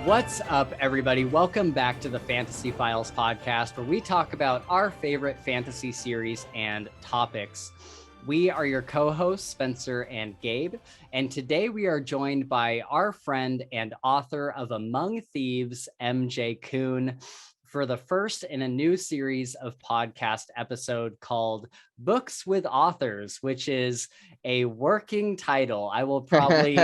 What's up, everybody? Welcome back to the Fantasy Files podcast, where we talk about our favorite fantasy series and topics. We are your co-hosts, Spencer and Gabe, and today we are joined by our friend and author of Among Thieves, MJ Kuhn, for the first in a new series of podcast episode called Books with Authors, which is a working title. I will probably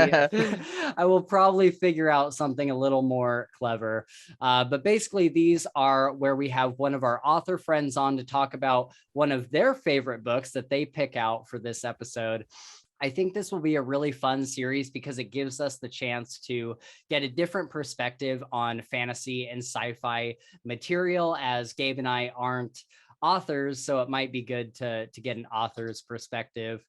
figure out something a little more clever. But basically, these are where we have one of our author friends on to talk about one of their favorite books that they pick out for this episode. I think this will be a really fun series because it gives us the chance to get a different perspective on fantasy and sci-fi material, as Gabe and I aren't authors, so it might be good to get an author's perspective.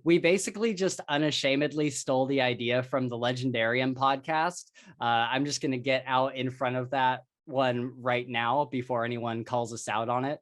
We basically just unashamedly stole the idea from the Legendarium podcast. I'm just going to get out in front of that one right now before anyone calls us out on it.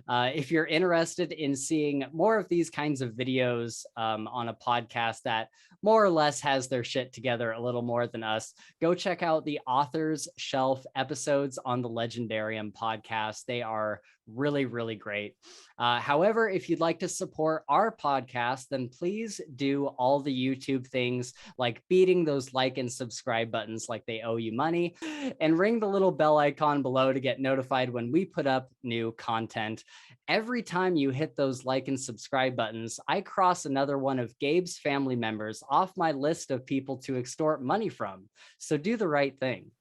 If you're interested in seeing more of these kinds of videos on a podcast that more or less has their shit together a little more than us, go check out the Author's Shelf episodes on the Legendarium podcast. They are really, really great. However, if you'd like to support our podcast, then please do all the YouTube things like beating those like and subscribe buttons like they owe you money, and ring the little bell icon below to get notified when we put up new content. Every time you hit those like and subscribe buttons, I cross another one of Gabe's family members off my list of people to extort money from. So do the right thing.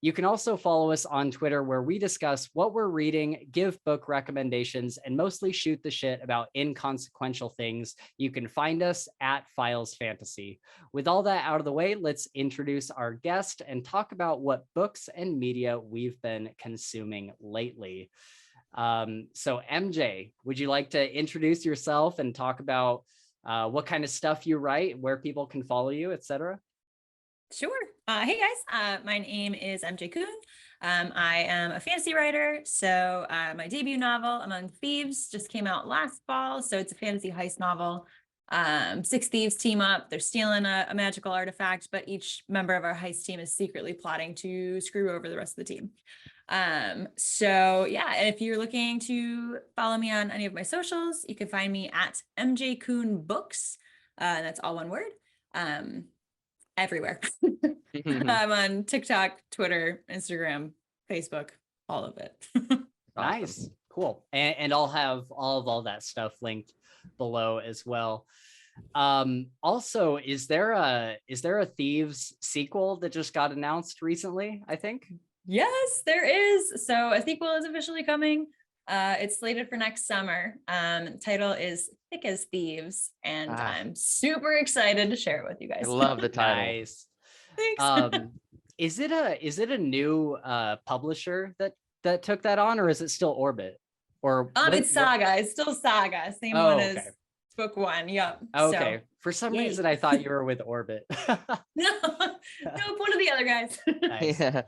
You can also follow us on Twitter, where we discuss what we're reading, give book recommendations, and mostly shoot the shit about inconsequential things. You can find us at Files Fantasy. With all that out of the way, let's introduce our guest and talk about what books and media we've been consuming lately. So MJ, would you like to introduce yourself and talk about what kind of stuff you write, where people can follow you, etc.? Sure. Hey guys, my name is MJ Kuhn. I am a fantasy writer. So my debut novel, Among Thieves, just came out last fall. So it's a fantasy heist novel. 6 thieves team up. They're stealing a magical artifact, but each member of our heist team is secretly plotting to screw over the rest of the team. So yeah, and if you're looking to follow me on any of my socials, you can find me at MJ Kuhn Books. That's all one word. Everywhere. I'm on TikTok, Twitter, Instagram, Facebook, all of it. Nice. Cool. And I'll have all that stuff linked below as well. Also, is there a Thieves sequel that just got announced recently, I think? Yes, there is. So a sequel is officially coming. It's slated for next summer. Title is Thick as Thieves, and I'm super excited to share it with you guys. I love the title. Nice. Thanks. Is it a new publisher that took that on, or is it still Orbit? Or it's Saga. It's still Saga. Same one as book 1. Yep. Okay. So, for some reason, I thought you were with Orbit. No, one of the other guys. Nice. Yeah.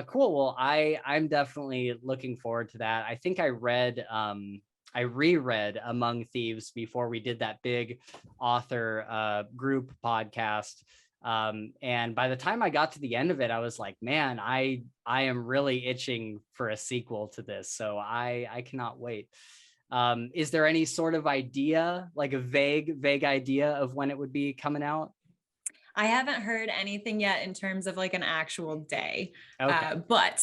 Cool. Well, I'm definitely looking forward to that. I think I reread Among Thieves before we did that big author group podcast. And by the time I got to the end of it, I was like, man, I am really itching for a sequel to this. So I cannot wait. Is there any sort of idea, like a vague idea of when it would be coming out? I haven't heard anything yet in terms of like an actual day, okay. But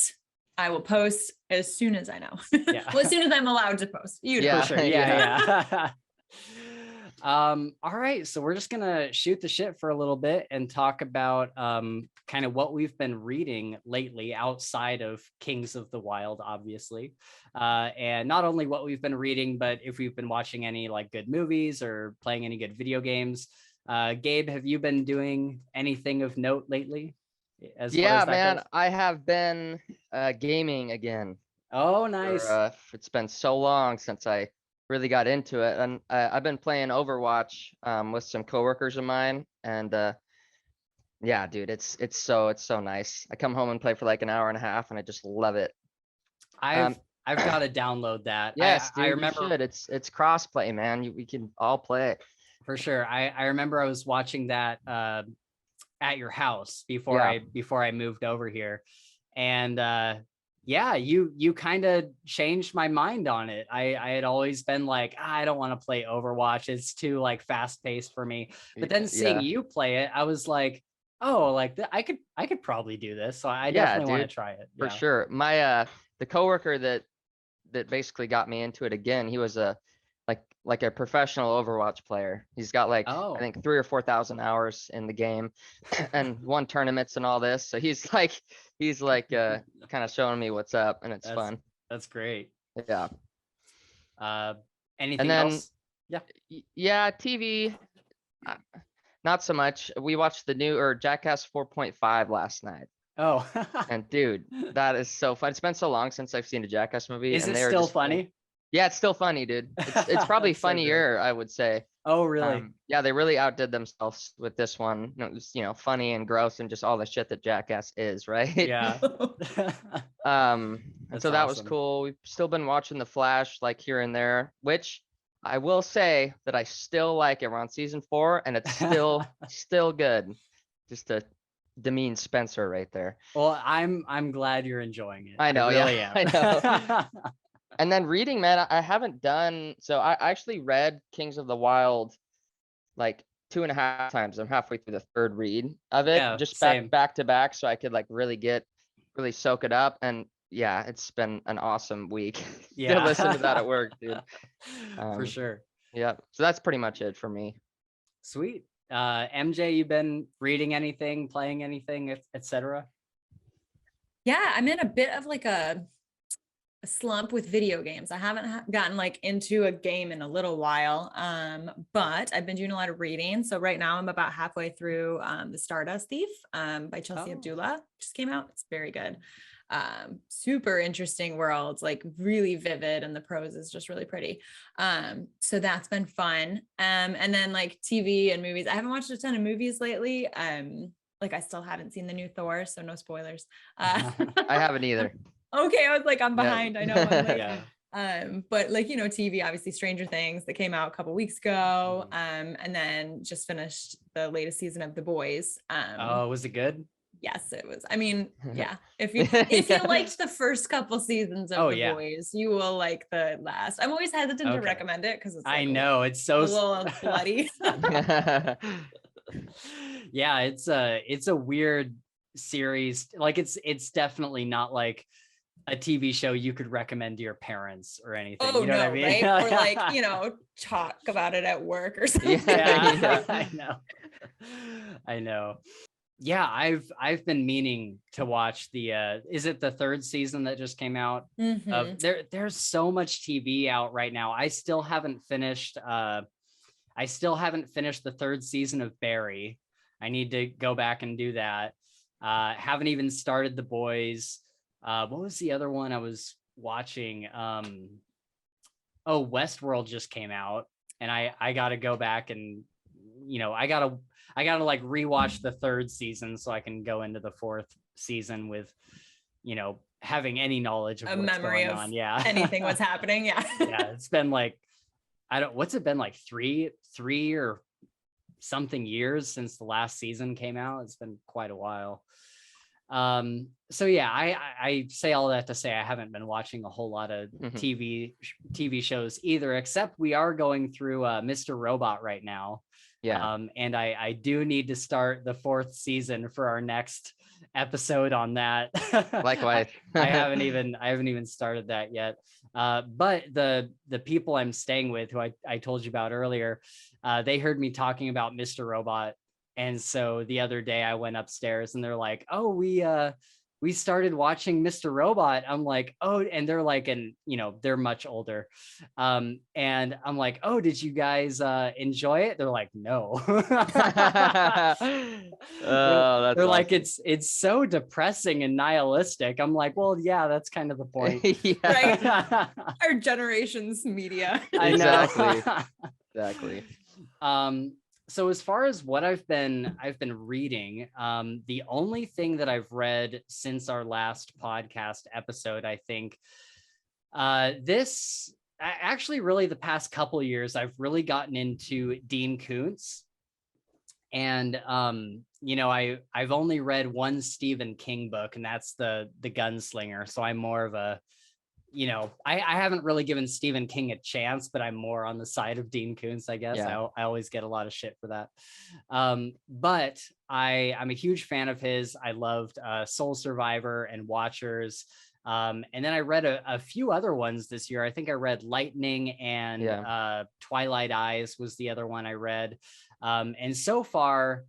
I will post as soon as I know. Yeah. Well, as soon as I'm allowed to post. For sure. Yeah. All right. So we're just going to shoot the shit for a little bit and talk about kind of what we've been reading lately outside of Kings of the Wyld, obviously. And not only what we've been reading, but if we've been watching any like good movies or playing any good video games. Gabe, have you been doing anything of note lately? Yeah, man, goes? I have been gaming again. Oh, nice. It's been so long since I really got into it, and I've been playing Overwatch with some coworkers of mine, and yeah, dude, it's so nice. I come home and play for like an hour and a half, and I just love it. I've got to download that. Yes, dude, I remember you should. It's crossplay, man. We can all play. For sure. I remember I was watching that at your house Yeah. before I moved over here. And yeah, you kind of changed my mind on it. I had always been like, I don't want to play Overwatch. It's too like fast paced for me. But then seeing Yeah. you play it, I was like, oh, like I could probably do this. So I Yeah, definitely want dude, to try it. for Yeah. sure. My the coworker that basically got me into it again, he was a like a professional Overwatch player. He's got like I Oh, think 3 or 4 thousand hours in the game and won tournaments and all this. So he's like kind of showing me what's up, and it's that's fun. that's great. Yeah. Uh, And anything then else? Yeah. yeah, TV, uh, not so much. We watched the new or Jackass 4.5 last night. Oh, And dude, that is so fun. It's been so long since I've seen a Jackass movie, is and it they were still just like, funny? yeah, it's still funny, dude. It's probably That's so great. funnier, I would say. Oh, really? Yeah, they really outdid themselves with this one. It was, funny and gross and just all the shit that Jackass is, right? Yeah. And That's so that was awesome. cool. We've still been watching The Flash like here and there, which I will say that I still like it. We're on season 4 and it's still good. Just to demean Spencer right there. Well, I'm glad you're enjoying it. I know, yeah, really am. I know. And then reading, man, I haven't done, so I actually read Kings of the Wild like 2.5 times. I'm halfway through the third read of it, Yeah, just same. back to back, so I could like really soak it up. And yeah, it's been an awesome week to Yeah. listen to that at work, dude. For sure. Yeah, so that's pretty much it for me. Sweet. MJ, you been reading anything, playing anything, etc.? Yeah, I'm in a bit of like a slump with video games. I haven't gotten like into a game in a little while, but I've been doing a lot of reading. So right now I'm about halfway through The Stardust Thief by Chelsea Abdullah. Just came out. It's very good. Super interesting world, like really vivid, and the prose is just really pretty. So that's been fun. And then like TV and movies. I haven't watched a ton of movies lately. Like I still haven't seen the new Thor, so no spoilers. I haven't either. Okay, I was like, I'm behind. I know. I'm like, Yeah. But like, TV, obviously Stranger Things that came out a couple weeks ago. And then just finished the latest season of The Boys. Oh, was it good? Yes, it was. I mean, yeah. If you liked the first couple seasons of The Boys, you will like the last. I'm always hesitant to recommend it because it's like I know it's so a little bloody. Yeah, it's a weird series. Like it's definitely not like a TV show you could recommend to your parents or anything. Oh, you know no, what I mean? right? Or like, talk about it at work or something. Yeah. I know. Yeah, I've been meaning to watch the is it the third season that just came out? Of there's so much TV out right now. I still haven't finished the third season of Barry. I need to go back and do that. Haven't even started The Boys. What was the other one I was watching? Westworld just came out, and I got to go back and I gotta like rewatch the third season so I can go into the fourth season with having any knowledge of a what's memory going of on. Yeah, anything what's happening. Yeah. Yeah, it's been like what's it been like three or something years since the last season came out. It's been quite a while. So yeah, I say all that to say I haven't been watching a whole lot of TV shows either, except we are going through Mr. Robot right now. Yeah. And I do need to start the fourth season for our next episode on that. Likewise. I haven't even started that yet. But the people I'm staying with, who I told you about earlier, they heard me talking about Mr. Robot. And so the other day I went upstairs and they're like, oh, we started watching Mr. Robot. I'm like, oh, and they're like, and they're much older. And I'm like, oh, did you guys enjoy it? They're like, no. They're like, it's so depressing and nihilistic. I'm like, well, yeah, that's kind of the point. Right? Our generation's media. I know. Exactly. So as far as what I've been reading, the only thing that I've read since our last podcast episode, I think, actually really the past couple of years, I've really gotten into Dean Koontz. And you know, I've only read one Stephen King book, and that's the Gunslinger. So I'm more of a, you know, I haven't really given Stephen King a chance, but I'm more on the side of Dean Koontz, I guess. Yeah. I always get a lot of shit for that. But I'm a huge fan of his. I loved Soul Survivor and Watchers. And then I read a few other ones this year. I think I read Lightning and Twilight Eyes was the other one I read. And so far,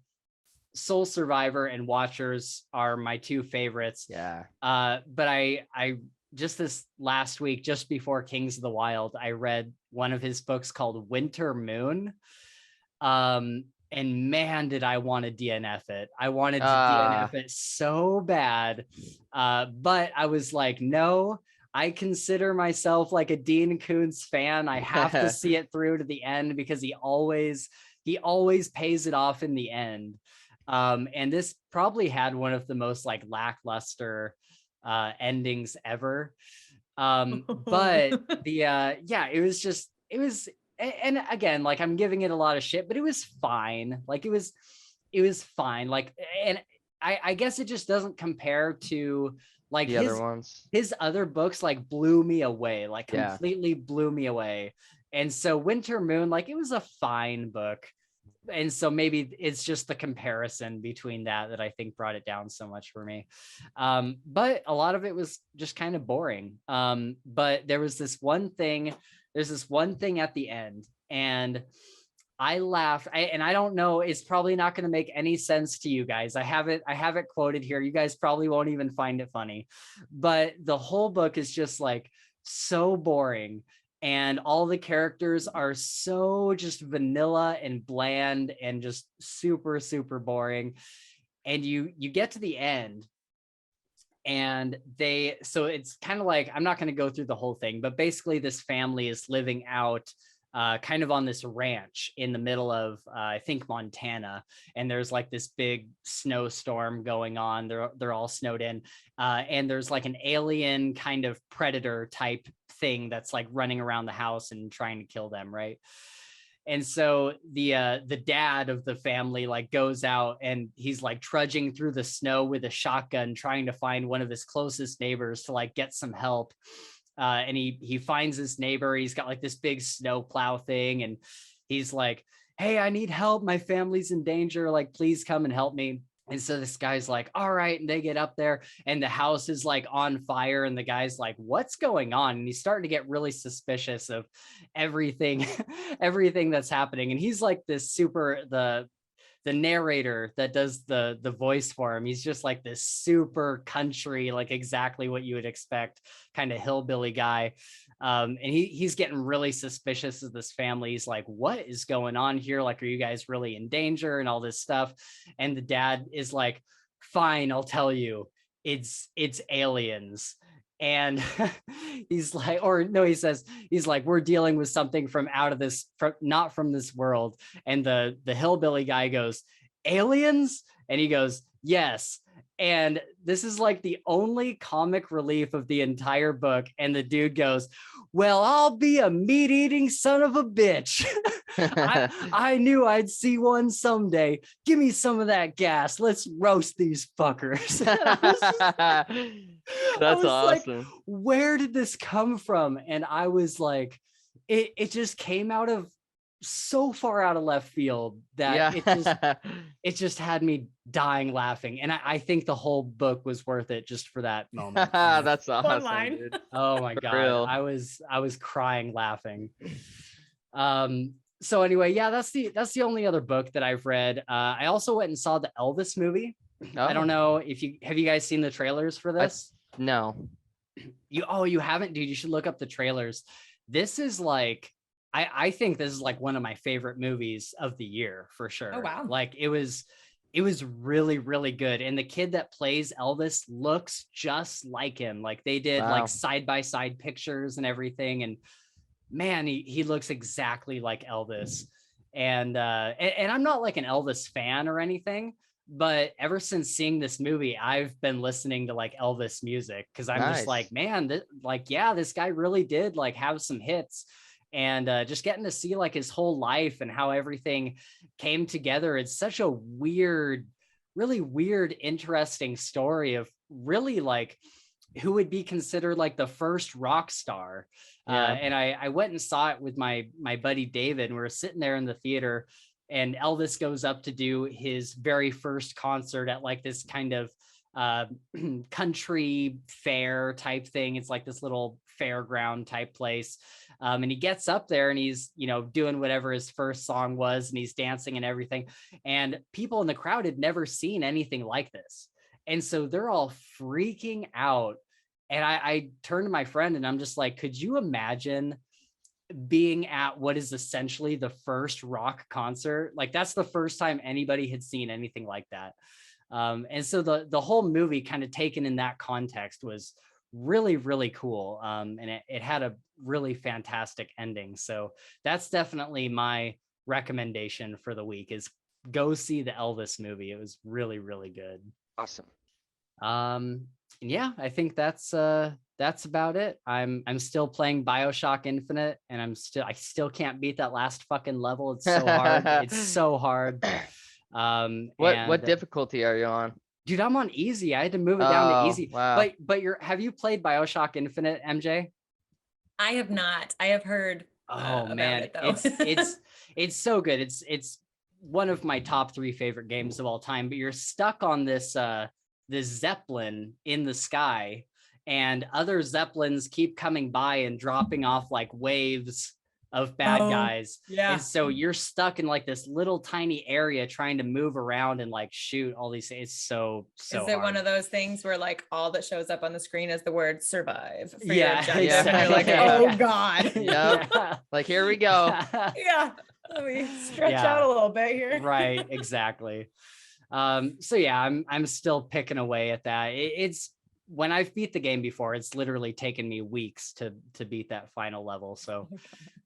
Soul Survivor and Watchers are my two favorites. Yeah. But I just this last week, just before Kings of the Wyld, I read one of his books called Winter Moon. And man, did I want to DNF it. I wanted to DNF it so bad. But I was like, no, I consider myself like a Dean Koontz fan. I have to see it through to the end because he always pays it off in the end. And this probably had one of the most like lackluster endings ever. But it was, and again, like I'm giving it a lot of shit, but it was fine. Like it was fine. Like, and I guess it just doesn't compare to like the other ones. His other books like blew me away, like completely blew me away. And so Winter Moon, like it was a fine book. And so maybe it's just the comparison between that I think brought it down so much for me. But a lot of it was just kind of boring. But there's this one thing at the end, and I laughed. And I don't know, it's probably not going to make any sense to you guys. I have it quoted here. You guys probably won't even find it funny, but the whole book is just like so boring. And all the characters are so just vanilla and bland and just super, super boring. And you get to the end and so it's kind of like, I'm not going to go through the whole thing, but basically this family is living out kind of on this ranch in the middle of, I think, Montana. And there's like this big snowstorm going on. They're all snowed in. And there's like an alien kind of predator type thing that's like running around the house and trying to kill them, right? And so the dad of the family like goes out and he's like trudging through the snow with a shotgun, trying to find one of his closest neighbors to like get some help. And he finds his neighbor. He's got like this big snow plow thing, and he's like, "Hey, I need help. My family's in danger. Like, please come and help me." And so this guy's like, "All right." And they get up there and the house is like on fire. And the guy's like, "What's going on?" And he's starting to get really suspicious of everything, everything that's happening. And he's like this the narrator that does the voice for him. He's just like this super country, like exactly what you would expect kind of hillbilly guy. And he's getting really suspicious of this family. He's like, "What is going on here? Like, are you guys really in danger?" And all this stuff. And the dad is like, "Fine, I'll tell you, it's aliens." And he's like, or no, he's like, "We're dealing with something from out of this, not from this world." And the hillbilly guy goes, "Aliens?" And he goes, "Yes." And this is like the only comic relief of the entire book. And the dude goes, "Well, I'll be a meat-eating son of a bitch." I knew I'd see one someday. Give me some of that gas. Let's roast these fuckers. That's awesome. Like, where did this come from? And I was like, it just came out of so far out of left field that it just had me dying laughing. And I think the whole book was worth it just for that moment. That's awesome. One line. Dude. Oh my God. Real. I was crying laughing. So anyway, yeah, that's the only other book that I've read. I also went and saw the Elvis movie. Oh. I don't know if you guys seen the trailers for this? No. You haven't, dude. You should look up the trailers. This is like, I think this is like one of my favorite movies of the year for sure. Oh, wow. Like it was really, really good. And the kid that plays Elvis looks just like him. Like they did like side-by-side pictures and everything. And man, he looks exactly like Elvis. And I'm not like an Elvis fan or anything, but ever since seeing this movie, I've been listening to like Elvis music because I'm just like, man, this guy really did like have some hits. and just getting to see like his whole life and how everything came together. It's such a weird, really weird, interesting story of really like who would be considered like the first rock star. And I went and saw it with my buddy David, and we were sitting there in the theater, and Elvis goes up to do his very first concert at like this kind of country fair type thing. It's like this little fairground type place. And he gets up there and he's, you know, doing whatever his first song was, and he's dancing and everything. And people in the crowd had never seen anything like this. And so they're all freaking out. And I turned to my friend and I'm just like, could you imagine being at what is essentially the first rock concert? Like that's the first time anybody had seen anything like that. And so the whole movie kind of taken in that context was really, really cool. And it had a really fantastic ending. So that's definitely my recommendation for the week is go see the Elvis movie. It was really, really good. Awesome. Yeah, I think that's about it. I'm still playing BioShock Infinite, and I still can't beat that last fucking level. It's so hard. It's so hard. What difficulty are you on? Dude, I'm on easy. I had to move it down to easy. Wow. But have you played BioShock Infinite, MJ? I have not. I have heard man, it, though. it's so good. It's one of my top 3 favorite games of all time, but you're stuck on this Zeppelin in the sky, and other Zeppelins keep coming by and dropping off like waves of bad guys. Yeah. And so you're stuck in like this little tiny area trying to move around and like shoot all these. It's so Is it hard. one of those things where like all that shows up on the screen is the word survive? For Yeah, your objective, and you're like, oh God. Yeah. Like, here we go. Yeah. Let me stretch Yeah. out a little bit here. Right, exactly. So yeah, I'm still picking away at that. It's when I've beat the game before, it's literally taken me weeks to beat that final level. So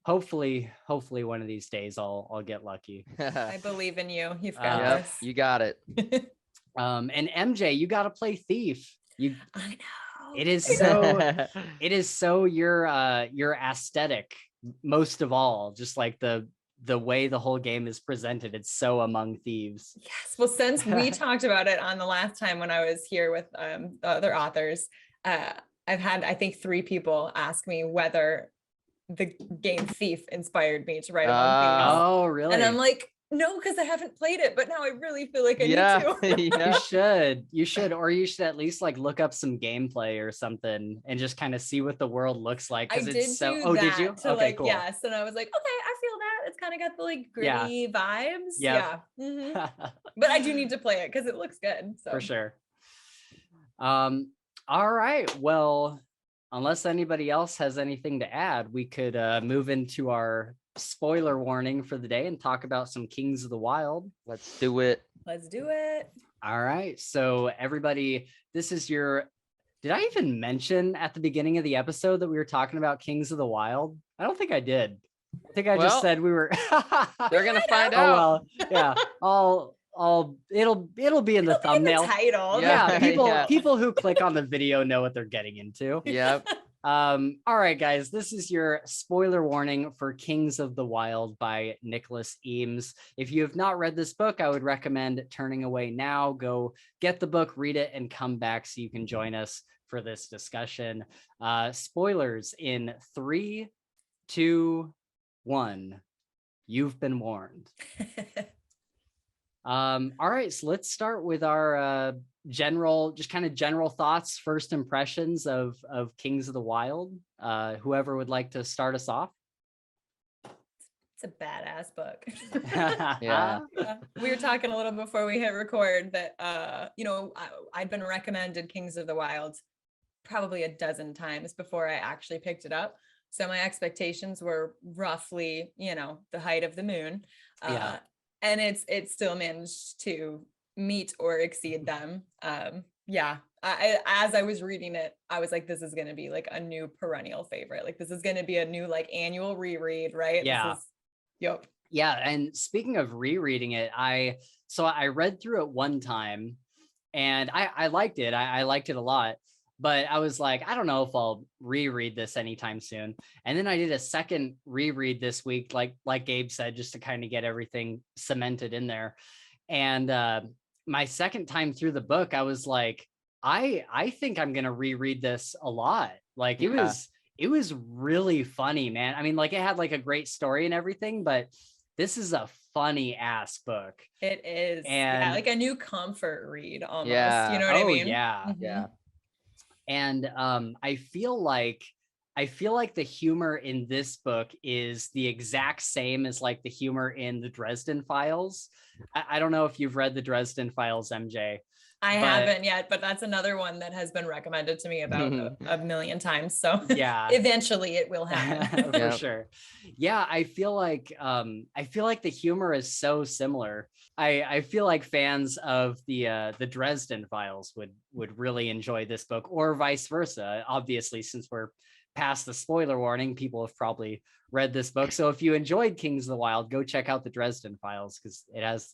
hopefully one of these days I'll get lucky. I believe in you. You've got Yep, this. you got it. And MJ, you got to play Thief. I know. It is so your aesthetic most of all, just like the way the whole game is presented. It's so Among Thieves. Yes. Well, since we talked about it on the last time when I was here with the other authors, I've had, I think, 3 people ask me whether the game Thief inspired me to write Among Thieves. Oh, really? And I'm like, no, because I haven't played it, but now I really feel like I need Yeah. You should, or you should at least like look up some gameplay or something and just kind of see what the world looks like. I did it's so. do Oh, that did you? to Okay, like, cool. yes. And I was like, okay, I feel that. It's kind of got the like gritty vibes. Yep. Yeah. Mhm. But I do need to play it because it looks good. So. For sure. All right. Well, unless anybody else has anything to add, we could move into our spoiler warning for the day and talk about some Kings of the Wyld. Let's do it. Let's do it. All right. So everybody, this is your. Did I even mention at the beginning of the episode that we were talking about Kings of the Wyld? I don't think I did. I think I just said we were. They're gonna find Oh out. well, yeah. It'll be in the thumbnail. In the title. Yeah, people who click on the video know what they're getting into. Yep. All right, guys, this is your spoiler warning for Kings of the Wyld by Nicholas Eames. If you have not read this book, I would recommend turning away now. Go get the book, read it, and come back so you can join us for this discussion. Spoilers in 3, 2, 1. You've been warned. All right, so let's start with our general thoughts, first impressions of Kings of the Wyld. Whoever would like to start us off. It's a badass book. Yeah. We were talking a little before we hit record that I'd been recommended Kings of the Wyld probably a dozen times before I actually picked it up. So my expectations were roughly, the height of the moon. And it still managed to meet or exceed them. As I was reading it, I was like, this is going to be like a new perennial favorite. Like this is going to be a new like annual reread, right? Yeah. Yep. Yeah. And speaking of rereading it, I read through it one time and I liked it. I liked it a lot. but I was like, I don't know if I'll reread this anytime soon. And then I did a second reread this week, like Gabe said, just to kind of get everything cemented in there. And my second time through the book, I was like, I think I'm gonna reread this a lot. Like it was really funny, man. I mean, like it had like a great story and everything, but this is a funny ass book. It is. And like a new comfort read almost. Yeah. You know what I oh mean? yeah. Yeah. And I feel like the humor in this book is the exact same as like the humor in the Dresden Files. I don't know if you've read the Dresden Files, MJ. I haven't yet, but that's another one that has been recommended to me about a million times. So yeah, eventually it will happen. for sure. Yeah, I feel like the humor is so similar. I feel like fans of the Dresden Files would really enjoy this book, or vice versa. Obviously, since we're past the spoiler warning, people have probably read this book. So if you enjoyed Kings of the Wyld, go check out the Dresden Files, because it has.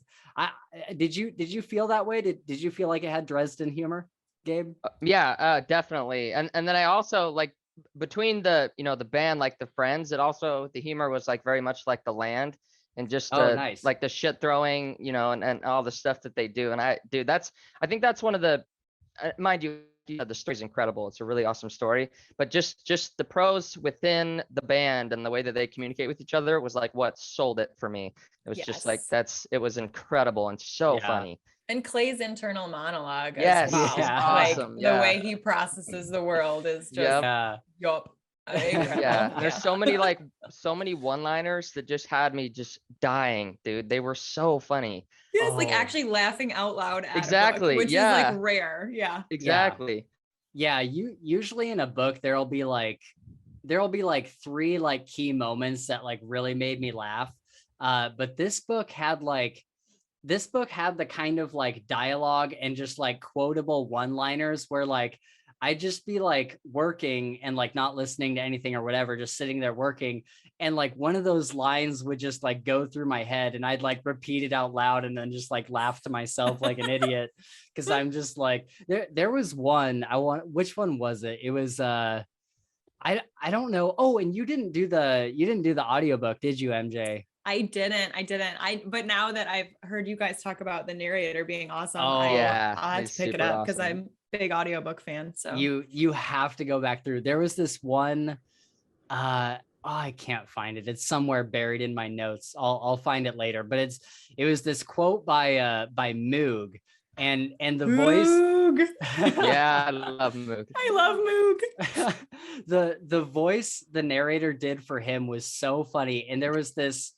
Did you feel that way? Did you feel like it had Dresden humor, Gabe? Yeah, definitely. And then I also like between the the band, like the friends, it also the humor was like very much like the land, and just nice. like the shit throwing, and all the stuff that they do. And I think that's one of the mind you, the story's incredible. It's a really awesome story, but just the prose within the band and the way that they communicate with each other was like what sold it for me. It was just like it was incredible and so funny. And Clay's internal monologue Yes, as well. yeah. Like Awesome. the way he processes the world is just yup. Yeah, there's so many one-liners that just had me just dying, dude. They were so funny. Yes, like actually laughing out loud at Exactly, a book, which is like rare. Yeah. Exactly. Yeah, you usually in a book there'll be like three like key moments that like really made me laugh. But this book had the kind of like dialogue and just like quotable one-liners where like I'd just be like working and like not listening to anything or whatever, just sitting there working. And like one of those lines would just like go through my head and I'd like repeat it out loud and then just like laugh to myself like an idiot. Cause I'm just like, there was one, which one was it? It was, I don't know. Oh, and you didn't do the audiobook, did you, MJ? I didn't. But now that I've heard you guys talk about the narrator being awesome, Oh, I'll have to pick it up because awesome. I'm a big audiobook fan. So you have to go back through. There was this one, I can't find it. It's somewhere buried in my notes. I'll find it later. But it was this quote by Moog, and the Moog. voice. Yeah, I love Moog. I love Moog. The voice the narrator did for him was so funny, and there was this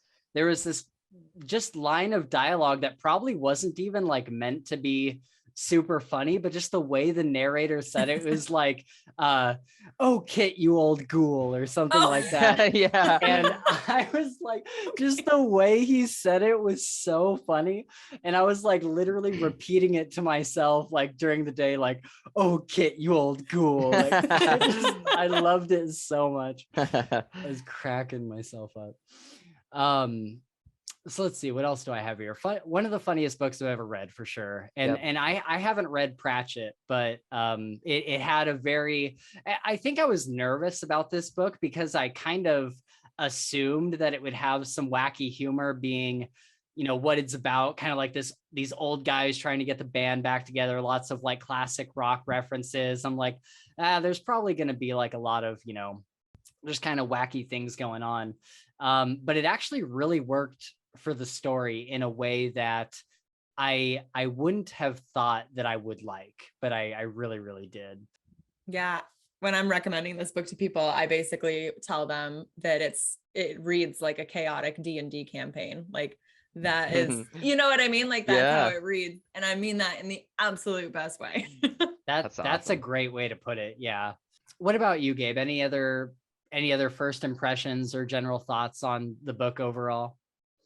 just line of dialogue that probably wasn't even like meant to be super funny, but just the way the narrator said it was like, oh Kit, you old ghoul, or something like that. Yeah. And I was like, just the way he said it was so funny. And I was like literally repeating it to myself like during the day, like, oh Kit, you old ghoul. Like, I loved it so much. I was cracking myself up. So let's see, what else do I have here? One of the funniest books I've ever read, for sure. And I haven't read Pratchett, but it had I think I was nervous about this book because I kind of assumed that it would have some wacky humor, being what it's about, kind of like these old guys trying to get the band back together, lots of like classic rock references. I'm like, there's probably going to be like a lot of just kind of wacky things going on. But it actually really worked for the story in a way that I wouldn't have thought that I would like, but I really, really did. Yeah. When I'm recommending this book to people, I basically tell them that it reads like a chaotic D&D campaign. Like that is, you know what I mean? Like that's how it reads. And I mean that in the absolute best way. That's awesome. A great way to put it. Yeah. What about you, Gabe? Any other first impressions or general thoughts on the book overall?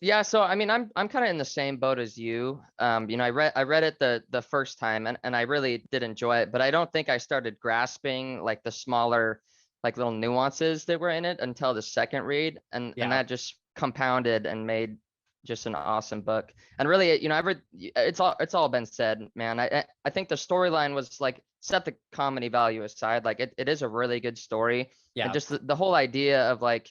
Yeah, so I mean, I'm kind of in the same boat as you. I read it the first time and I really did enjoy it, but I don't think I started grasping like the smaller like little nuances that were in it until the second read, and that just compounded and made just an awesome book. And really, it's all been said, man. I think the storyline was like set the comedy value aside, like it is a really good story. Yeah. And just the whole idea of like,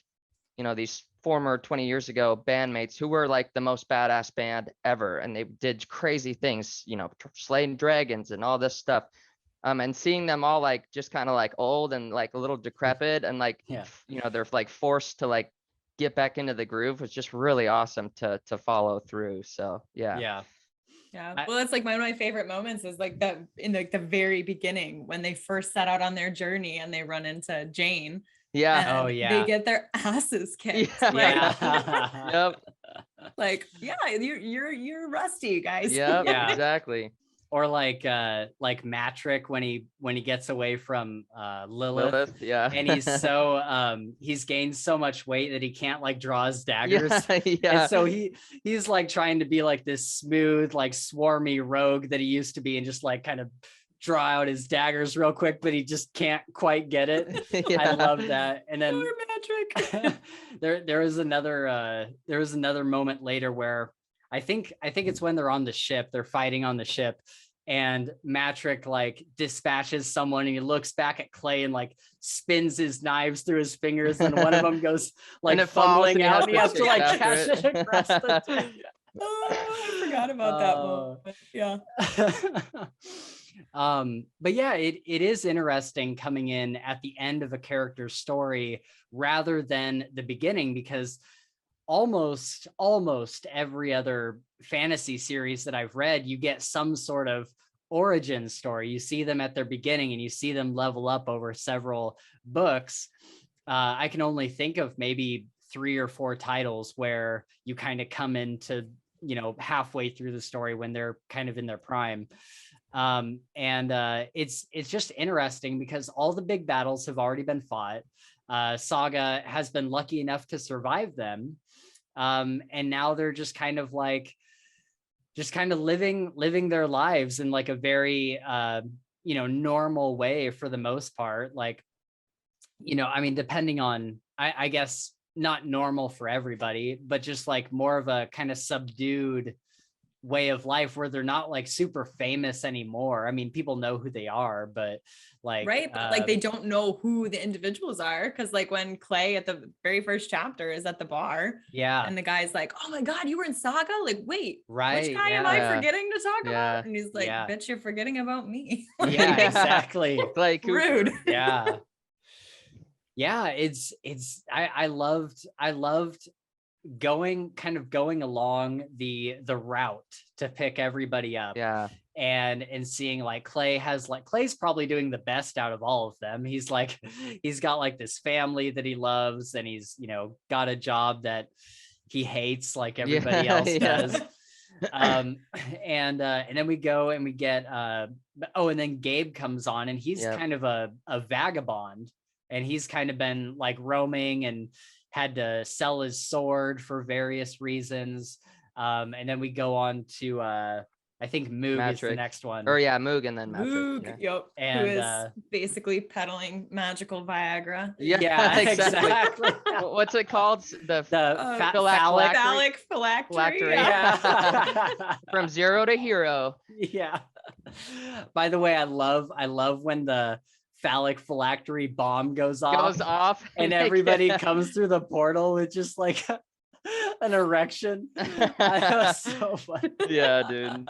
you know, these former 20 years ago bandmates who were like the most badass band ever, and they did crazy things, you know, slaying dragons and all this stuff. And seeing them all like just kind of like old and like a little decrepit and like, Yeah. you know, they're like forced to like get back into the groove was just really awesome to follow through. So yeah. Yeah. Yeah. Well, it's like one of my favorite moments is like that in like the very beginning when they first set out on their journey and they run into Jane. Yeah. Oh, yeah. They get their asses kicked. Yeah. Like, Yeah. Yep. like, yeah, you're rusty, guys. Yep. Yeah. Exactly. Or like Matrick when he gets away from Lilith. Yeah. And he's so he's gained so much weight that he can't like draw his daggers. Yeah. And so he's like trying to be like this smooth, like swarmy rogue that he used to be, and just like kind of draw out his daggers real quick, but he just can't quite get it. Yeah. I love that. And then Poor Matrick. there was another moment later where I think it's when they're on the ship, they're fighting on the ship, and Matrick like dispatches someone, and he looks back at Clay and like spins his knives through his fingers, and one of them goes like fumbling out, and he has to like catch it across the Oh, I forgot about that moment. Yeah. But yeah, it is interesting coming in at the end of a character's story rather than the beginning, because almost every other fantasy series that I've read, you get some sort of origin story. You see them at their beginning and you see them level up over several books. I can only think of maybe 3 or 4 titles where you kind of come into, you know, halfway through the story when they're kind of in their prime. It's just interesting because all the big battles have already been fought. Saga has been lucky enough to survive them. And now they're just kind of living their lives in like a very, you know, normal way for the most part. Like, you know, I mean, depending on, I guess not normal for everybody, but just like more of a kind of subdued way of life where they're not like super famous anymore. I mean, people know who they are, but like, right. But like they don't know who the individuals are. Cause like when Clay at the very first chapter is at the bar, yeah, and the guy's like, oh my God, you were in Saga? Like, wait, right, which guy am I forgetting to talk Yeah. about? And he's like, bitch, you're forgetting about me. Yeah, exactly. Like Rude. Yeah. Yeah, I loved going along the route to pick everybody up. Yeah. And seeing like Clay's probably doing the best out of all of them. He's got like this family that he loves, and he's, you know, got a job that he hates like everybody else does. And then we go and we get and then Gabe comes on, and he's kind of a vagabond, and he's kind of been like roaming and had to sell his sword for various reasons. And then we go on to I think Moog Matrick is the next one. Or yeah, Moog and then Matrick. Moog, Yeah. yep. And, who is basically peddling magical Viagra. Yeah, exactly. What's it called? The Phallic phylactery. phylactery. Yeah. From zero to hero. Yeah. By the way, I love when the phallic phylactery bomb goes off and everybody comes through the portal with just like an erection. That was so fun. Yeah, dude.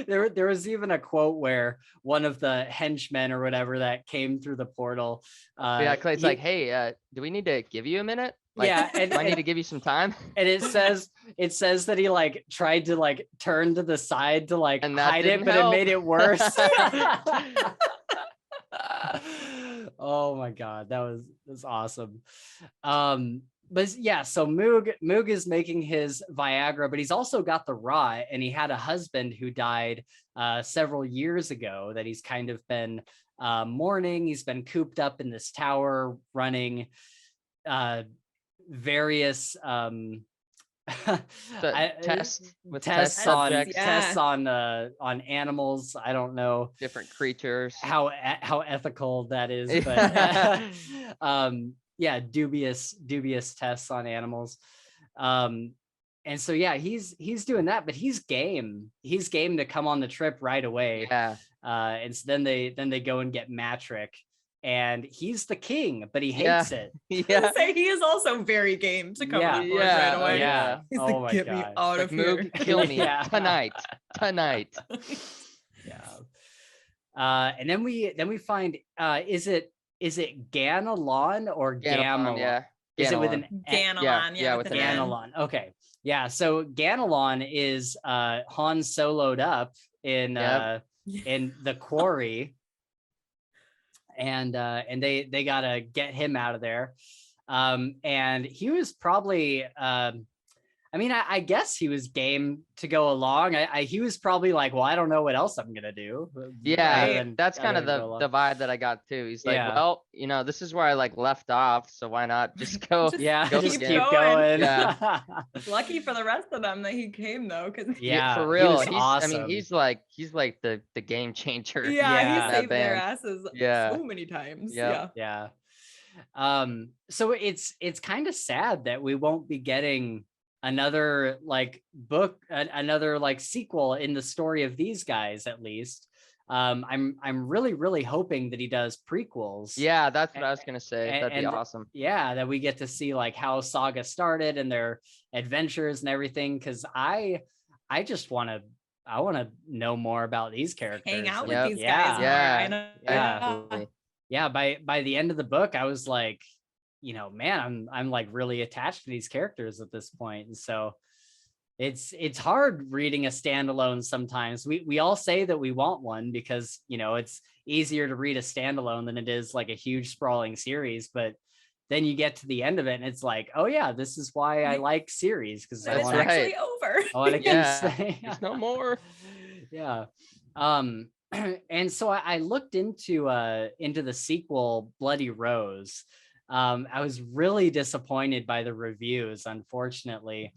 There was even a quote where one of the henchmen or whatever that came through the portal. Clay's like, hey, do we need to give you a minute? Like, yeah, and do I need to give you some time? And it says that he like tried to like turn to the side to like hide it, but it made it worse. Oh my God, that was awesome. But yeah, so Moog is making his Viagra, but he's also got the rot, and he had a husband who died several years ago that he's kind of been mourning. He's been cooped up in this tower running various tests on animals. I don't know different creatures, how ethical that is, but yeah, dubious tests on animals. and so yeah, he's doing that, but he's game to come on the trip right away. Yeah. And so then they go and get Matrick, and he's the king, but he hates it. Yeah. Say he is also very game to come Yeah. on board right away. Yeah. He's Oh my like, get me God. out Like, of here. move, kill me Yeah. tonight. Yeah. And then we find is it Ganelon or Gamelon? Yeah. Is it with an Ganelon, yeah, with with an an N. N. Ganelon? Okay. Yeah. So Ganelon is Han soloed up in in the quarry, and they gotta get him out of there. And he was probably I mean, I guess he was game to go along. He was probably like, well, I don't know what else I'm gonna do. Yeah, that's kind of the vibe that I got too. He's like, well, this is where I like left off, so why not just go? Just again. keep going. Yeah. Lucky for the rest of them that he came though, because For real, he's awesome. I mean, he's like the game changer. he saved their asses so many times. Yeah. So it's kind of sad that we won't be getting another like book, another like sequel in the story of these guys, at least. I'm really hoping that he does prequels. Yeah, that's what I was gonna say. That'd be awesome. Yeah, that we get to see like how Saga started and their adventures and everything, because I just want to know more about these characters. Hang out with these guys more. I know. Yeah. By the end of the book, I was like, man, I'm like really attached to these characters at this point. And so it's hard reading a standalone sometimes. We all say that we want one because, it's easier to read a standalone than it is like a huge sprawling series. But then you get to the end of it and it's like, oh yeah, this is why I like series, because it's actually over. I want to keep saying there's no more. Yeah. And so I looked into the sequel, Bloody Rose. I was really disappointed by the reviews. Unfortunately,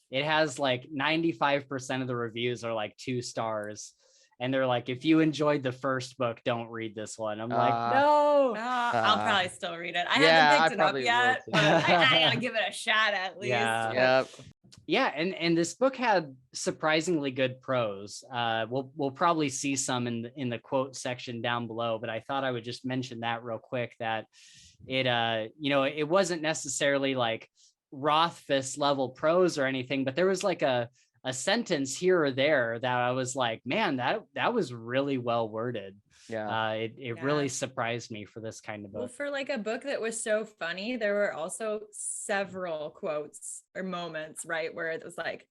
it has like 95% of the reviews are like 2 stars, and they're like, if you enjoyed the first book, don't read this one. I'm like, no. I'll probably still read it. I haven't picked it up yet, but I gotta give it a shot at least. Yeah, and this book had surprisingly good prose. We'll probably see some in the quote section down below, but I thought I would just mention that real quick, that it it wasn't necessarily like Rothfuss level prose or anything, but there was like a sentence here or there that I was like, man, that was really well worded. It really surprised me for this kind of book. Well, for like a book that was so funny, there were also several quotes or moments, right, where it was like,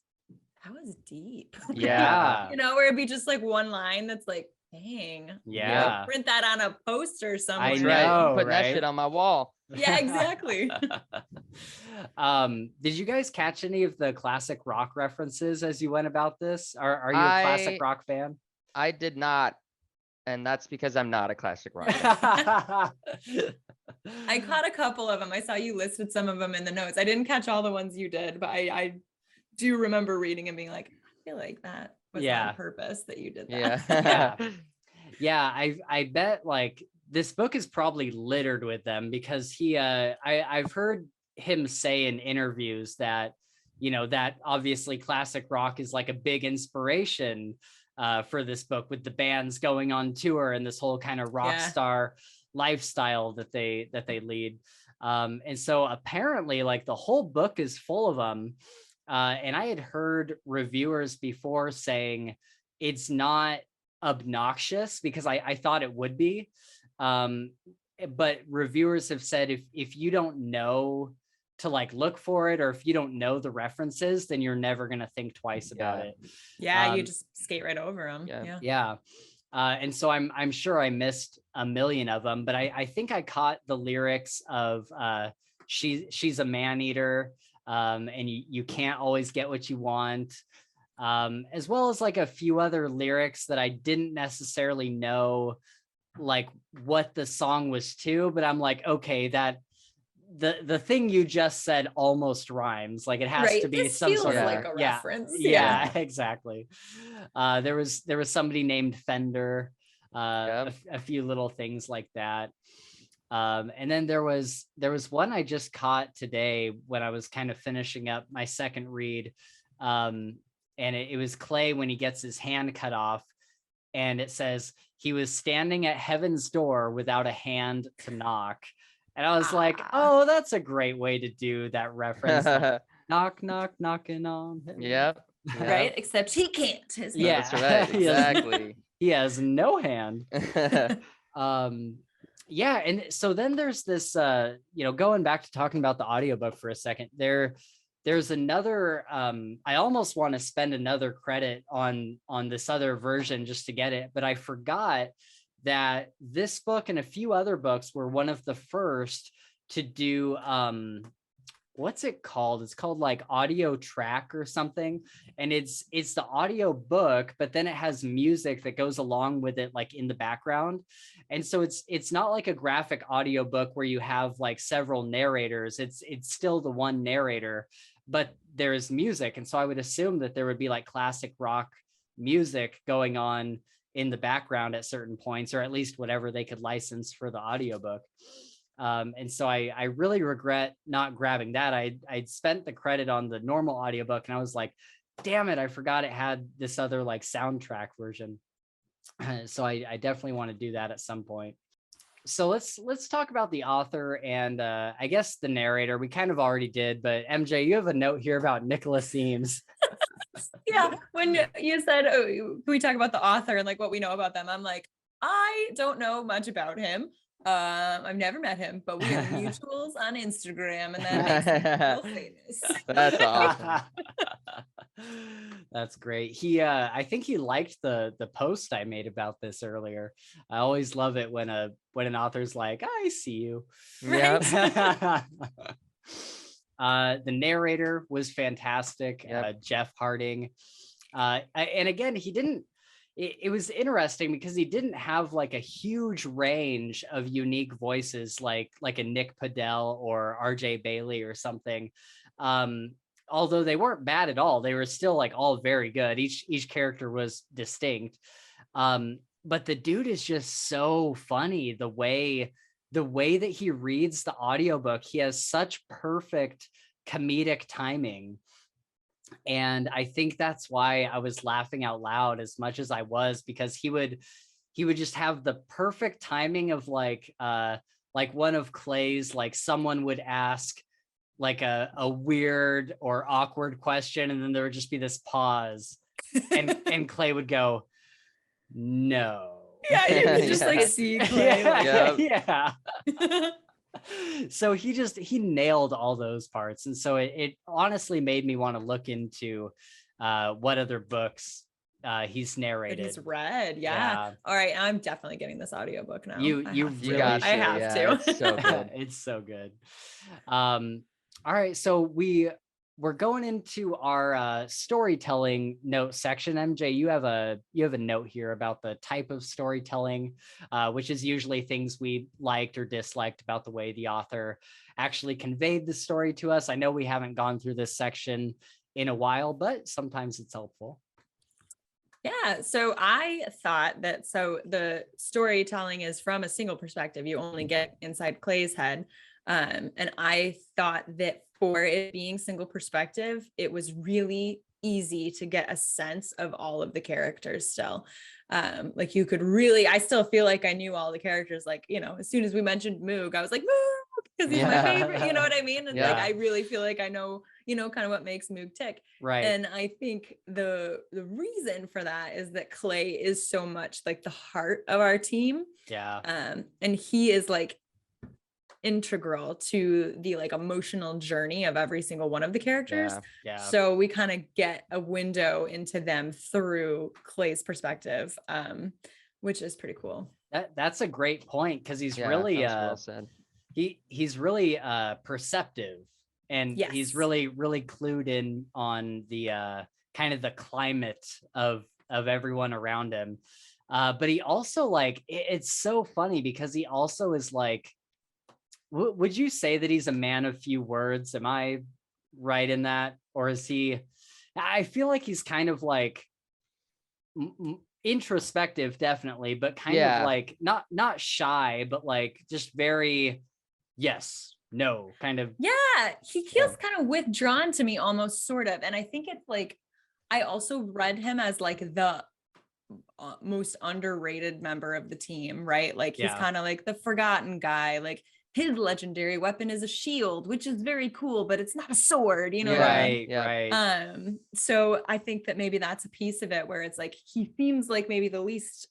that was deep. Yeah. Where it'd be just like one line that's like, dang. Yeah. Print that on a poster somewhere. I know, putting that shit on my wall. Yeah, exactly. Did you guys catch any of the classic rock references as you went about this? Are you a classic rock fan? I did not, and that's because I'm not a classic rock fan. I caught a couple of them. I saw you listed some of them in the notes. I didn't catch all the ones you did, but I do remember reading and being like, I feel like that was on purpose that you did that. I bet like this book is probably littered with them, because I've heard him say in interviews that that obviously classic rock is like a big inspiration for this book, with the bands going on tour and this whole kind of rock star lifestyle that they lead. And so apparently like the whole book is full of them. And I had heard reviewers before saying it's not obnoxious, because I thought it would be. But reviewers have said if you don't know to like look for it, or if you don't know the references, then you're never going to think twice about it. You just skate right over them. And so I'm sure I missed a million of them, but I think I caught the lyrics of she's a man eater, and you can't always get what you want, as well as like a few other lyrics that I didn't necessarily know like what the song was to, but I'm like, okay, that the thing you just said almost rhymes, like it has to be this some sort of like a reference. Exactly. There was somebody named Fender, a few little things like that. And then there was one I just caught today when I was kind of finishing up my second read. And it was Clay when he gets his hand cut off, and it says he was standing at heaven's door without a hand to knock. And I was like, oh, that's a great way to do that reference. Like, knock, knock, knocking on heaven. Yep. Right? Except he can't. His hand. Yeah, That's right. Exactly. He has no hand. Yeah, and so then there's this going back to talking about the audiobook for a second, there's another I almost want to spend another credit on this other version just to get it, but I forgot that this book and a few other books were one of the first to do what's it called? It's called like audio track or something. And it's the audio book, but then it has music that goes along with it, like in the background. And so it's not like a graphic audio book where you have like several narrators. It's still the one narrator, but there's music. And so I would assume that there would be like classic rock music going on in the background at certain points, or at least whatever they could license for the audiobook. And so I really regret not grabbing that. I'd spent the credit on the normal audiobook and I was like, damn it, I forgot it had this other like soundtrack version. So I definitely want to do that at some point. So let's talk about the author and I guess the narrator. We kind of already did, but MJ, you have a note here about Nicholas Eames. Yeah, when you said, oh, can we talk about the author and like what we know about them? I'm like, I don't know much about him. I've never met him, but we are mutuals on Instagram, and that makes me feel famous. That's awesome. That's great. He I think he liked the post I made about this earlier. I always love it when an author's like, I see you. Yep. The narrator was fantastic. Yep. Jeff Harding. And again, it was interesting because he didn't have like a huge range of unique voices like a Nick Padell or RJ Bailey or something. Although they weren't bad at all, they were still like all very good. Each character was distinct. But the dude is just so funny. The way that he reads the audiobook, he has such perfect comedic timing. And I think that's why I was laughing out loud as much as I was, because he would just have the perfect timing of like one of Clay's, like someone would ask like a weird or awkward question, and then there would just be this pause and Clay would go, no. Yeah, you could just like see Clay. Yeah. So he nailed all those parts. And so it honestly made me want to look into what other books he's narrated. He's read. Yeah. All right. I'm definitely getting this audiobook now. You really I have to. It's so good. It's so good. All right. So we're going into our storytelling note section. MJ, you have a note here about the type of storytelling, which is usually things we liked or disliked about the way the author actually conveyed the story to us. I know we haven't gone through this section in a while, but sometimes it's helpful. Yeah, so I thought that the storytelling is from a single perspective. You only get inside Clay's head. And I thought that for it being single perspective, it was really easy to get a sense of all of the characters still. Like you could really, I still feel like I knew all the characters. Like, as soon as we mentioned Moog, I was like, Moog, because he's my favorite, you know what I mean? And like, I really feel like I know, kind of what makes Moog tick. Right. And I think the reason for that is that Clay is so much like the heart of our team. Yeah. And he is like integral to the like emotional journey of every single one of the characters. Yeah. So we kind of get a window into them through Clay's perspective, which is pretty cool. That's a great point, because he's really well said. He's really perceptive, and Yes. he's really clued in on the kind of the climate of everyone around him. But he also like it's so funny because he also is like, would you say that he's a man of few words? Am I right in that? Or is he, I feel like he's kind of like introspective, definitely, but kind of like not shy, but like just very, yes, no, kind of. Yeah, he feels kind of withdrawn to me, almost, sort of. And I think it's like, I also read him as like the most underrated member of the team, right? Like he's kind of like the forgotten guy. Like his legendary weapon is a shield, which is very cool, but it's not a sword, you know what I mean? Right. So I think that maybe that's a piece of it where it's like he seems like maybe the least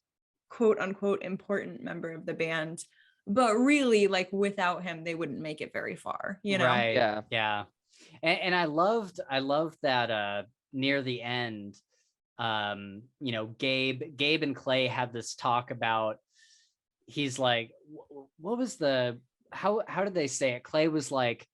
quote unquote important member of the band, but really, like, without him they wouldn't make it very far, you know? Right. Yeah. And I loved that near the end, you know, Gabe and Clay had this talk about, he's like, what was how did they say it? Clay was like,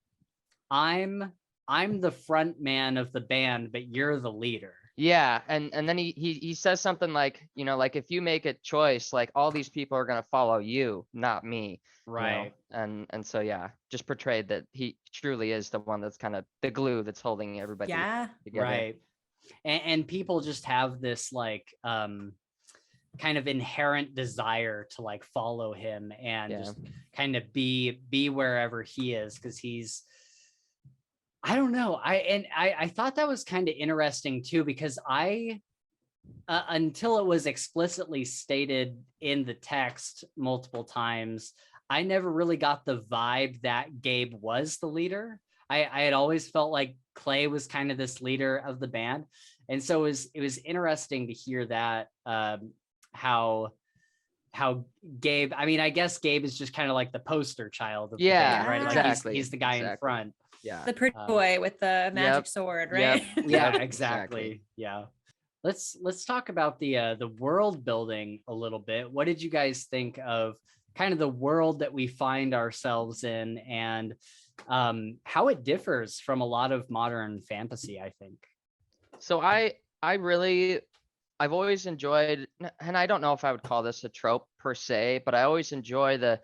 I'm the front man of the band, but you're the leader. Yeah, and then he says something like, you know, like if you make a choice, like all these people are gonna follow you, not me. Right. You know? And so yeah, just portrayed that he truly is the one that's kind of the glue that's holding everybody together. Right. And people just have this like kind of inherent desire to like follow him and just kind of be wherever he is, because he's, I don't know. I thought that was kind of interesting too, because until it was explicitly stated in the text multiple times, I never really got the vibe that Gabe was the leader. I had always felt like Clay was kind of this leader of the band. And so it was interesting to hear that, how Gabe, I mean, I guess Gabe is just kind of like the poster child of the band, right? Exactly. Like he's the guy in front. Yeah. The pretty boy with the magic sword, right? Yeah, exactly. Yeah. Let's talk about the world building a little bit. What did you guys think of kind of the world that we find ourselves in, and how it differs from a lot of modern fantasy, I think? So I've always enjoyed, and I don't know if I would call this a trope per se, but I always enjoy the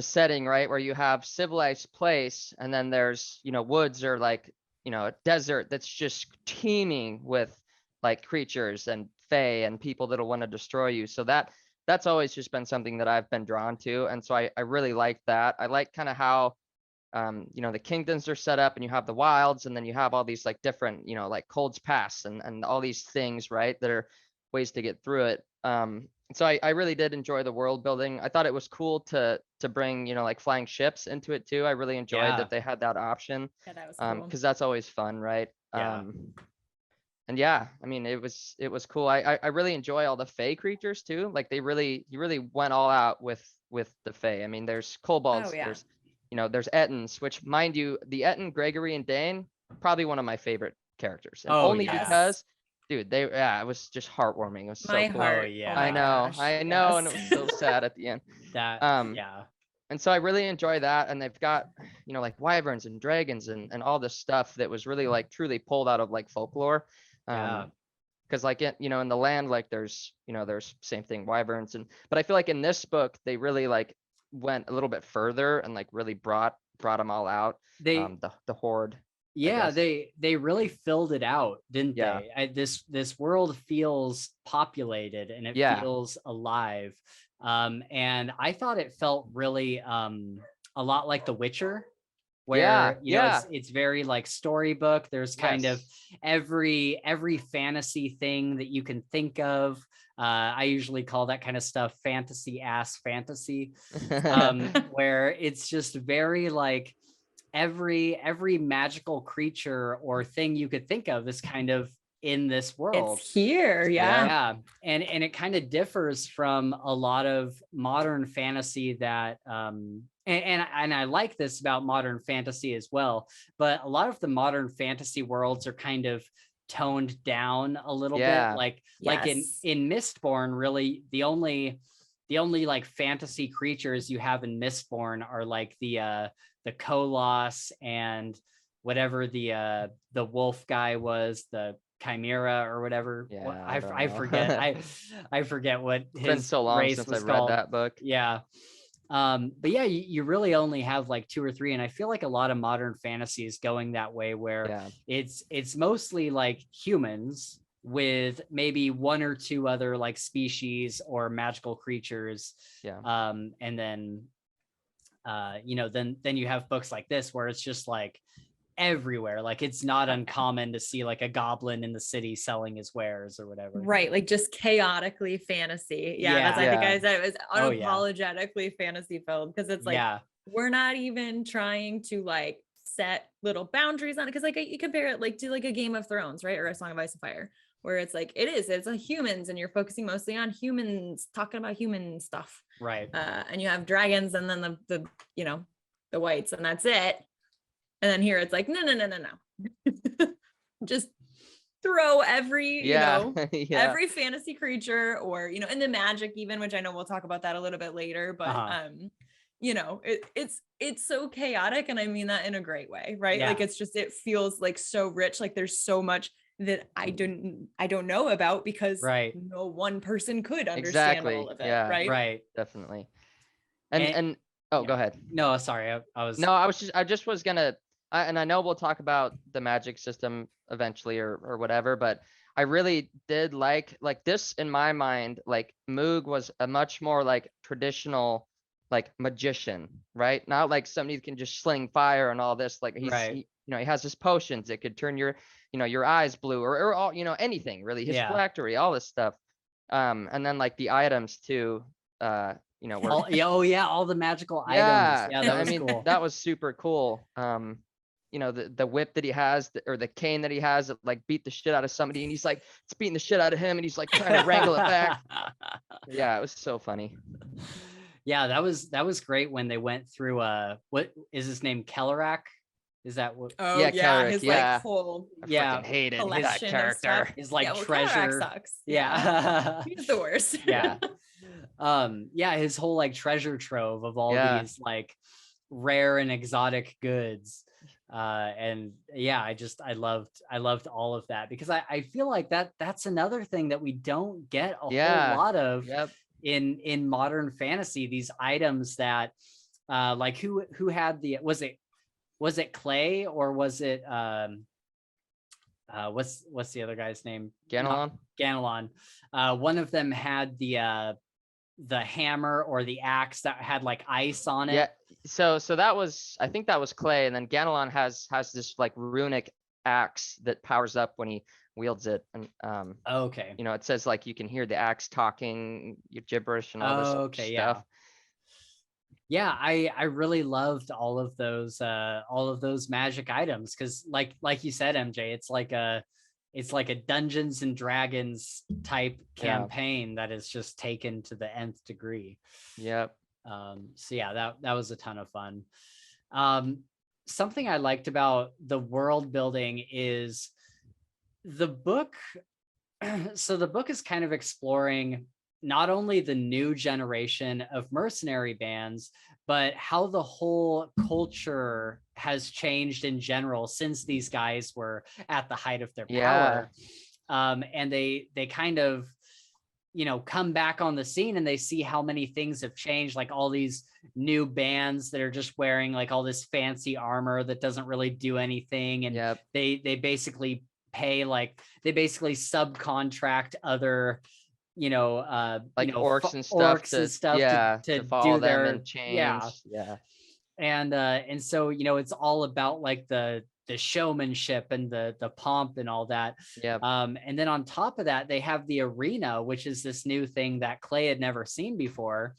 setting, right, where you have civilized place and then there's, you know, woods or like, you know, a desert that's just teeming with like creatures and fae and people that'll want to destroy you. So that's always just been something that I've been drawn to, and so I really like that. I like kind of how you know, the kingdoms are set up and you have the wilds, and then you have all these like different, you know, like Cold's Pass and all these things, right, that are ways to get through it. So I really did enjoy the world building. I thought it was cool to bring, you know, like flying ships into it too. I really enjoyed that they had that option. Yeah, that was cool. Because that's always fun, right? And yeah, I mean, it was cool. I really enjoy all the fae creatures too. Like you really went all out with the fae. I mean, there's kobolds, there's, you know, there's Ettins, which, mind you, the Ettin, Gregory, and Dane, probably one of my favorite characters. And only because, dude, it was just heartwarming. It was so cool. I know, and it was so sad at the end. And so I really enjoy that. And they've got, you know, like wyverns and dragons and all this stuff that was really like truly pulled out of like folklore. Because like, you know, in the land, like there's, you know, there's same thing, wyverns, but I feel like in this book they really like went a little bit further and like really brought them all out. The horde. They really filled it out, didn't they? This world feels populated and it feels alive. And I thought it felt really a lot like The Witcher, where you know it's very like storybook. There's kind of every fantasy thing that you can think of. I usually call that kind of stuff fantasy, where it's just very like every magical creature or thing you could think of is kind of in this world. It's here. And it kind of differs from a lot of modern fantasy that and I like this about modern fantasy as well, but a lot of the modern fantasy worlds are kind of toned down a little bit, like in Mistborn. Really the only like fantasy creatures you have in Mistborn are like the Koloss and whatever the wolf guy was, the Chimera or whatever. I forget. I forget what his been so long race since was I've called. read that book. But yeah, you really only have like 2 or 3, and I feel like a lot of modern fantasy is going that way, where it's mostly like humans with maybe 1 or 2 other like species or magical creatures. And then then you have books like this where it's just like everywhere. Like it's not uncommon to see like a goblin in the city selling his wares or whatever. Right. Like just chaotically fantasy. Yeah. That's, I think I said it was unapologetically fantasy filled, because it's like, we're not even trying to like set little boundaries on it. Cause like you compare it like to like a Game of Thrones, right? Or a Song of Ice and Fire, where it's like, it's a humans and you're focusing mostly on humans talking about human stuff. Right. And you have dragons and then the the whites, and that's it. And then here it's like, no. Just throw every, every fantasy creature, or, and the magic even, which I know we'll talk about that a little bit later, but, it's so chaotic. And I mean that in a great way, right? Yeah. Like, it feels like so rich. Like there's so much that I don't know about, because no one person could understand all of it. Right. Definitely. And go ahead. No, sorry. I just was gonna, and I know we'll talk about the magic system eventually or whatever, but I really did like this in my mind. Like Moog was a much more like traditional like magician, right? Not like somebody who can just sling fire and all this. Like he has his potions that could turn your your eyes blue or all anything really. His phylactery, all this stuff. And then like the items too. All the magical items. Yeah, that was cool. That was super cool. The whip that he has, or the cane that he has, that like beat the shit out of somebody, and he's like, it's beating the shit out of him, and he's like trying to wrangle it back. Yeah, it was so funny. Yeah, that was great when they went through what is his name, Kellerak? Is that what? Oh yeah, Kellerak, his like whole I hated that character. His like treasure sucks. He's the worst. His whole like treasure trove of all these like rare and exotic goods. I loved all of that, because I feel like that's another thing that we don't get a whole lot of in modern fantasy, these items that like who had was it Clay, or was it what's the other guy's name? Ganelon. One of them had the hammer or the axe that had like ice on it. Yeah. So that was, I think that was Clay, and then Ganelon has this like runic axe that powers up when he wields it, and it says like you can hear the axe talking your gibberish and all this stuff. Yeah, I really loved all of those magic items, because like you said, MJ, it's like a Dungeons and Dragons type campaign that is just taken to the nth degree. Yep. That was a ton of fun. Something I liked about the world building is the book. So the book is kind of exploring not only the new generation of mercenary bands, but how the whole culture has changed in general since these guys were at the height of their power. And they kind of, come back on the scene, and they see how many things have changed, like all these new bands that are just wearing like all this fancy armor that doesn't really do anything. And they basically pay, like they basically subcontract other orcs and stuff to follow do them their and change. And so it's all about like the showmanship and the pomp and all that. And then on top of that, they have the arena, which is this new thing that Clay had never seen before,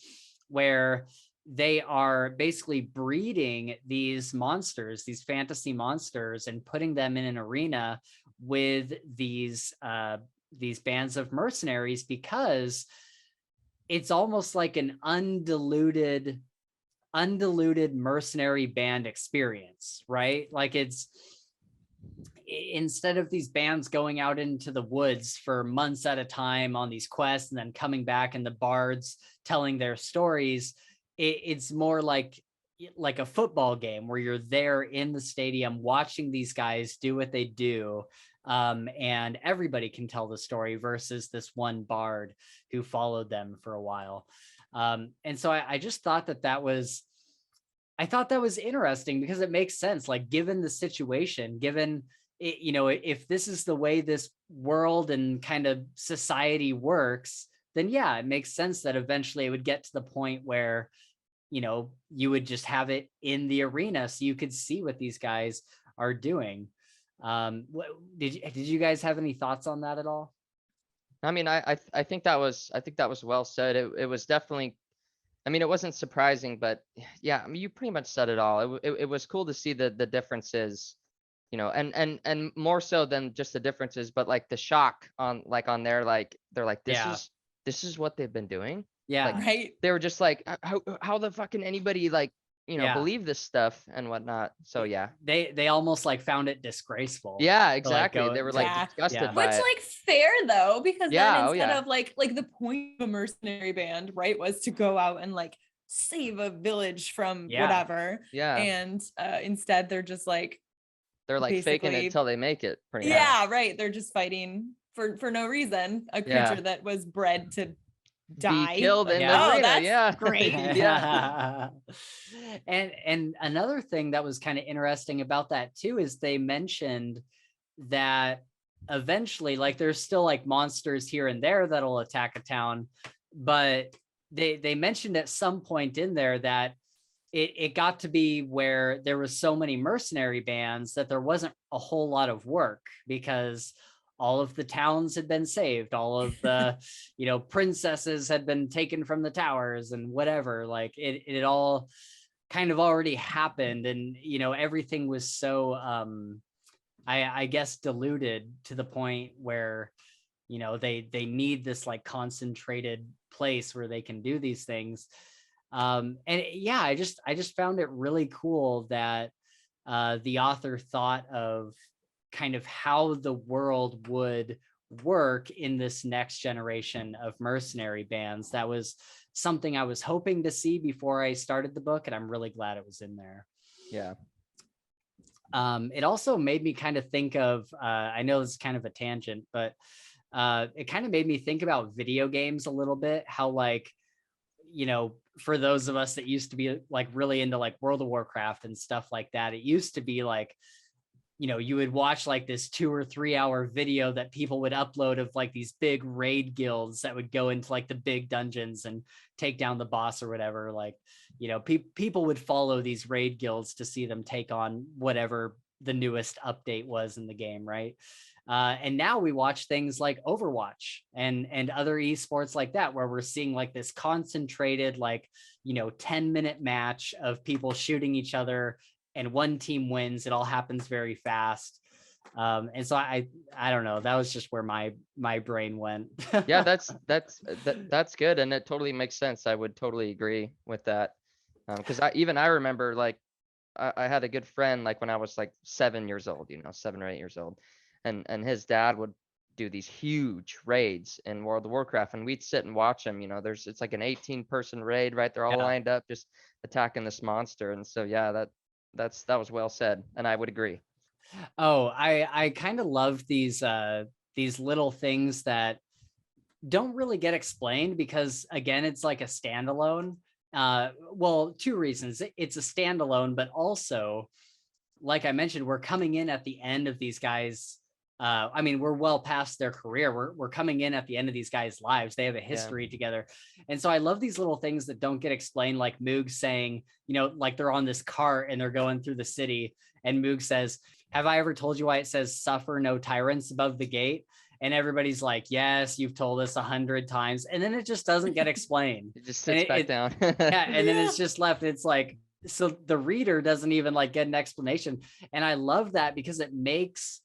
where they are basically breeding these monsters, these fantasy monsters, and putting them in an arena with these bands of mercenaries, because it's almost like an undiluted mercenary band experience, right? Like it's, instead of these bands going out into the woods for months at a time on these quests and then coming back and the bards telling their stories, it's more like a football game where you're there in the stadium watching these guys do what they do. And everybody can tell the story versus this one bard who followed them for a while. And so I just thought that was interesting, because it makes sense, like given the situation, given it, if this is the way this world and kind of society works, then it makes sense that eventually it would get to the point where you would just have it in the arena so you could see what these guys are doing. Did you guys have any thoughts on that at all? I mean, I think that was well said. It was definitely, I mean, it wasn't surprising, but yeah, I mean, you pretty much said it all. It was cool to see the differences, and more so than just the differences, but like the shock on their, like, they're like, this is what they've been doing. Like, Right. they were just like, how the fuck can anybody, like, believe this stuff and whatnot. So yeah. They almost like found it disgraceful. Yeah, exactly. They were like Yeah. disgusted Which, by it. like, fair though, because Yeah, then oh, instead yeah. of like the point of a mercenary band, right, was to go out and like save a village from whatever. Yeah. And instead they're just like, They're like faking it basically- until they make it. Pretty much. yeah, right. They're just fighting for no reason. A creature that was bred to die. Be killed in Yeah. the arena. That's Yeah. great. Yeah. And another thing that was kind of interesting about that too is they mentioned that eventually, like, there's still like monsters here and there that'll attack a town, but they mentioned at some point in there that it got to be where there was so many mercenary bands that there wasn't a whole lot of work because all of the towns had been saved, all of the princesses had been taken from the towers and whatever. Like it all kind of already happened, and everything was so I guess diluted to the point where they need this like concentrated place where they can do these things. And yeah, I just found it really cool that the author thought of kind of how the world would work in this next generation of mercenary bands. That was something I was hoping to see before I started the book, and I'm really glad it was in there. Yeah. It also made me kind of think of, I know this is kind of a tangent, but it kind of made me think about video games a little bit, how like, for those of us that used to be like really into like World of Warcraft and stuff like that, it used to be like, you would watch like this 2 or 3 hour video that people would upload of like these big raid guilds that would go into like the big dungeons and take down the boss or whatever. Like, people would follow these raid guilds to see them take on whatever the newest update was in the game, right? And now we watch things like Overwatch and other esports like that, where we're seeing like this concentrated, like, 10-minute match of people shooting each other and one team wins. It all happens very fast. And so I don't know, that was just where my brain went. Yeah, that's good. And it totally makes sense. I would totally agree with that. Because I remember, like, I had a good friend, like when I was like 7 years old, 7 or 8 years old. And his dad would do these huge raids in World of Warcraft, and we'd sit and watch him. It's like an 18-person raid, right? They're all lined up, just attacking this monster. And so, yeah, that was well said, and I would agree. Oh, I kind of love these little things that don't really get explained because, again, it's like a standalone. Well, 2 reasons. It's a standalone, but also, like I mentioned, we're coming in at the end of these guys. I mean, we're well past their career. We're coming in at the end of these guys' lives. They have a history together. And so I love these little things that don't get explained, like Moog saying, like they're on this cart and they're going through the city. And Moog says, "Have I ever told you why it says suffer no tyrants above the gate?" And everybody's like, "Yes, you've told us 100 times." And then it just doesn't get explained. It just sits back down. Yeah, and then it's just left. It's like, so the reader doesn't even like get an explanation. And I love that because it makes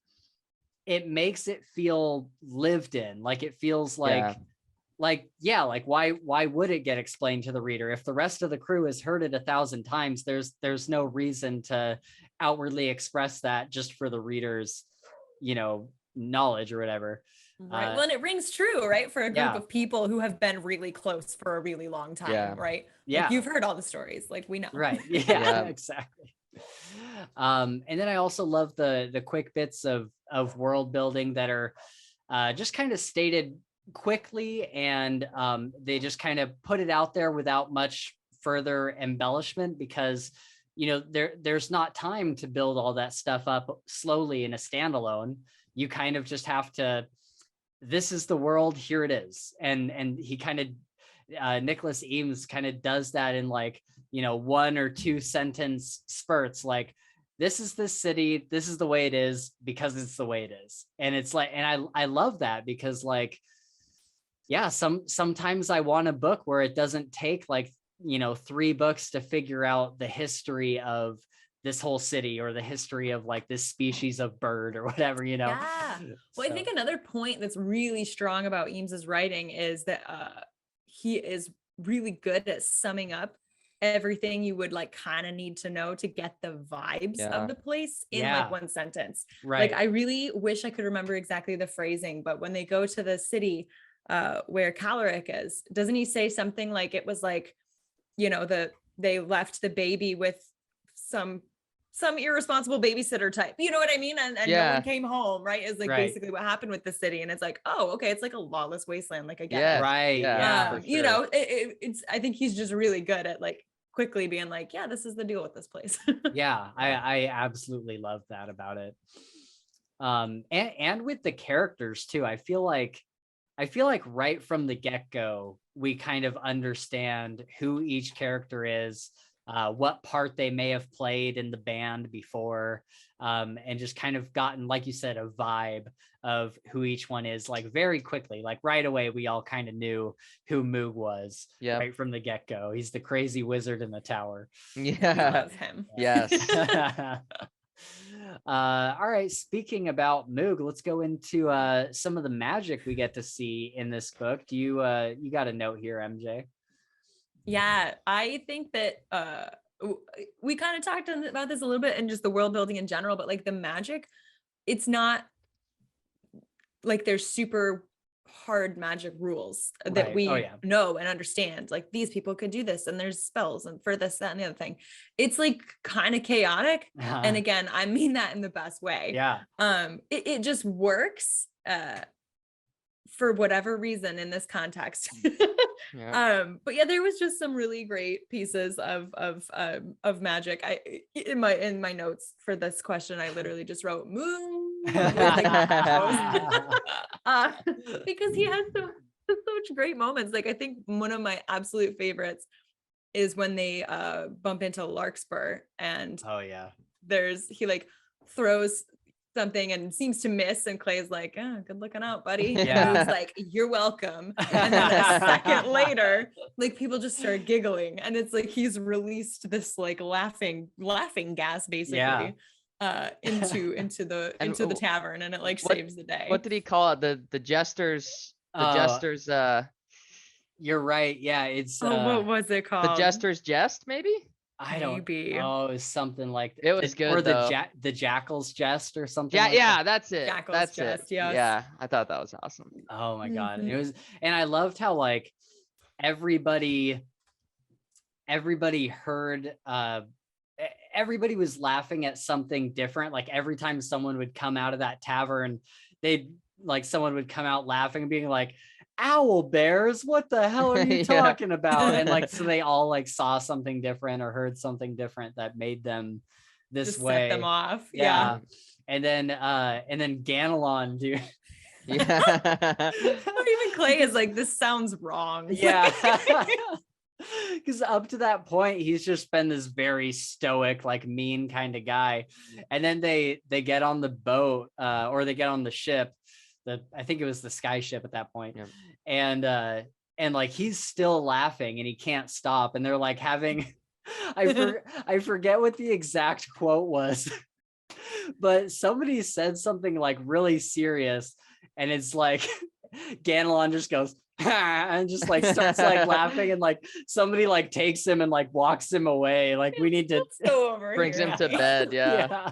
it feel lived in. Like it feels like, why would it get explained to the reader? If the rest of the crew has heard it 1,000 times, there's no reason to outwardly express that just for the reader's, knowledge or whatever. Right. Well, and it rings true, right? For a group of people who have been really close for a really long time, right? Yeah. Like, you've heard all the stories, like we know. Right. Yeah. Exactly. And then I also love the quick bits of world building that are just kind of stated quickly, and they just kind of put it out there without much further embellishment because there's not time to build all that stuff up slowly in a standalone. You kind of just have to, this is the world, here it is. And he kind of Nicholas Eames kind of does that in like 1 or 2 sentence spurts, like, this is the city, this is the way it is because it's the way it is. And it's like, and I love that, because like, yeah, sometimes I want a book where it doesn't take like 3 books to figure out the history of this whole city, or the history of like this species of bird or whatever. Yeah. Well, So. I think another point that's really strong about Eames's writing is that he is really good at summing up everything you would like kind of need to know to get the vibes of the place in like 1 sentence. Right. Like, I really wish I could remember exactly the phrasing, but when they go to the city where Caloric is, doesn't he say something like, it was like, they left the baby with some irresponsible babysitter type, you know what I mean? And no one came home, right? Is like basically what happened with the city. And it's like, oh, okay, it's like a lawless wasteland. Like, I get it. Right. Yeah. Sure. It's, I think he's just really good at like quickly being like, yeah, this is the deal with this place. Yeah, I absolutely love that about it. And with the characters too, I feel like right from the get-go, we kind of understand who each character is, what part they may have played in the band before, and just kind of gotten, like you said, a vibe of who each one is, like very quickly. Like right away, we all kind of knew who Moog was right from the get-go. He's the crazy wizard in the tower. Yeah, I love him. Yes. All right, speaking about Moog, let's go into some of the magic we get to see in this book. Do you got a note here, MJ? Yeah, I think that we kind of talked about this a little bit, and just the world building in general, but like the magic, it's not like there's super hard magic rules that we know and understand. Like, these people could do this, and there's spells and for this, that, and the other thing. It's like kind of chaotic. And again, I mean that in the best way. Yeah. It just works for whatever reason in this context. But yeah, there was just some really great pieces of magic. In my notes for this question, I literally just wrote moon. Because he has such great moments. Like, I think one of my absolute favorites is when they bump into Larkspur, and he like throws something and seems to miss, and Clay's like, oh, good looking out, buddy. And he's like, you're welcome. And then a second later, like, people just start giggling, and it's like he's released this like laughing gas basically into the tavern, and it like saves the day. What did he call it? The jesters. The jesters. You're right. Yeah, it's what was it called? The jester's jest, maybe. I don't. Oh, it's something like it was good. Or the jackal's jest or something. Yeah, that's it. Jackal's jest. Yes. Yeah, I thought that was awesome. Oh my god, it was, and I loved how like everybody heard. Everybody was laughing at something different. Like every time someone would come out of that tavern, someone would come out laughing and being like, owl bears, what the hell are you talking about? And like, so they all like saw something different or heard something different that made them this just way. Set them off. Yeah. And then Ganelon, dude. Yeah. Or even Clay is like, this sounds wrong. Yeah. Because up to that point, he's just been this very stoic, like mean kind of guy. And then they get on the boat, or they get on the ship. I think it was the sky ship at that point. Yeah. And like he's still laughing and he can't stop. And they're like having I forget what the exact quote was, but somebody said something like really serious, and it's like Ganelon just goes and just like starts like laughing, and like somebody like takes him and like walks him away. Like, we need to brings him to bed. Yeah.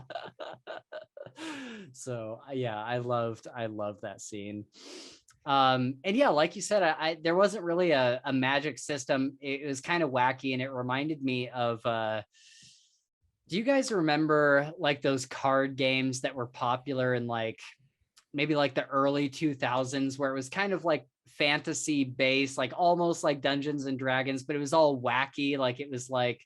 So yeah, I loved that scene. And yeah, like you said, there wasn't really a magic system. It was kind of wacky, and it reminded me of do you guys remember like those card games that were popular in like maybe like the early 2000s, where it was kind of like fantasy based, like almost like Dungeons and Dragons, but it was all wacky. Like it was like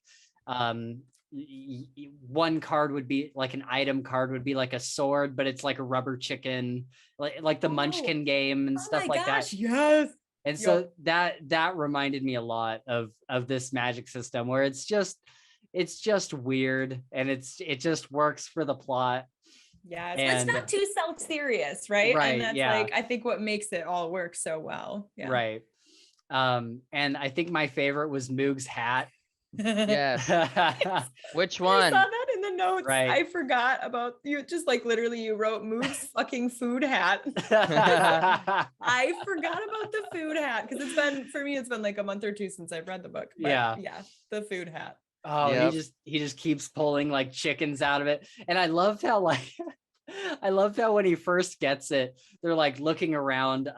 one card would be like an item card would be like a sword, but it's like a rubber chicken, like the Munchkin game and stuff like that. Yes. And so that reminded me a lot of this magic system where it's just weird and it just works for the plot. Yeah, so And it's not too self-serious, right? Right, And that's yeah. like, I think what makes it all work so well. Yeah. Right. And I think my favorite was Moog's hat. Yes. Which I one? saw that in the notes. Right. I forgot about you. Just like literally, you wrote Moog's fucking food hat. I forgot about the food hat because it's been like a month or two since I've read the book. But yeah, the food hat. Oh, Yep. he just keeps pulling like chickens out of it. And I loved how like I loved how when he first gets it, they're like looking around.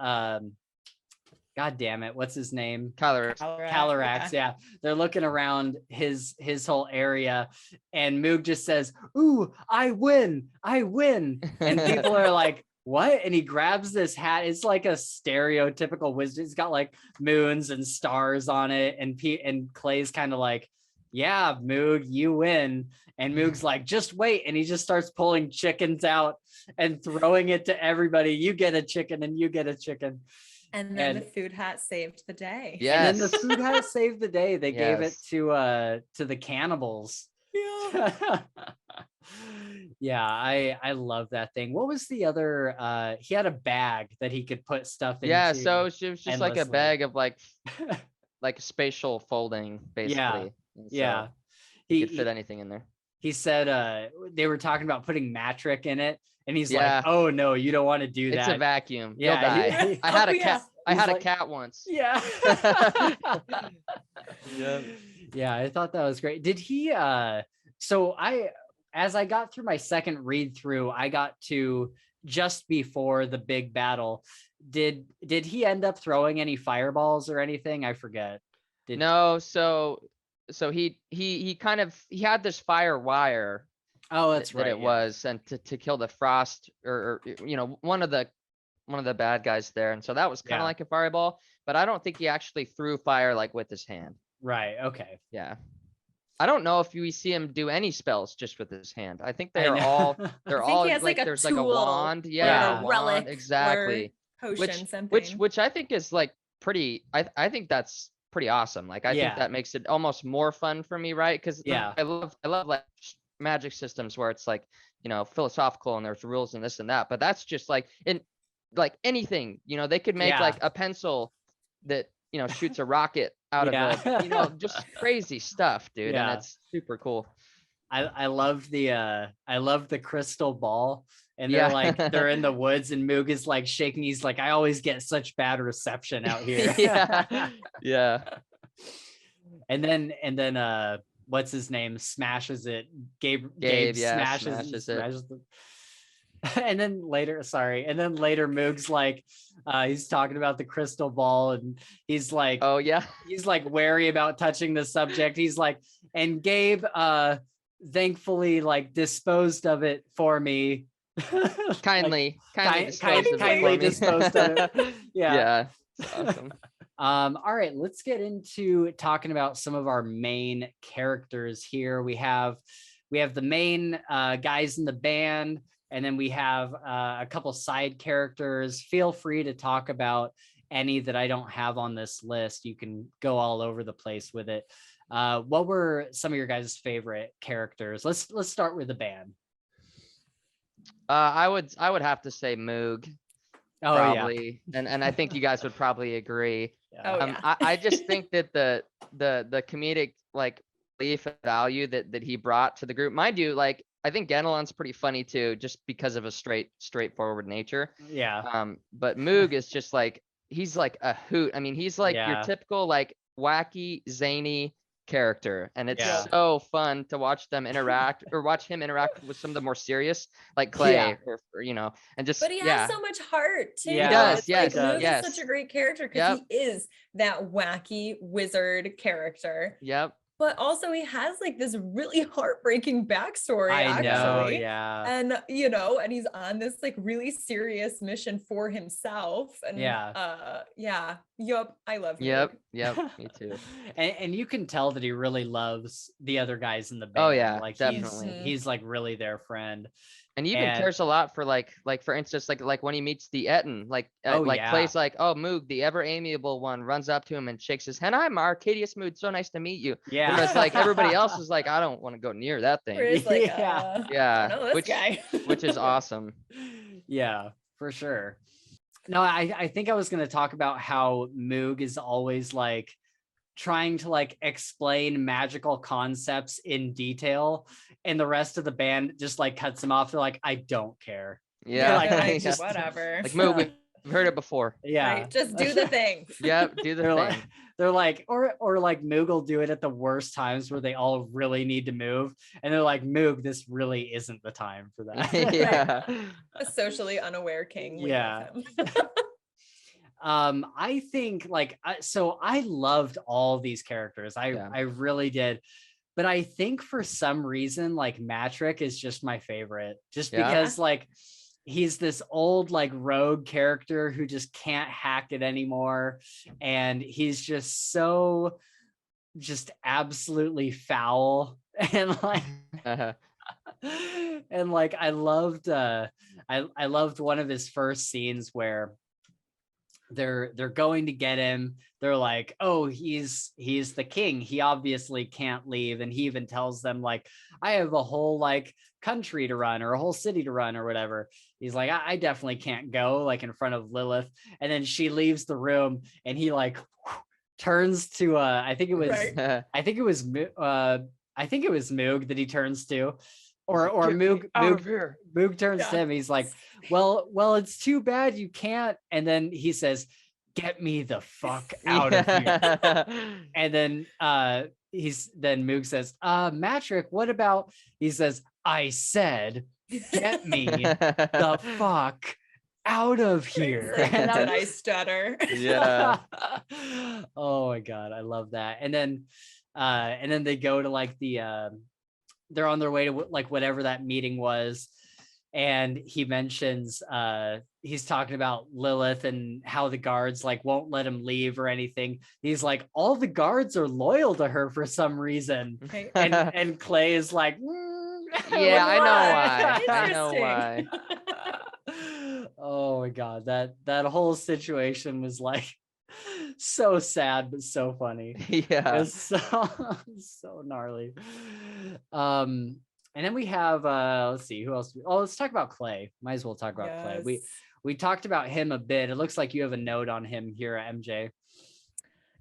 God damn it, what's his name? Calyrax, yeah. They're looking around his whole area, and Moog just says, "Ooh, I win. And people are like, what? And he grabs this hat. It's like a stereotypical wizard. It's got like moons and stars on it, and Clay's kind of like, yeah, Moog, you win. And Moog's like, just wait. And he just starts pulling chickens out and throwing it to everybody. You get a chicken and you get a chicken. And then the food hat saved the day. Yes. And then the food hat saved the day. They gave it to the cannibals. Yeah. Yeah, I love that thing. What was the other he had a bag that he could put stuff into. Yeah, so it was just like a endlessly. bag of like spatial folding, basically. Yeah. He could fit anything in there. He said they were talking about putting Matrick in it, and he's Yeah. like, "Oh no, you don't want to do that. It's a vacuum. Yeah, You'll die." I had a cat. I He's had like- a cat once. Yeah. Yeah. Yeah, I thought that was great. Did he so as I got through my second read through, I got to just before the big battle. Did he end up throwing any fireballs or anything? I forget. No, so he had this fire wire. Oh, that's right. That it was, and to kill the frost or one of the bad guys there, and so that was kind of like a fireball, but I don't think he actually threw fire like with his hand. Right. Okay. Yeah. I don't know if we see him do any spells just with his hand. I think they're all he has, like, a there's tool, like a wand. or Yeah. a A relic wand, exactly. Potion, something. Which I think is like pretty, I think that's pretty awesome. Like I think that makes it almost more fun for me, right? Because I love like magic systems where it's like, philosophical and there's rules and this and that, but that's just like in like anything, they could make like a pencil that shoots a rocket out of a just crazy stuff, dude. And it's super cool. I love the crystal ball, and they're like they're in the woods, and Moog is like shaking. He's like, I always get such bad reception out here. Yeah. And then what's his name smashes it. Gabe smashes it. And then later Moog's like he's talking about the crystal ball, and he's like, oh yeah, he's like wary about touching the subject. He's like, and Gabe thankfully like disposed of it for me. kindly disposed of it. Yeah. Awesome. All right, let's get into talking about some of our main characters here. We have the main guys in the band, and then we have a couple side characters. Feel free to talk about any that I don't have on this list. You can go all over the place with it. What were some of your guys' favorite characters? Let's start with the band. I would have to say Moog. Oh, probably. Yeah. And I think you guys would probably agree. I just think that the comedic like relief and value that he brought to the group, mind you, like I think Ganelon's pretty funny too, just because of a straightforward nature. Yeah. But Moog is just like, he's like a hoot. I mean, he's like your typical like wacky, zany character, and it's so fun to watch them interact or watch him interact with some of the more serious like Clay or and just but he has so much heart too. He does. Yes. Moog is such a great character because he is that wacky wizard character. Yep. But also he has like this really heartbreaking backstory. I know, and and he's on this like really serious mission for himself. And I love him. Yep, me too. and you can tell that he really loves the other guys in the band. Oh yeah, like definitely. he's like really their friend. And he even And- cares a lot for like for instance, like when he meets the Etten, like Oh, like yeah. Clay's like, oh, Moog, the ever amiable one, runs up to him and shakes his hand. I'm Arcadius Mood, so nice to meet you. Yeah. Whereas like everybody else is like, I don't want to go near that Where thing. it's like, Yeah. Yeah, don't know this which guy. which is awesome. Yeah, for sure. No, I think I was going to talk about how Moog is always like trying to like explain magical concepts in detail, and the rest of the band just like cuts him off. They're like, I don't care. Yeah, they're like, yeah. just whatever. Like Moog, we've heard it before. Yeah. Right? Just do the thing. Yep, do the They're thing. like, or like Moog will do it at the worst times where they all really need to move, and they're like, Moog, this really isn't the time for that. Yeah. A socially unaware king. We Yeah. love him. I think like so I loved all these characters. I really did. But I think for some reason like Matrick is just my favorite. Just Yeah. because like he's this old like rogue character who just can't hack it anymore, and he's just so just absolutely foul and like Uh-huh. and like I loved one of his first scenes where they're going to get him. They're like, oh, he's the king, he obviously can't leave, and he even tells them like, I have a whole like country to run or a whole city to run or whatever. He's like, I definitely can't go, like in front of Lilith. And then she leaves the room and he like turns to I think it was Right. I think it was Moog that he turns to, or Get me Moog out of here. Moog turns to Yeah. him. He's like, well, it's too bad you can't. And then he says, get me the fuck out of here. And then then Moog says, Matrick, what about, he says, I said, get me the fuck out of here. Like, And did I'm I stutter? Yeah. Oh my God, I love that. And then they go to like they're on their way to like whatever that meeting was, and he mentions he's talking about Lilith and how the guards like won't let him leave or anything. He's like, all the guards are loyal to her for some reason. Right. And Clay is like, Yeah, I know Why? why. I know Interesting. why. Oh my God, that whole situation was like so sad but so funny. Yeah. It's so gnarly. And then we have let's see who else. Oh, let's talk about Clay. Might as well talk about Clay. Yes. We talked about him a bit. It looks like you have a note on him here at MJ.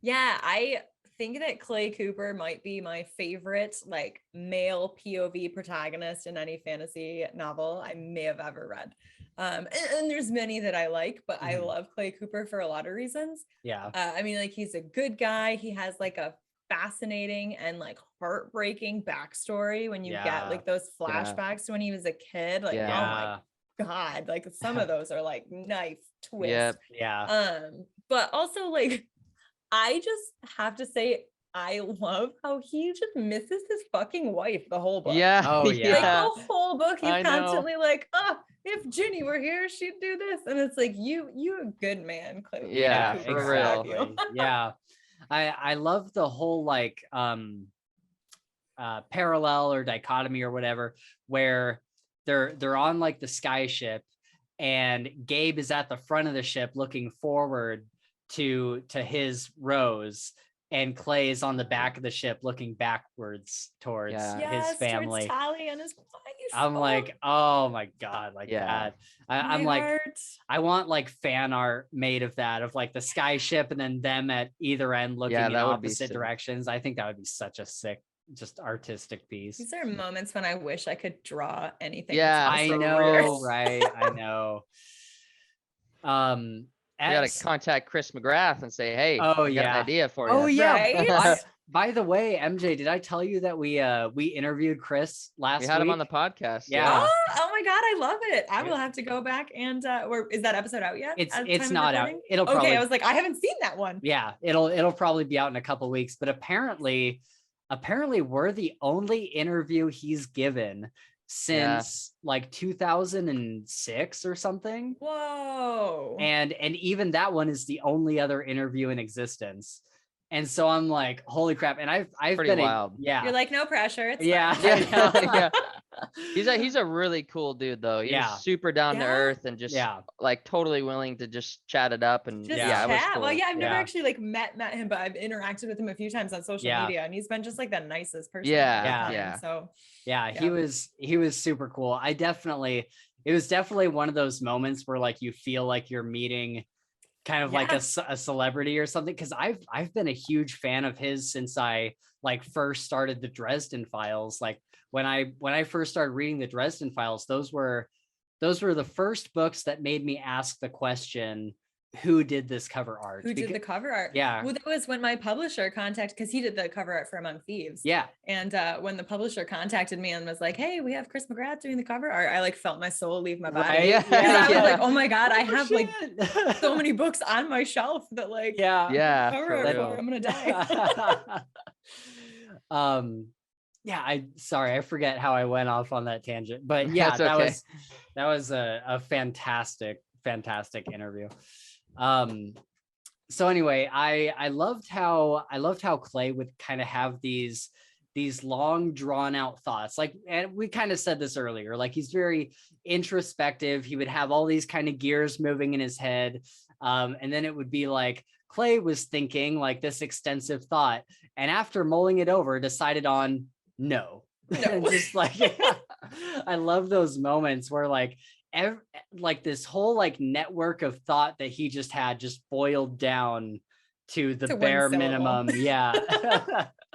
Yeah, I think that Clay Cooper might be my favorite like male POV protagonist in any fantasy novel I may have ever read. And there's many that I like, but I love Clay Cooper for a lot of reasons. Yeah. I mean, like, he's a good guy. He has like a fascinating and like heartbreaking backstory when you get like those flashbacks to when he was a kid. Like, oh my God, like some of those are like knife twist. Yep. Yeah. But also like, I just have to say, I love how he just misses his fucking wife the whole book. Yeah. Oh, yeah. Like the whole book, he's I know. constantly like, oh, if Ginny were here, she'd do this. And it's like, you a good man, Clay. Yeah, Cooper. for real. Exactly. Yeah. I love the whole like parallel or dichotomy or whatever, where they're on like the sky ship, and Gabe is at the front of the ship looking forward to his Rose, and Clay is on the back of the ship looking backwards towards his family. Towards Tally and his wife. I'm like, oh my God, like that. I'm like, heart. I want like fan art made of that, of like the sky ship and then them at either end looking in that would be opposite sick. directions. I think that would be such a sick, just artistic piece. These are moments when I wish I could draw anything. Yeah, I for know, real. right? I know. You gotta contact Chris McGrath and say, hey, Oh, I got yeah. an idea for you. Oh yeah. Right? By the way, MJ, did I tell you that we interviewed Chris last We week? had him on the podcast. Yeah. Oh my God, I love it. I will have to go back and or is that episode out yet? It's at the it's time of not out. recording? It'll Okay, probably I was like, I haven't seen that one. yeah, it'll probably be out in a couple of weeks, but apparently we're the only interview he's given since like 2006 or something. Whoa. And even that one is the only other interview in existence. And so I'm like, holy crap. And I've Pretty been wild. yeah. You're like, no pressure. It's Yeah. fine. Yeah. He's a really cool dude though. He was Yeah. super down to Yeah. earth and just Yeah. like totally willing to just chat it up. And Just yeah, it was chat. cool. Well, yeah, I've never Yeah. actually like met him, but I've interacted with him a few times on social Yeah. media, and he's been just like the nicest person. Yeah, I've ever yeah. met. So Yeah, Yeah. he was super cool. It was definitely one of those moments where like you feel like you're meeting kind of like Yeah. a celebrity or something, because I've been a huge fan of his since I like first started the Dresden Files. Like when I first started reading the Dresden Files, those were the first books that made me ask the question, who did this cover art? Who did the cover art? Yeah. Well, that was when my publisher contacted, because he did the cover art for Among Thieves. Yeah. And when the publisher contacted me and was like, "Hey, we have Chris McGrath doing the cover art," I like felt my soul leave my body. Right? Yeah. I was Yeah. like, "Oh my God, I Oh, have like so many books on my shelf that like Yeah. Yeah, cover for art real. for. I'm gonna die." Yeah, I forget how I went off on that tangent, but yeah, That's okay. that was a fantastic interview. So anyway, I loved how Clay would kind of have these long drawn out thoughts, like, and we kind of said this earlier, like he's very introspective. He would have all these kind of gears moving in his head, and then it would be like Clay was thinking like this extensive thought, and after mulling it over, decided on no. And just like I love those moments where like like this whole like network of thought that he just had just boiled down to the To one bare syllable. minimum. Yeah.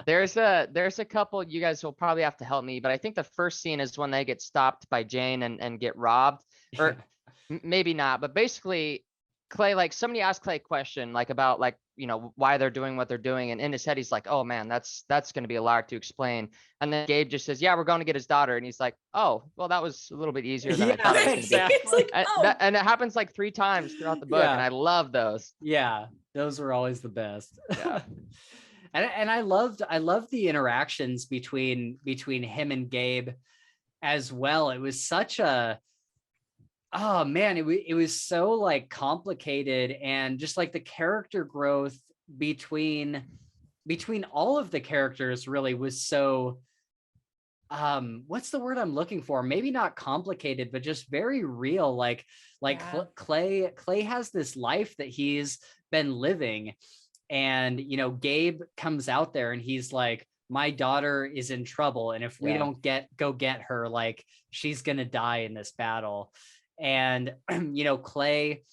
There's a couple, you guys will probably have to help me, but I think the first scene is when they get stopped by Jane and get robbed, or maybe not, but basically Clay, like somebody asked Clay a question like about like, you know, why they're doing what they're doing. And in his head, he's like, oh man, that's going to be a lot to explain. And then Gabe just says, yeah, we're going to get his daughter. And he's like, oh, well, that was a little bit easier than I thought it was going to be. Exactly. It's like, oh. And it happens like 3 times throughout the book. Yeah. And I love those. Yeah, those were always the best. Yeah. And I loved the interactions between him and Gabe as well. It was such a, oh man, it was so like complicated, and just like the character growth between all of the characters really was so, what's the word I'm looking for? Maybe not complicated, but just very real. Like Yeah. Clay has this life that he's been living, and you know, Gabe comes out there and he's like, my daughter is in trouble, and if we Yeah. don't go get her, like she's gonna die in this battle. And you know, Clay,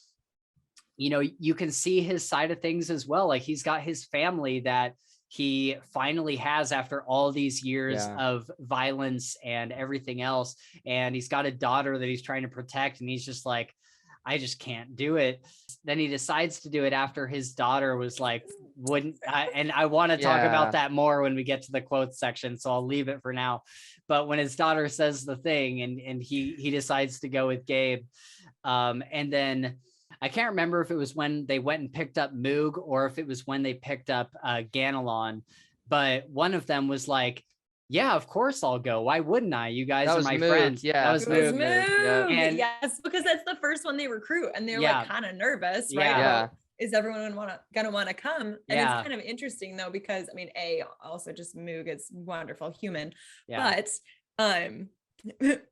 you know, you can see his side of things as well. Like he's got his family that he finally has after all these years Yeah. of violence and everything else, and he's got a daughter that he's trying to protect, and he's just like, I just can't do it. Then he decides to do it after his daughter was like, and I want to talk Yeah. about that more when we get to the quotes section, so I'll leave it for now. But when his daughter says the thing, and he decides to go with Gabe, and then I can't remember if it was when they went and picked up Moog or if it was when they picked up Ganelon, but one of them was like, yeah, of course I'll go. Why wouldn't I? You guys That are was my Moog, friends. yeah. That was It was Moog. Yeah. Moog. And- yes, because that's the first one they recruit, and they're Yeah. like kind of nervous, right? Yeah. Yeah. About, is everyone gonna want to come? And Yeah. it's kind of interesting though, because I mean, also just Moog is wonderful human, Yeah. but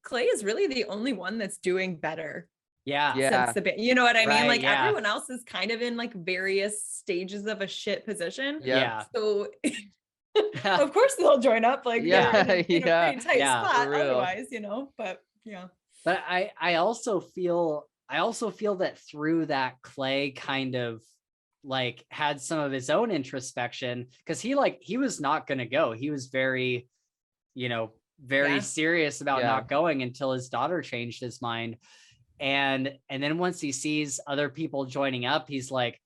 Clay is really the only one that's doing better Yeah. Yeah. since the band. You know what I mean? Right, Like yeah. everyone else is kind of in like various stages of a shit position. Yeah. So of course they'll join up, like Yeah, they're in a yeah, pretty tight yeah, spot for real. otherwise, you know, but yeah. But I also feel that through that, Clay kind of like had some of his own introspection, because he was not going to go. He was very, you know, very Yeah. serious about Yeah. not going until his daughter changed his mind. And then once he sees other people joining up, he's like,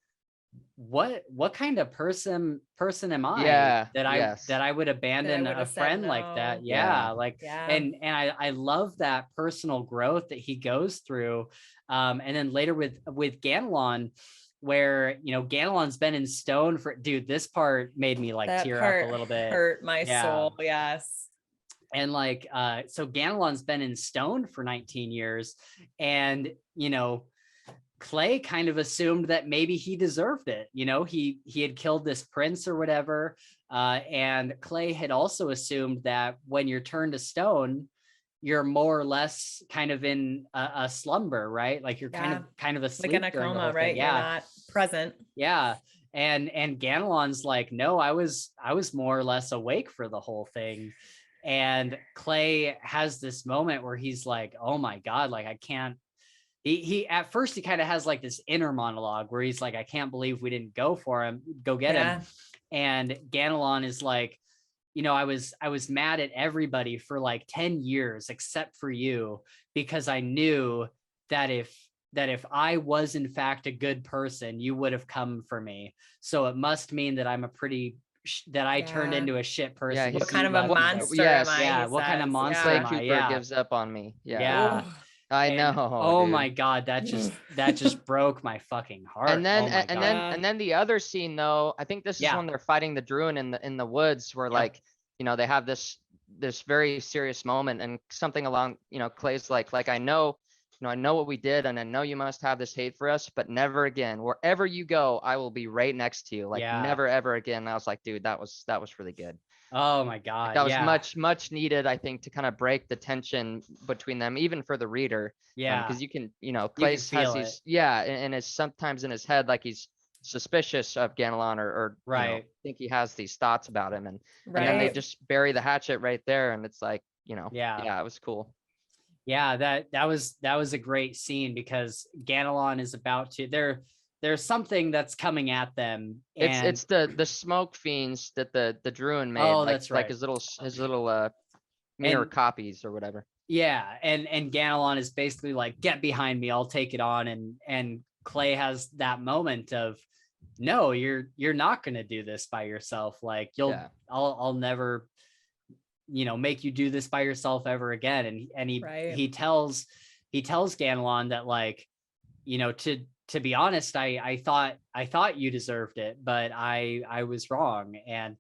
what kind of person am I, Yeah, that yes. I would abandon would've a said friend like no. that? Yeah. Yeah. Like, Yeah. and I love that personal growth that he goes through. And then later with Ganelon, where, you know, Ganelon's been in stone for, dude, this part made me like That tear part up a little bit. hurt my Yeah. soul. Yes. And like, so Ganelon's been in stone for 19 years, and, you know, Clay kind of assumed that maybe he deserved it. You know, he had killed this prince or whatever. And Clay had also assumed that when you're turned to stone, you're more or less kind of in a slumber, right? Like you're kind of asleep like in a during the coma, whole thing. right? Yeah. You're not present. Yeah. And Ganelon's like, no, I was more or less awake for the whole thing. And Clay has this moment where he's like, oh my God, like I can't, he at first he kind of has like this inner monologue where he's like, I can't believe we didn't go get him. And Ganelon is like, you know, I was mad at everybody for like 10 years except for you, because I knew that if I was in fact a good person, you would have come for me. So it must mean that I'm that I turned into a shit person. Yeah, what kind of a monster yes. am I? Yeah, what kind of monster am I? Cooper gives up on me. Yeah. I know. Oh dude. my God, that just broke my fucking heart. And then oh and then the other scene though, I think this is when they're fighting the Druid in the woods, where like, you know, they have this very serious moment, and something along, you know, Clay's like, I know, you know, I know what we did, and I know you must have this hate for us, but never again. Wherever you go, I will be right next to you. Like never ever again. And I was like, dude, that was really good. Oh my God. That was much needed, I think, to kind of break the tension between them, even for the reader. Yeah. Because you can, you know, Clay has these, and is sometimes in his head, like he's suspicious of Ganelon or you know, think he has these thoughts about him. And then they just bury the hatchet right there. And it's like, you know, yeah, it was cool. Yeah, that was a great scene, because Ganelon is about to, there's something that's coming at them. And it's the smoke fiends that the Druid made. Oh, like, that's right. Like his little mirror copies or whatever. Yeah, and Ganelon is basically like, get behind me, I'll take it on. And Clay has that moment of, no, you're not gonna do this by yourself. Like I'll never, you know, make you do this by yourself ever again. And he tells Ganelon that, like, you know, to be honest, I thought you deserved it, but I was wrong. And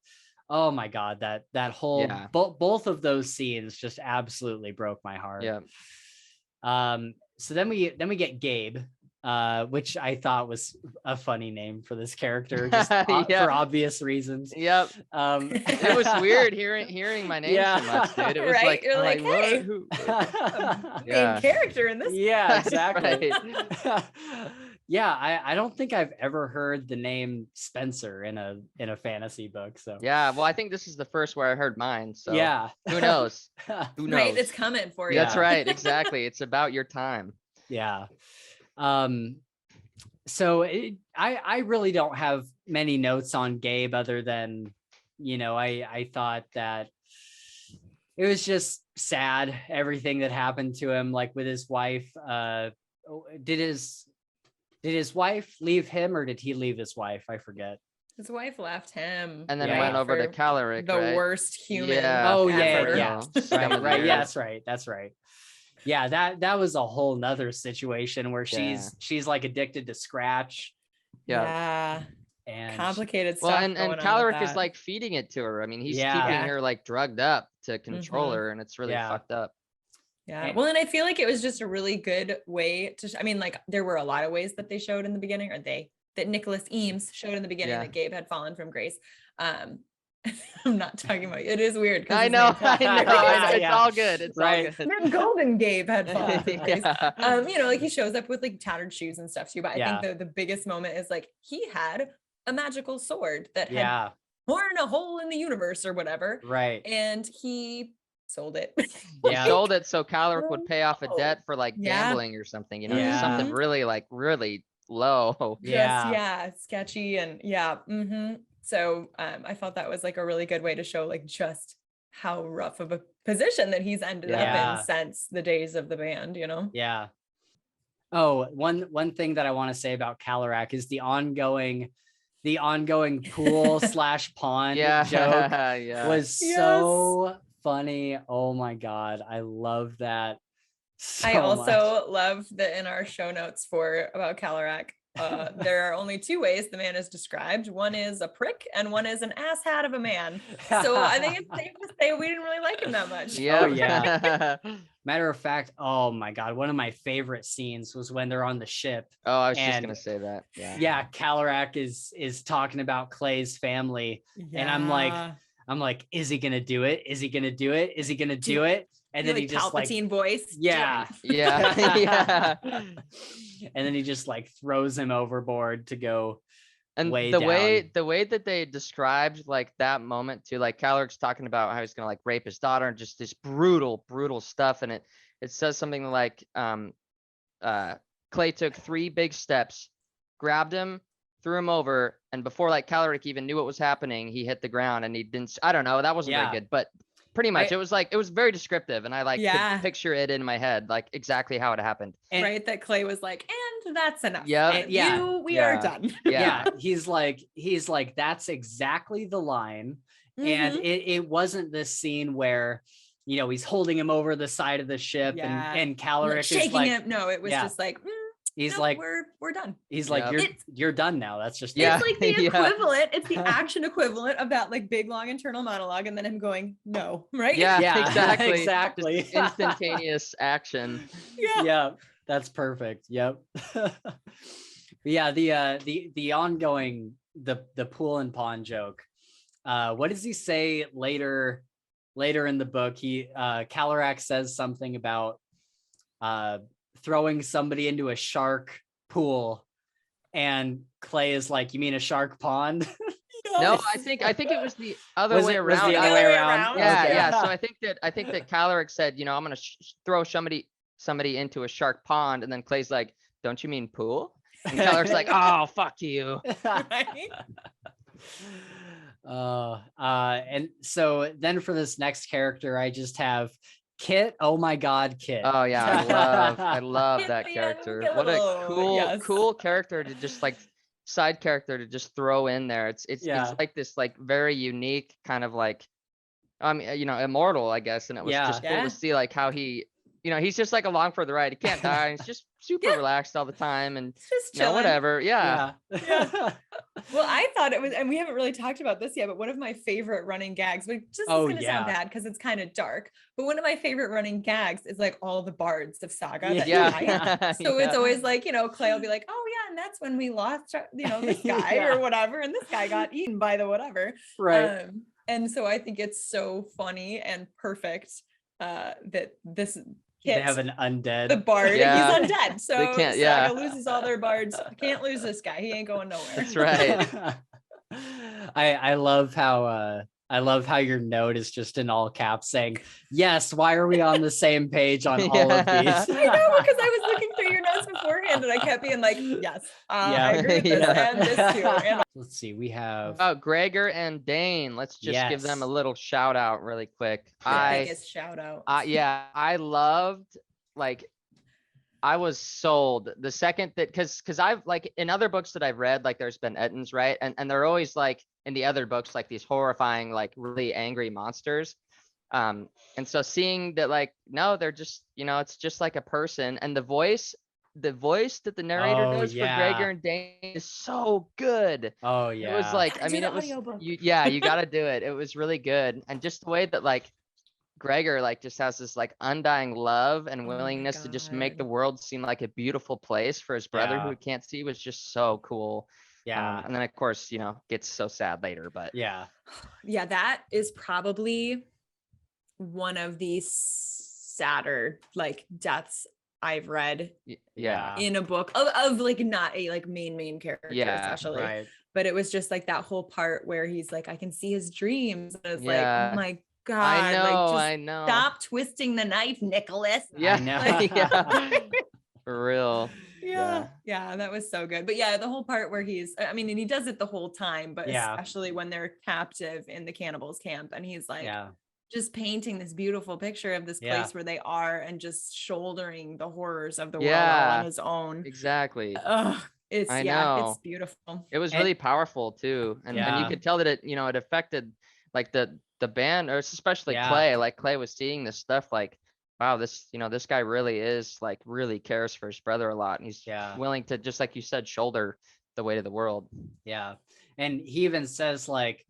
oh my God, that whole both of those scenes just absolutely broke my heart. So then we get Gabe, which I thought was a funny name for this character, just for obvious reasons. It was weird hearing my name so much, dude. It was like, you're like, hey, who? main character in this. Yeah, exactly. I don't think I've ever heard the name Spencer in a fantasy book. So well, I think this is the first where I heard mine. So who knows? Who knows? Right, it's coming for you. That's right, exactly. It's about your time. So I really don't have many notes on Gabe, other than, you know, I thought that it was just sad, everything that happened to him, like with his wife. Did his wife leave him, or did he leave his wife? I forget. His wife left him, and then went over to Caloric, the worst human. Oh ever. yeah. Right. Yeah, that's right. Yeah, that was a whole nother situation where she's like addicted to Scratch. And complicated stuff. Well, and Caloric is like feeding it to her. I mean, he's keeping her like drugged up to control her, and it's really fucked up. Well, and I feel like it was just a really good way to, I mean, like there were a lot of ways that they showed in the beginning, that Nicholas Eames showed in the beginning that Gabe had fallen from grace. I'm not talking about, it is weird. I know. It's all good. It's all good. Then Golden Gabe had fallen from grace. You know, like he shows up with like tattered shoes and stuff too, but I think the biggest moment is like, he had a magical sword that had torn a hole in the universe or whatever. Right. And he sold it. He sold it so Caloric would pay off a debt for like gambling or something, you know, something really low. Sketchy. And so I felt that was like a really good way to show like just how rough of a position that he's ended up in since the days of the band, you know? Oh, one thing that I want to say about Caloric is the ongoing pool / pond joke was so funny. Oh my God, I love that so I also much. love that in our show notes about Caloric, there are only two ways the man is described. One is a prick and one is an asshat of a man. So I think it's safe to say we didn't really like him that much. Matter of fact, oh my God, one of my favorite scenes was when they're on the ship. Oh, I was just gonna say that. Caloric is talking about Clay's family, and I'm like, is he gonna do it? Is he gonna do it? Is he gonna do it? And then he just like, Palpatine voice. yeah. Yeah. Yeah. And then he just like throws him overboard to go And way the down. way that they described like that moment too, like Calric's talking about how he's gonna like rape his daughter and just this brutal stuff. And it says something like Clay took 3 big steps, grabbed him, threw him over, and before like Calric even knew what was happening, he hit the ground and he didn't. I don't know, that wasn't very good, but pretty much it was very descriptive, and I like could picture it in my head, like exactly how it happened. And, right, that Clay was like, and that's enough. Yeah, we are done. Yeah, he's like, that's exactly the line. And it wasn't this scene where, you know, he's holding him over the side of the ship and Calric is shaking like, him. No, it was just like, he's no, like, we're done. He's like, you're done now. That's just it's like the equivalent. It's the action equivalent of that like big long internal monologue, and then him going, no, right? Yeah, exactly. Just instantaneous action. Yeah, that's perfect. Yep. Yeah, the ongoing the pool and pond joke. What does he say later in the book? Calric says something about throwing somebody into a shark pool, and Clay is like, you mean a shark pond? No, I think it was the other way around. The other way around? Yeah, okay. Yeah. So I think that Calric said, you know, I'm gonna throw somebody into a shark pond, and then Clay's like, don't you mean pool? And Calric's like, oh, fuck you. Right? And so then for this next character, I just have Kit. Oh my God, Kit. Oh yeah, I love that character. What a cool character to just like side character to just throw in there. It's like this like very unique kind of like, I mean, you know, immortal, I guess. And it was just cool to see like how he, you know, he's just like along for the ride. He can't die. He's just super relaxed all the time and just chilling. Whatever. Yeah. Well, I thought it was, and we haven't really talked about this yet, but one of my favorite running gags, which just is going to sound bad because it's kind of dark, but one of my favorite running gags is like all the bards of Saga that die. So it's always like, you know, Clay will be like, oh yeah, and that's when we lost, you know, this guy or whatever, and this guy got eaten by the whatever. Right. And so I think it's so funny and perfect that this they have an undead. The bard, he's undead. So they can't, Saga loses all their bards. Can't lose this guy. He ain't going nowhere. That's right. I love how your note is just in all caps saying, yes, why are we on the same page on all of these? I know, because I was looking through your notes beforehand and I kept being like, yes, I agree with this and this too. And let's see, we have Gregor and Dane. Let's just give them a little shout out really quick. Biggest shout out. I loved, like, I was sold the second that, because I've like in other books that I've read, like there's been Ettins, right? And they're always like in the other books, like these horrifying, like really angry monsters. And so seeing that, like, no, they're just, you know, it's just like a person. And the voice that the narrator does for Gregor and Dane is so good. Oh yeah. It was like, I mean, it was, you got to do it. It was really good. And just the way that like Gregor like just has this like undying love and willingness to just make the world seem like a beautiful place for his brother who he can't see was just so cool. And then of course, you know, gets so sad later, but that is probably one of the sadder like deaths I've read in a book of like not a like main character especially, but it was just like that whole part where he's like, I can see his dreams, and it's like, oh my God, I know. Stop twisting the knife, Nicholas. Yeah, like, for real. Yeah, that was so good. But the whole part where he's, I mean, and he does it the whole time, but especially when they're captive in the cannibals camp, and he's like, just painting this beautiful picture of this place where they are, and just shouldering the horrors of the world all on his own. Exactly. It's beautiful. It was really powerful too, and you could tell that it, you know, it affected like the band, or especially Clay. Like Clay was seeing this stuff like, wow, this, you know, this guy really is like really cares for his brother a lot, and he's willing to, just like you said, shoulder the weight of the world. And he even says like,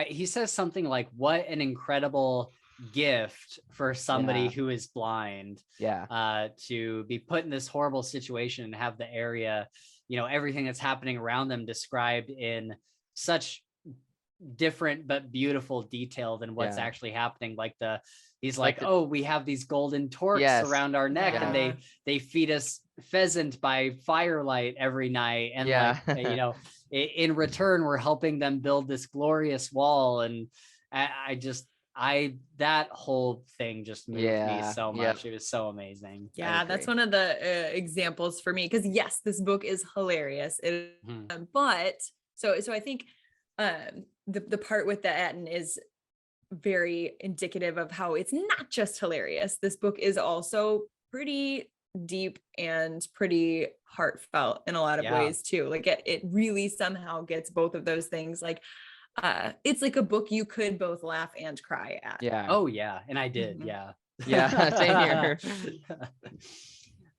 he says something like, what an incredible gift for somebody who is blind to be put in this horrible situation and have the area, you know, everything that's happening around them described in such different but beautiful detail than what's Yeah. actually happening. Like he's Like like, oh, we have these golden torques Yes. around our neck, and Yeah. they feed us pheasant by firelight every night, and Yeah. like you know, in return we're helping them build this glorious wall. And that whole thing just moved me Yeah. so Yep. much. It was so amazing. Yeah, that's agree. one of the examples for me, because yes, this book is hilarious. Mhm. But so I think the part with the Etten is very indicative of how it's not just hilarious. This book is also pretty deep and pretty heartfelt in a lot of Yeah. ways too. Like it really somehow gets both of those things. Like it's like a book you could both laugh and cry at. Yeah. Oh yeah, and I did. Mhm. Yeah. Yeah, same here.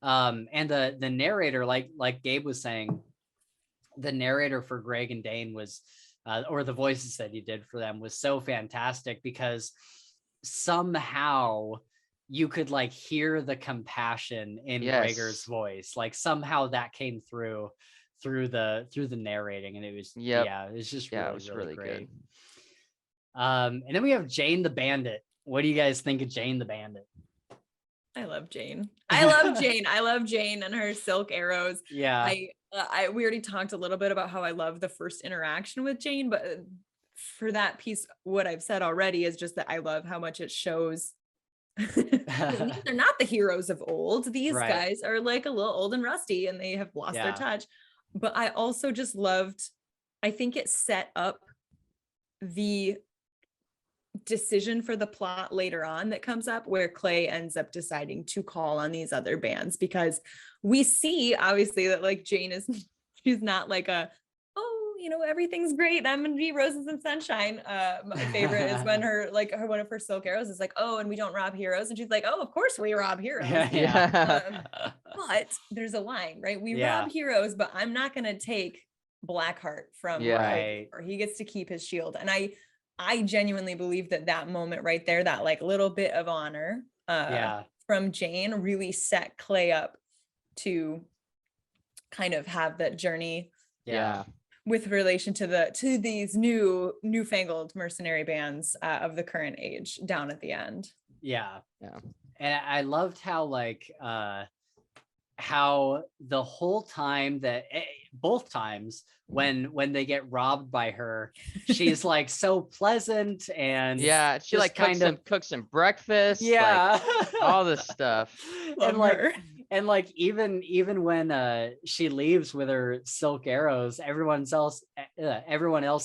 And the narrator, like Gabe was saying, the narrator for Greg and Dane was, or the voices that he did for them was so fantastic, because somehow you could like hear the compassion in Gregor's voice. Like somehow that came through the narrating, and it was it was just really, it was really great. good. And then we have Jane the Bandit. What do you guys think of Jane the Bandit? I love Jane. I love Jane. I love Jane and her silk arrows. Yeah. We already talked a little bit about how I love the first interaction with Jane, but for that piece, what I've said already is just that I love how much it shows they're not the heroes of old. These Right. guys are like a little old and rusty, and they have lost their touch. But I also just loved, I think it set up the decision for the plot later on that comes up, where Clay ends up deciding to call on these other bands, because we see obviously that like Jane she's not like everything's great, I'm gonna be roses and sunshine. My favorite is when one of her silk arrows is like, oh, and we don't rob heroes, and she's like, oh, of course we rob heroes. But there's a line, right? We rob heroes, but I'm not gonna take Blackheart from Right. or he gets to keep his shield. And I genuinely believe that moment right there, that like little bit of honor from Jane, really set Clay up to kind of have that journey with relation to these newfangled mercenary bands of the current age down at the end. Yeah. And I loved how the whole time that both times when they get robbed by her, she's like so pleasant, and she like cooks some breakfast, like, all this stuff. And like even when she leaves with her silk arrows, everyone else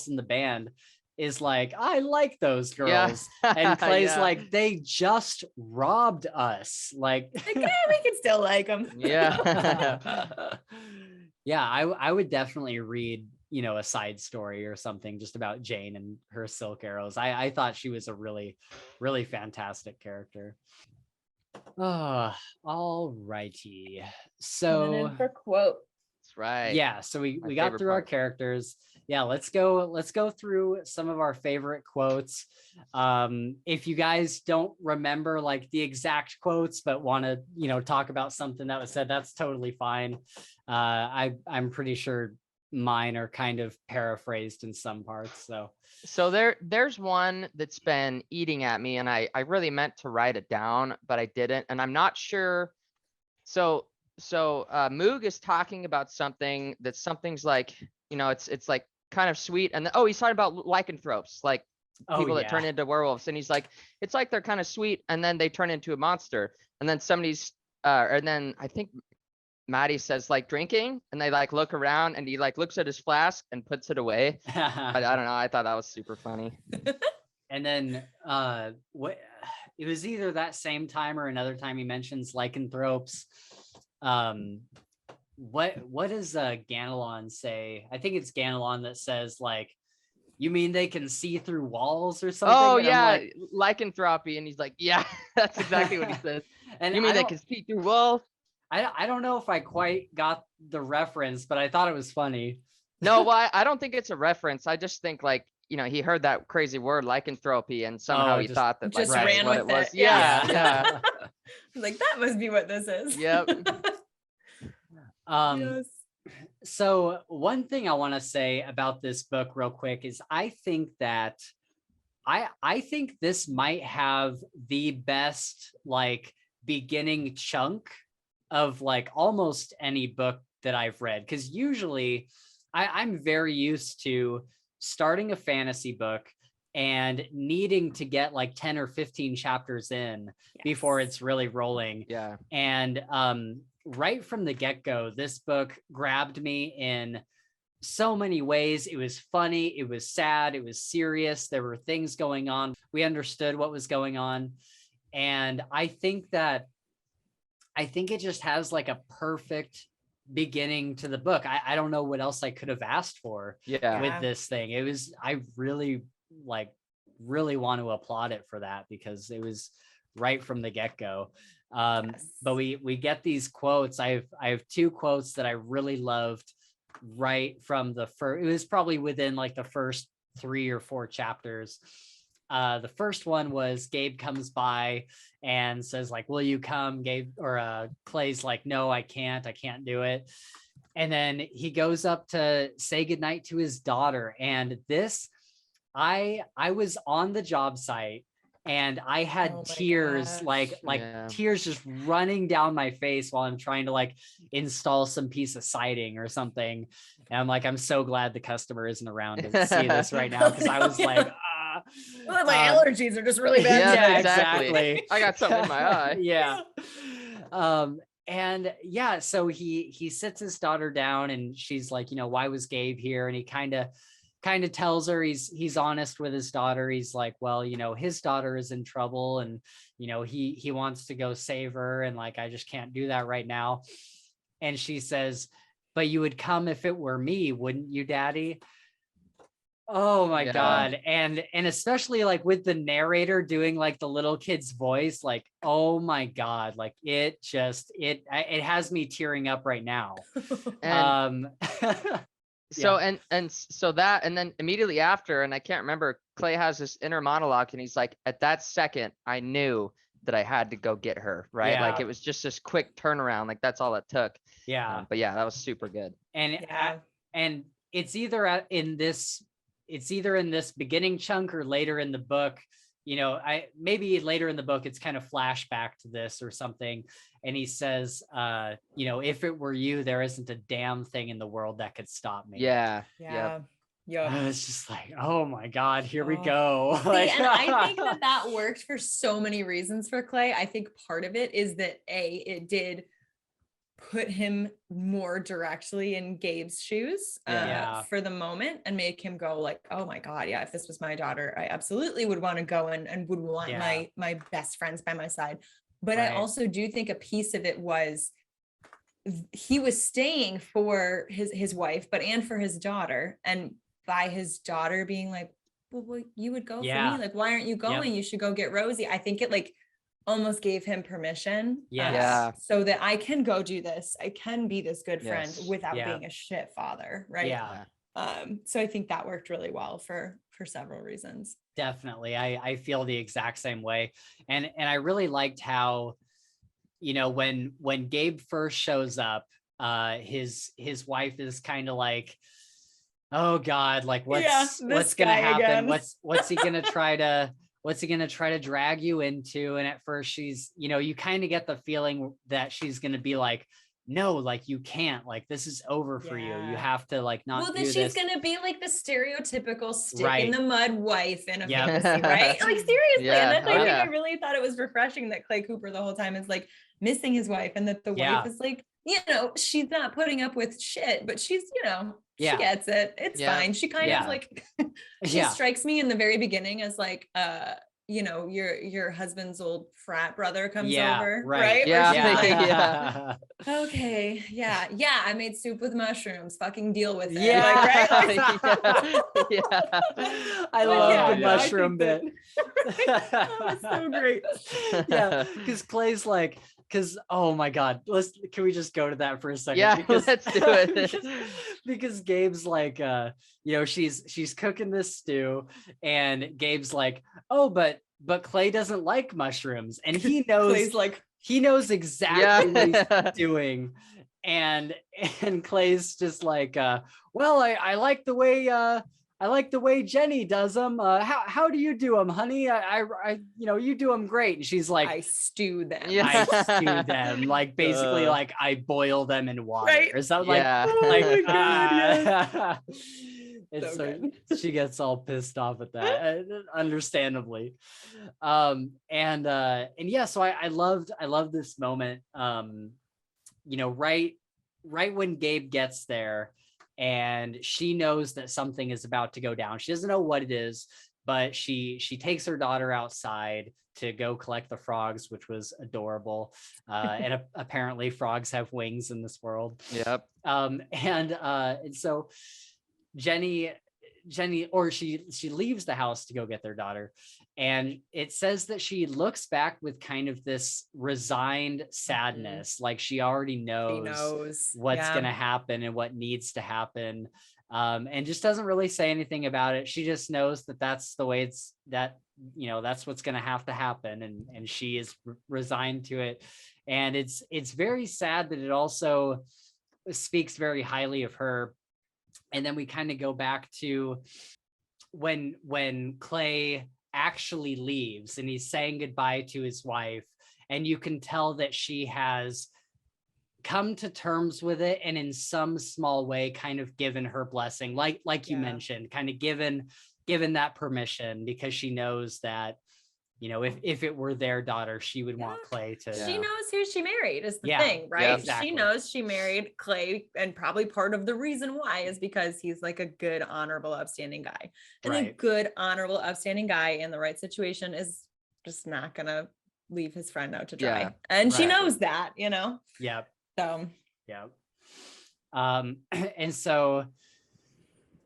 in the band is like, I like those girls. And Clay's like, they just robbed us. Like, we can still like them. I would definitely read, a side story or something just about Jane and her silk arrows. I thought she was a really, really fantastic character. Oh, all righty. So for quote. That's right. Yeah, so we got through our characters. Let's go through some of our favorite quotes. If you guys don't remember like the exact quotes, but want to talk about something that was said, that's totally fine. I'm pretty sure mine are kind of paraphrased in some parts. So there's one that's been eating at me, and I really meant to write it down, but I didn't, and I'm not sure. So Moog is talking about something's like, it's like kind of sweet, and he's talking about lycanthropes, like people that turn into werewolves, and he's like, it's like they're kind of sweet, and then they turn into a monster, and then and then I think Maddie says like drinking, and they like look around, and he like looks at his flask and puts it away. I don't know, I thought that was super funny. And then it was either that same time or another time he mentions lycanthropes. What does Ganelon say? I think it's Ganelon that says like, you mean they can see through walls or something? Oh, and yeah, lycanthropy. And he's like, yeah, that's exactly what he says. And you mean they can see through walls? I don't know if I quite got the reference, but I thought it was funny. No, well, I don't think it's a reference. I just think like, he heard that crazy word lycanthropy, and somehow he thought that like that's ran what with it was. it. Yeah. Like, that must be what this is. Yep. Yes. So one thing I want to say about this book real quick is I think that I think this might have the best like beginning chunk of like almost any book that I've read. Because usually I'm very used to starting a fantasy book and needing to get like 10 or 15 chapters in before it's really rolling. Yeah. And right from the get-go, this book grabbed me in so many ways. It was funny, it was sad, it was serious. There were things going on. We understood what was going on. And I think it just has like a perfect beginning to the book. I don't know what else I could have asked for with this thing. It was, I really want to applaud it for that, because it was right from the get-go. But we get these quotes. I have two quotes that I really loved right from the first. It was probably within like the first 3 or 4 chapters. The first one was Gabe comes by and says like, will you come? Gabe or Clay's like, no, I can't do it. And then he goes up to say goodnight to his daughter. And this, I was on the job site and I had tears, tears just running down my face while I'm trying to like install some piece of siding or something. And I'm like, I'm so glad the customer isn't around to see this right now, because I was like, well, my allergies are just really bad. Yeah, exactly. I got something in my eye. Yeah. And yeah, so he sits his daughter down and she's like, why was Gabe here? And he kind of tells her, he's honest with his daughter. He's like, well, his daughter is in trouble and, he wants to go save her. And like, I just can't do that right now. And she says, but you would come if it were me, wouldn't you, Daddy? Oh my God. And especially like with the narrator doing like the little kid's voice, like, oh my God, like it has me tearing up right now. So, so that, and then immediately after, and I can't remember, Clay has this inner monologue and he's like, at that second, I knew that I had to go get her. Right. Like it was just this quick turnaround. Like that's all it took. Yeah. But yeah, that was super good. And it's either in this beginning chunk or later in the book. Maybe later in the book, it's kind of flashback to this or something. And he says, if it were you, there isn't a damn thing in the world that could stop me. Yeah. It's just like, oh my God, here we go. See, and I think that worked for so many reasons for Clay. I think part of it is that it did put him more directly in Gabe's shoes for the moment and make him go like, oh my God, yeah, if this was my daughter, I absolutely would want to go and would want my best friends by my side. But I also do think a piece of it was he was staying for his wife, and for his daughter, and by his daughter being like, well, you would go for me. Like, why aren't you going? You should go get Rosie. I think it like almost gave him permission so that I can go do this. I can be this good friend without being a shit father. Right. Yeah. So I think that worked really well for several reasons. Definitely. I feel the exact same way. And I really liked how, when Gabe first shows up, his wife is kind of like, oh God, like what's going to happen? Again. What's he going to try to drag you into? And at first she's, you kind of get the feeling that she's going to be like, no, like you can't, like this is over for you. You have to like not do this. Well, then she's going to be like the stereotypical stick in the mud wife in a fantasy, right? Like seriously. And that's I think I really thought it was refreshing that Clay Cooper the whole time is like missing his wife, and that the wife is like, she's not putting up with shit, but she's, she gets it. It's fine. She kind of like, she strikes me in the very beginning as like, your husband's old frat brother comes over, right? Yeah. Okay. Yeah. I made soup with mushrooms. Fucking deal with it. Yeah. I love the mushroom bit. That was so great. Yeah. Because Clay's like, oh my God, can we just go to that for a second? Yeah, let's do it. Because Gabe's like, she's cooking this stew, and Gabe's like, oh, but Clay doesn't like mushrooms, and he knows, Clay's like, he knows exactly what he's doing. and Clay's just like, well, I like the way I like the way Jenny does them. How do you do them, honey? I you do them great. And she's like, I stew them. Yeah. I stew them, like basically like I boil them in water. Right. Is that Yeah. like Oh my God, and So so good. she gets all pissed off at that, understandably. And yeah, so I loved this moment. Right when Gabe gets there and she knows that something is about to go down. She doesn't know what it is, but she takes her daughter outside to go collect the frogs, which was adorable. And apparently frogs have wings in this world. Yep. And so Jenny, or she leaves the house to go get their daughter, and it says that she looks back with kind of this resigned sadness, like she already knows what's going to happen and what needs to happen, and just doesn't really say anything about it. She just knows that that's the way that's what's going to happen, and she is resigned to it. And it's very sad that it also speaks very highly of her. And then we kind of go back to when Clay actually leaves and he's saying goodbye to his wife, and you can tell that she has come to terms with it, and in some small way kind of given her blessing, like you mentioned, kind of given that permission, because she knows that, if it were their daughter, she would want Clay to. She knows who she married is the thing, right? Yeah, exactly. She knows she married Clay, and probably part of the reason why is because he's like a good, honorable, upstanding guy. And a good, honorable, upstanding guy in the right situation is just not gonna leave his friend out to dry. Yeah, and she right. knows that, Yep. So Yep. And so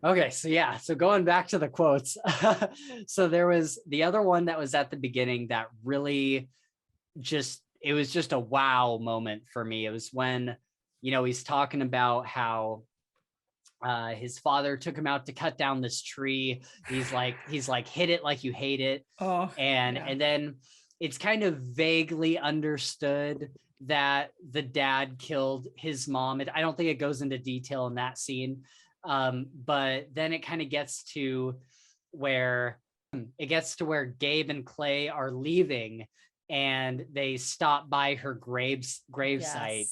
okay, so going back to the quotes. So there was the other one that was at the beginning that really it was just a wow moment for me. It was when, he's talking about how his father took him out to cut down this tree. He's like, hit it like you hate it. And then it's kind of vaguely understood that the dad killed his mom. I don't think it goes into detail in that scene. But then it kind of gets to where Gabe and Clay are leaving, and they stop by her gravesite.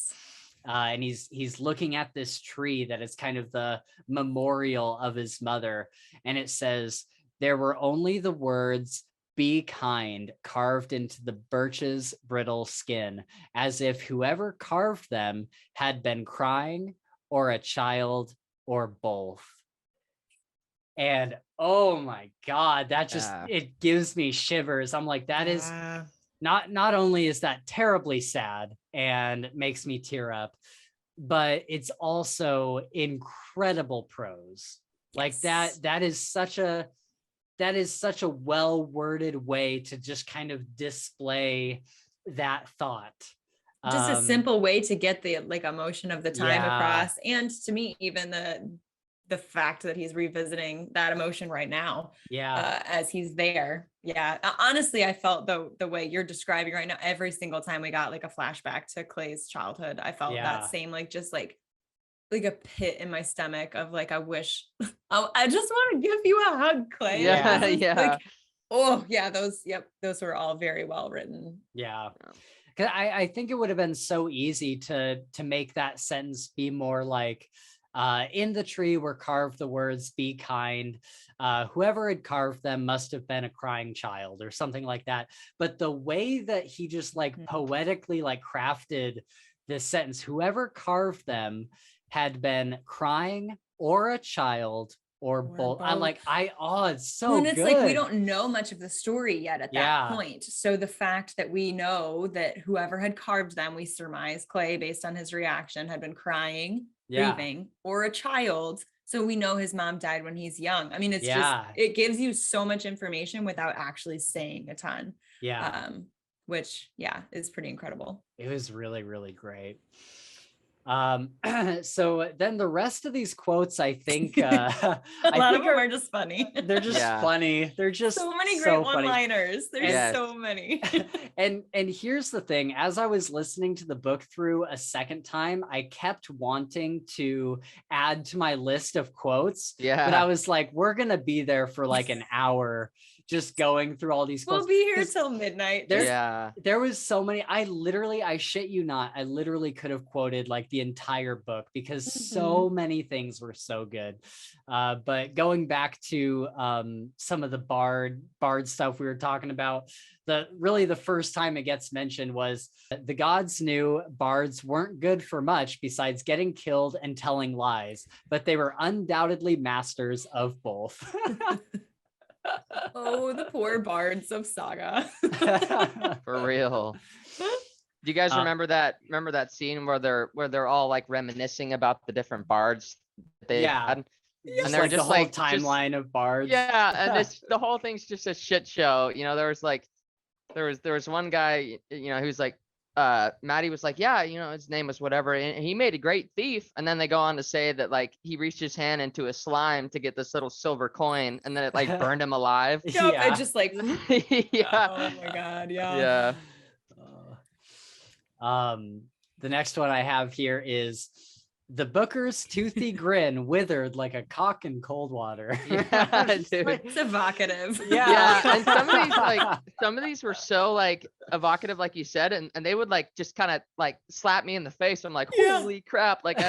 And he's looking at this tree that is kind of the memorial of his mother. And it says, "There were only the words, 'Be kind,' carved into the birch's brittle skin, as if whoever carved them had been crying, or a child, or both." And oh my God, that just, it gives me shivers. I'm like, that is not only is that terribly sad and makes me tear up, but it's also incredible prose. Like that is such a well-worded way to just kind of display that thought. Just a simple way to get the emotion of the time across. And to me, even the fact that he's revisiting that emotion right now, as he's there. Honestly, I felt the way you're describing right now, every single time we got like a flashback to Clay's childhood, I felt that same, just like a pit in my stomach of like, I wish I just want to give you a hug, Clay. Those were all very well written. Because I think it would have been so easy to make that sentence be more like, in the tree were carved the words, "Be kind." Whoever had carved them must have been a crying child, or something like that. But the way that he just poetically crafted this sentence, "Whoever carved them had been crying, or a child, or both." It's so and it's good. like, we don't know much of the story yet at that point. So the fact that we know that whoever had carved them, we surmise Clay, based on his reaction, had been crying, grieving, or a child. So we know his mom died when he's young. I mean, it's just, it gives you so much information without actually saying a ton. Which is pretty incredible. It was really, really great. So then the rest of these quotes, I think, A I lot of think them are just funny. they're just Yeah. funny. They're just So many great so funny. one-liners. There's Yes. so many. and here's the thing, as I was listening to the book through a second time, I kept wanting to add to my list of quotes, but I Yeah. was like, we're gonna be there for like an hour just going through all these quotes. We'll be here 'Cause till midnight. there's- Yeah. there was so many. I shit you not, I literally could have quoted like the entire book because so many things were so good. But going back to some of the bard stuff we were talking about, the first time it gets mentioned was the gods knew bards weren't good for much besides getting killed and telling lies, but they were undoubtedly masters of both. Oh, the poor bards of Saga. For real. Do you guys remember that scene where they're all like reminiscing about the different bards that they Yeah. had? Just And they're like just the whole like timeline of bards. Yeah, and the whole thing's just a shit show. You know, there was one guy, you know, who's like, Maddie was like, yeah, you know, his name was whatever, and he made a great thief. And then they go on to say that like he reached his hand into a slime to get this little silver coin, and then it like burned him alive. Yup, Yeah. it just like, Yeah. oh my God, yeah. Yeah. The next one I have here is the Booker's toothy grin withered like a cock in cold water. Yeah, dude. It's evocative. Yeah, and some of these were so like evocative, like you said, and they would like just kind of like slap me in the face. I'm like, Yeah. holy crap, like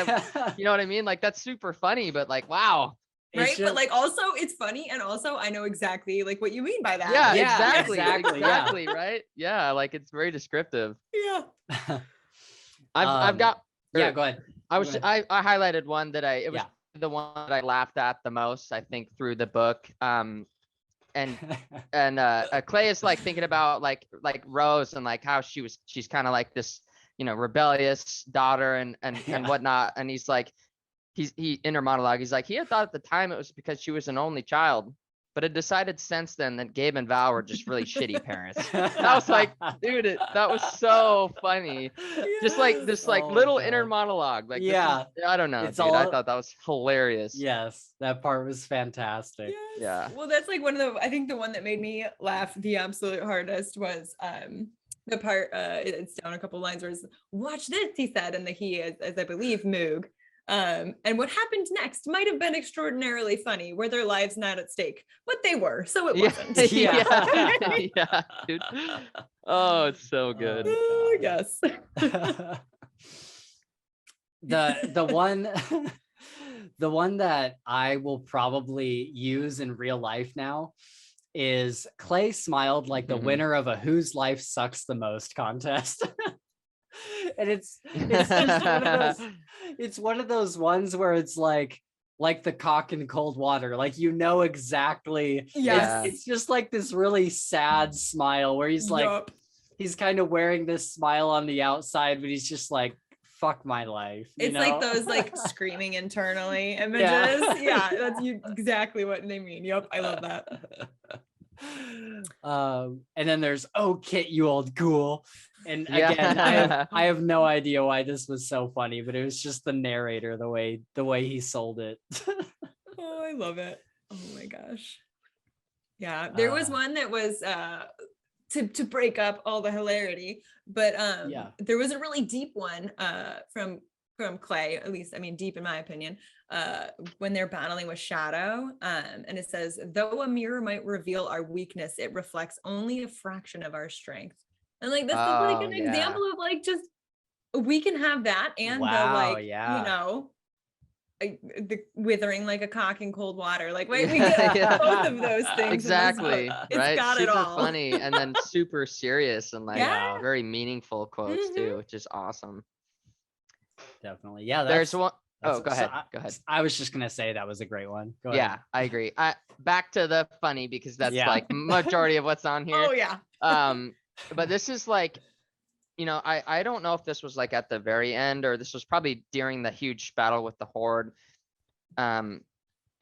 you know what I mean? Like that's super funny, but like wow. Right, It's but just- like also it's funny, and also I know exactly like what you mean by that. Yeah, Yeah, exactly, exactly, yeah. exactly, right? Yeah, like it's very descriptive. Yeah. I've got yeah, go ahead. I Go ahead. I highlighted one that it was Yeah. the one that I laughed at the most, I think, through the book. And Clay is like thinking about like Rose and like how she's kind of like this, you know, rebellious daughter and Yeah. whatnot. And he's like, he in her monologue, he's like, he had thought at the time it was because she was an only child, but had decided since then that Gabe and Val were just really shitty parents. And I was like, dude, that was so funny. Just like this like Oh, little God. inner monologue. Like, Yeah. I don't know, It's dude. I all- thought that was hilarious. Yes, that part was fantastic. Yes. Yeah. Well, that's like one of the, I think the one that made me laugh the absolute hardest was the part it's down a couple lines where it's, watch this, he said, and the he is, as I believe, Moog. And what happened next might have been extraordinarily funny, were their lives not at stake, but they were, so it wasn't. Yeah. Yeah, dude. Oh, it's so good. Oh, yes. the one the one that I will probably use in real life now is Clay smiled like the Mhm. winner of a Whose Life Sucks the Most contest. And it's just one of those ones where it's like the cock in cold water, like you know exactly. Yeah. It's just like this really sad smile where he's like Yup. he's kind of wearing this smile on the outside, but he's just like, fuck my life. You It's know? like those like screaming internally images. Yeah. Yeah, that's exactly what they mean. Yep, I love that. And then there's, oh Kit, you old ghoul. And Yeah. again, I have no idea why this was so funny, but it was just the narrator, the way he sold it. Oh, I love it. Oh my gosh. Yeah, there was one that was to break up all the hilarity, but Yeah. there was a really deep one from Clay, at least I mean deep in my opinion, when they're battling with Shadow, and it says, though a mirror might reveal our weakness, it reflects only a fraction of our strength. And like this is like an yeah. example of like just we can have that and the Wow, like yeah. you know the withering like a cock in cold water, like wait, we get Yeah. both of those things in this Exactly. book. It's Right. got it Super all. funny and then super serious and like Yeah. very meaningful quotes Mhm. too, which is awesome. Definitely. Yeah. There's one that's- oh, go so ahead. Go ahead. I was just gonna say that was a great one. Go Yeah, ahead. I agree. Back to the funny because that's Yeah. like majority of what's on here. Oh yeah. But this is like, you know, I don't know if this was like at the very end or this was probably during the huge battle with the Horde. And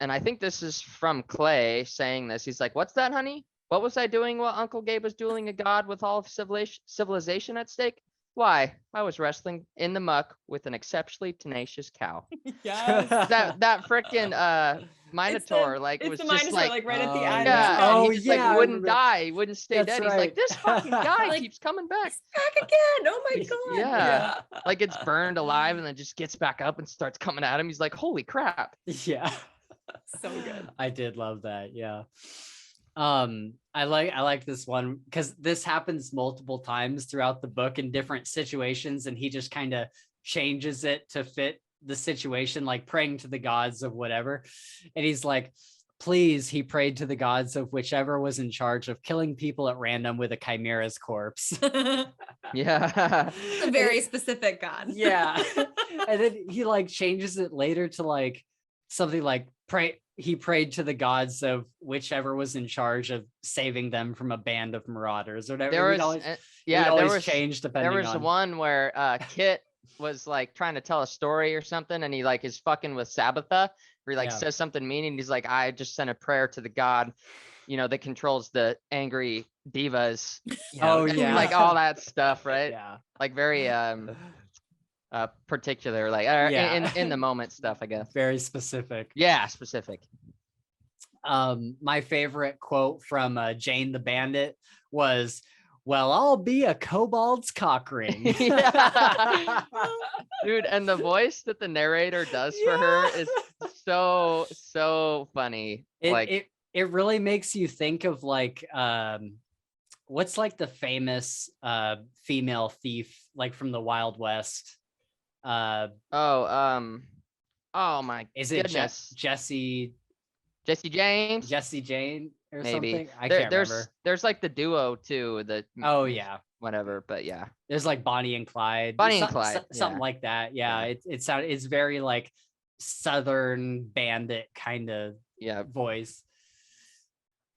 I think this is from Clay saying this. He's like, what's that, honey? What was I doing while Uncle Gabe was dueling a god with all of civilization at stake? Why? I was wrestling in the muck with an exceptionally tenacious cow. Yes. That freaking Minotaur like it's was the just Minotaur, like, like right at the oh, end. yeah, yeah. and Oh, he just like yeah, I wouldn't remember. die, he wouldn't stay That's dead. He's like, right. this fucking guy Like, keeps coming back. He's back again. Oh my god. Yeah. Like it's burned alive and then just gets back up and starts coming at him. He's like, holy crap. Yeah. So good. I did love that. Yeah. I like this one because this happens multiple times throughout the book in different situations, and he just kind of changes it to fit the situation, like praying to the gods of whatever. And he's like, please, he prayed to the gods of whichever was in charge of killing people at random with a chimera's corpse. Yeah. It's a very specific god. Yeah. And then he like changes it later to like something like he prayed to the gods of whichever was in charge of saving them from a band of marauders or whatever. There was, there was change depending there was on one where Kit was like trying to tell a story or something, and he like is fucking with Sabbatha, where he like Yeah. says something mean, and he's like, I just sent a prayer to the god, that controls the angry divas. Oh, and, yeah. like all that stuff, right? Yeah. Like very particular, like Yeah. in the moment stuff, I guess. Very specific. Yeah, specific. My favorite quote from Jane the Bandit was, well, I'll be a kobold's cock ring. Dude, and the voice that the narrator does for her is so funny. It really makes you think of like what's like the famous female thief like from the Wild West. Oh my is it goodness. Jesse Jane or maybe something? I can't remember. There's like the duo too, oh yeah, whatever, but yeah, there's like Bonnie and Clyde, something like that. Yeah. It's very like Southern bandit kind of voice.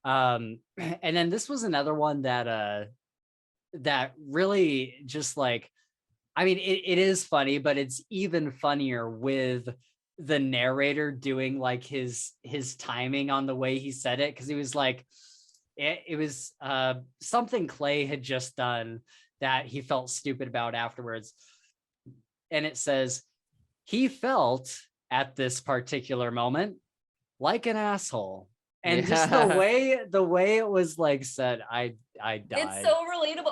And then this was another one that really just like, I mean, it is funny, but it's even funnier with the narrator doing like his timing on the way he said it. Cause he was like, it was something Clay had just done that he felt stupid about afterwards. And it says, he felt at this particular moment like an asshole. And just the way it was like said, I died. It's so relatable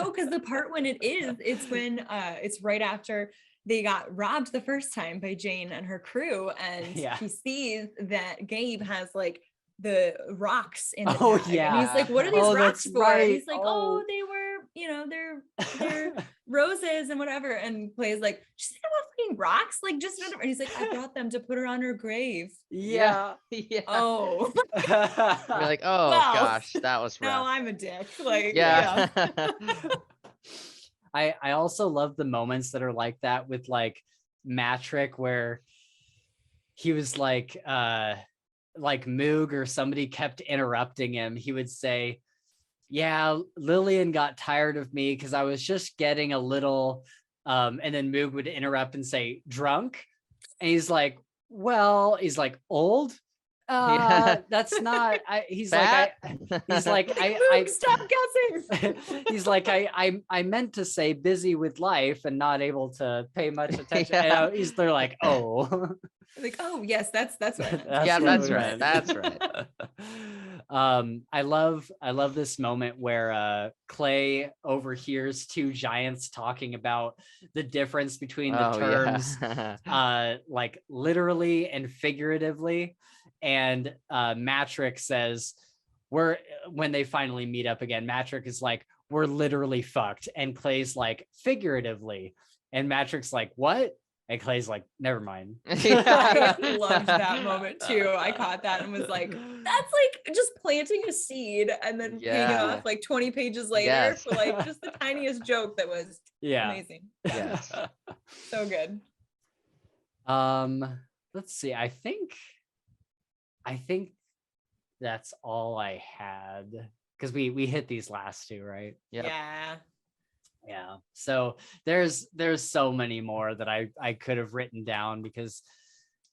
because the part when it's when it's right after they got robbed the first time by Jane and her crew, and he sees that Gabe has like the rocks in the bag. And he's like, what are these rocks for? Right. He's like, oh, they were, they're roses and whatever. And Clay's like, she's like, about fucking rocks, like just another. And he's like, I brought them to put her on her grave. Yeah. Oh. You're like, oh gosh, that was rough. Now I'm a dick. Like, yeah. I also love the moments that are like that with like Matrick, where he was like Moog or somebody kept interrupting him. He would say, yeah, Lillian got tired of me because I was just getting a little and then Moog would interrupt and say drunk, and he's like, well, he's like, old. That's not he's like I stop guessing. He's like I meant to say busy with life and not able to pay much attention. And they're like, oh, like, oh yes, that's right. That's right. That's right. I love this moment where Clay overhears two giants talking about the difference between the terms like literally and figuratively. And Matrick says, when they finally meet up again, Matrick is like, we're literally fucked. And Clay's like, figuratively. And Matrick's like, what? And Clay's like, never mind. I loved that moment too. I caught that and was like, that's like just planting a seed and then paying it off like 20 pages later for like just the tiniest joke that was amazing. Yes. So good. Let's see. I think that's all I had, because we hit these last two, right? Yeah. So there's so many more that I could have written down, because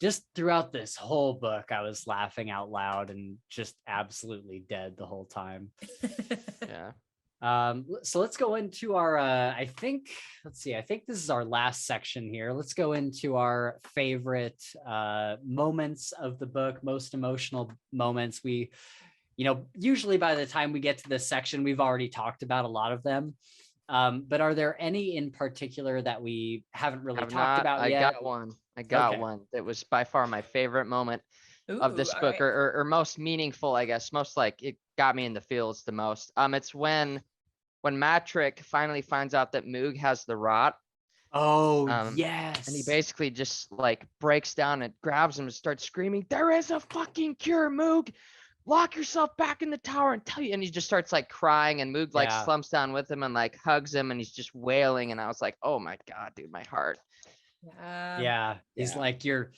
just throughout this whole book I was laughing out loud and just absolutely dead the whole time. Yeah. So let's go into our, I think this is our last section here. Let's go into our favorite moments of the book, most emotional moments. We, usually by the time we get to this section, we've already talked about a lot of them. But are there any in particular that we haven't really talked about yet? I got one that was by far my favorite moment of this book, right. or most meaningful, I guess, most like it got me in the feels the most. It's when Matrick finally finds out that Moog has the rot. Yes. And he basically just like breaks down and grabs him and starts screaming, "There is a fucking cure, Moog! Lock yourself back in the tower and tell you." And he just starts like crying, and Moog like slumps down with him and like hugs him, and he's just wailing. And I was like, oh my God, dude, my heart. Yeah. He's like, your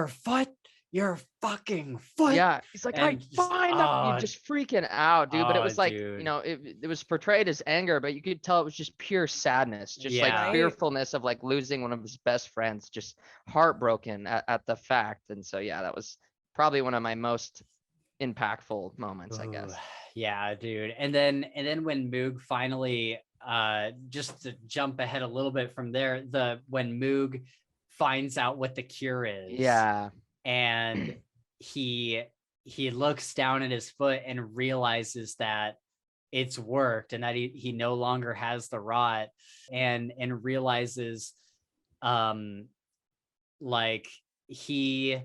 foot, your fucking foot. Yeah. He's like, I find them. You're just freaking out, dude. But it was like, dude. it was portrayed as anger, but you could tell it was just pure sadness, just like fearfulness of like losing one of his best friends, just heartbroken at the fact. And so, yeah, that was probably one of my most impactful moments, I guess. Yeah, dude. And then when Moog finally, just to jump ahead a little bit from there, when Moog finds out what the cure is, and he looks down at his foot and realizes that it's worked and that he no longer has the rot, and realizes like he's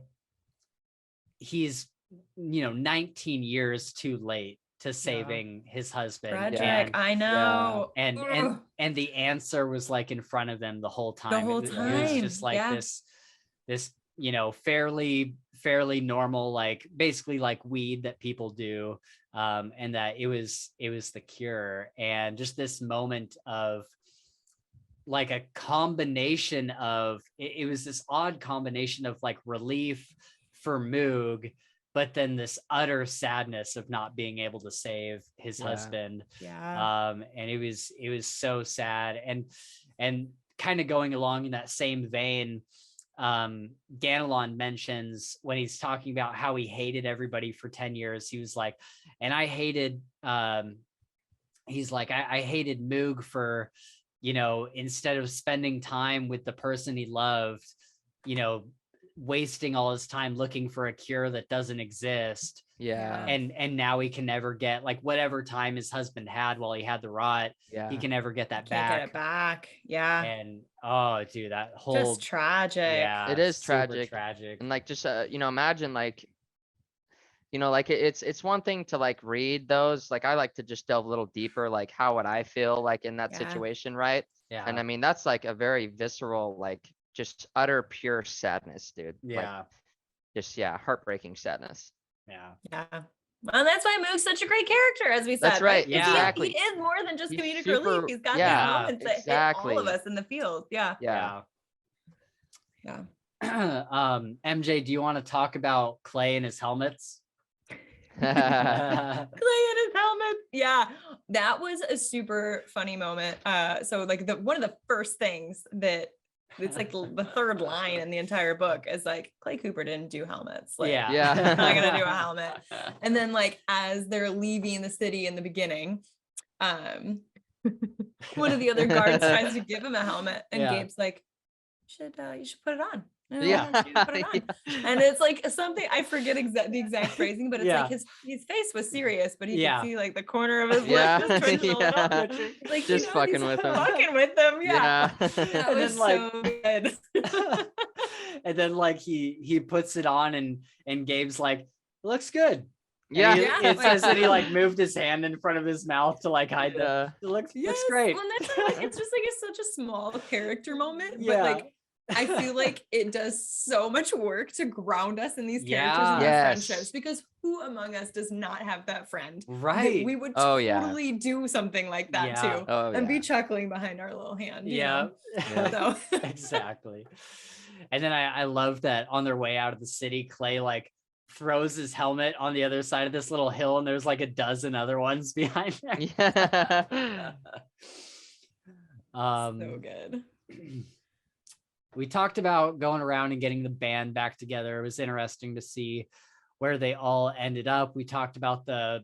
19 years too late to saving his husband. Tragic, I know. And the answer was like in front of them the whole time. It was just like this fairly normal, like basically like weed that people do, and that it was the cure. And just this moment of like a combination of it was this odd combination of like relief for Moog, but then this utter sadness of not being able to save his husband. And it was so sad. And kind of going along in that same vein, Ganelon mentions when he's talking about how he hated everybody for 10 years, he was like, and I hated, he's like, I hated Moog for, instead of spending time with the person he loved, wasting all his time looking for a cure that doesn't exist. And now he can never get like whatever time his husband had while he had the rot. He can never get that back. Get it back. And dude, that whole just tragic. It is tragic. And like just imagine like like it's one thing to like read those, like I like to just delve a little deeper, like how would I feel like in that situation, right? And I mean that's like a very visceral, like just utter pure sadness, dude. Like, just heartbreaking sadness. Well, that's why Moog's such a great character, as we said. That's right. Exactly. He is more than just comedic relief. He's got these moments that hit all of us in the field. MJ, do you want to talk about Clay and his helmets? Clay and his helmet. Yeah, that was a super funny moment. So like one of the first things that it's like the third line in the entire book is like Clay Cooper didn't do helmets. Like, not gonna do a helmet. And then like as they're leaving the city in the beginning, one of the other guards tries to give him a helmet, and Gabe's like, you should put it on. Put it on. And it's like something I forget the exact phrasing, but it's like his face was serious, but he could see like the corner of his lip just twitching a little. Like just fucking with him. Fucking with them, That was like, so good. And then like he puts it on, and Gabe's like, looks good. It says that he like moved his hand in front of his mouth to like hide the. It looks great. Well, that's like, it's just like such a small character moment, but like. I feel like it does so much work to ground us in these characters and their friendships, because who among us does not have that friend? Right. We would totally do something like that too, and be chuckling behind our little hand. So. Exactly. And then I love that on their way out of the city, Clay like throws his helmet on the other side of this little hill, and there's like a dozen other ones behind there. So good. We talked about going around and getting the band back together. It was interesting to see where they all ended up. We talked about the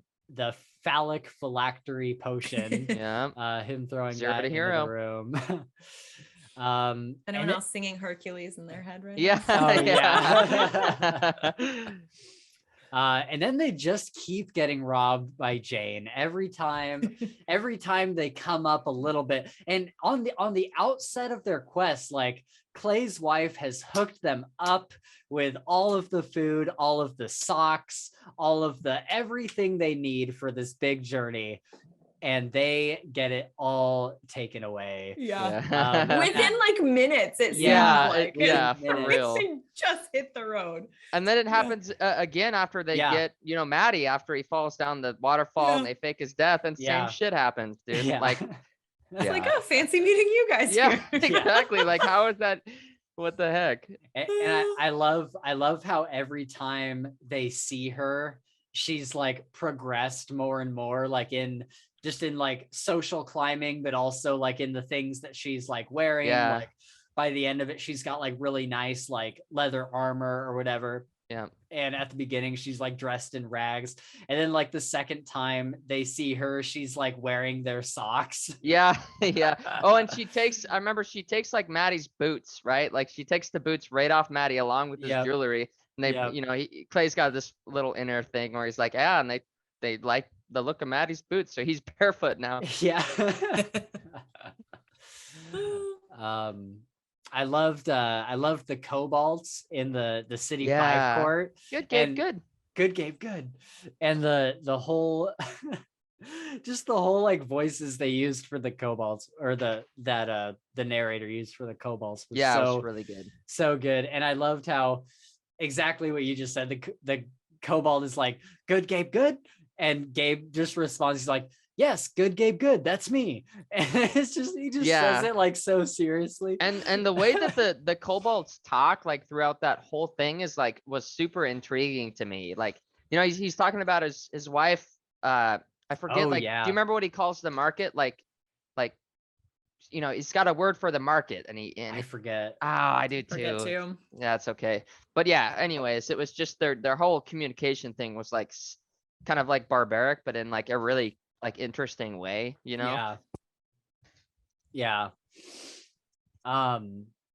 phallic phylactery potion. Yeah. Him throwing Zero that to into hero. the room. Anyone else singing Hercules in their head right Yeah. now? Oh, yeah. And then they just keep getting robbed by Jane every time they come up a little bit. And on the outset of their quest, like Clay's wife has hooked them up with all of the food, all of the socks, all of the everything they need for this big journey. And they get it all taken away. Yeah. Yeah. Within like minutes, it Yeah, seems like. yeah, for Like, real. they just hit the road. And then it happens again after they get, Maddie after he falls down the waterfall and they fake his death, and same shit happens, dude. Like, It's like, oh, fancy meeting you guys yeah, here. exactly. Like, how is that? What the heck? And I love how every time they see her, she's like progressed more and more, like in like social climbing, but also like in the things that she's like wearing. Yeah. Like by the end of it, she's got like really nice like leather armor or whatever. Yeah. And at the beginning, she's like dressed in rags. And then like the second time they see her, she's like wearing their socks. Yeah. Yeah. Oh, and I remember she takes like Maddie's boots, right? Like she takes the boots right off Maddie along with his jewelry. And they, Clay's got this little inner thing where he's like, yeah, and they like the look of Maddie's boots. So he's barefoot now. Yeah. I loved the kobolds in the City 5 court. Good, Gabe, good, Gabe, good. And the whole just the whole like voices they used for the kobolds, or the narrator used for the kobolds was it was really good. So good. And I loved how exactly what you just said. The kobold is like, good, Gabe, good. And Gabe just responds, he's like, yes, good, Gabe, good. That's me. And it's just, he just says it like so seriously. And the way that the kobolds talk like throughout that whole thing is like, was super intriguing to me. Like, he's talking about his wife. I forget. Do you remember what he calls the market? Like, he's got a word for the market, and I forget. Oh, I do too. Yeah, it's okay. But yeah, anyways, it was just their whole communication thing was like kind of like barbaric, but in like a really like interesting way, Yeah.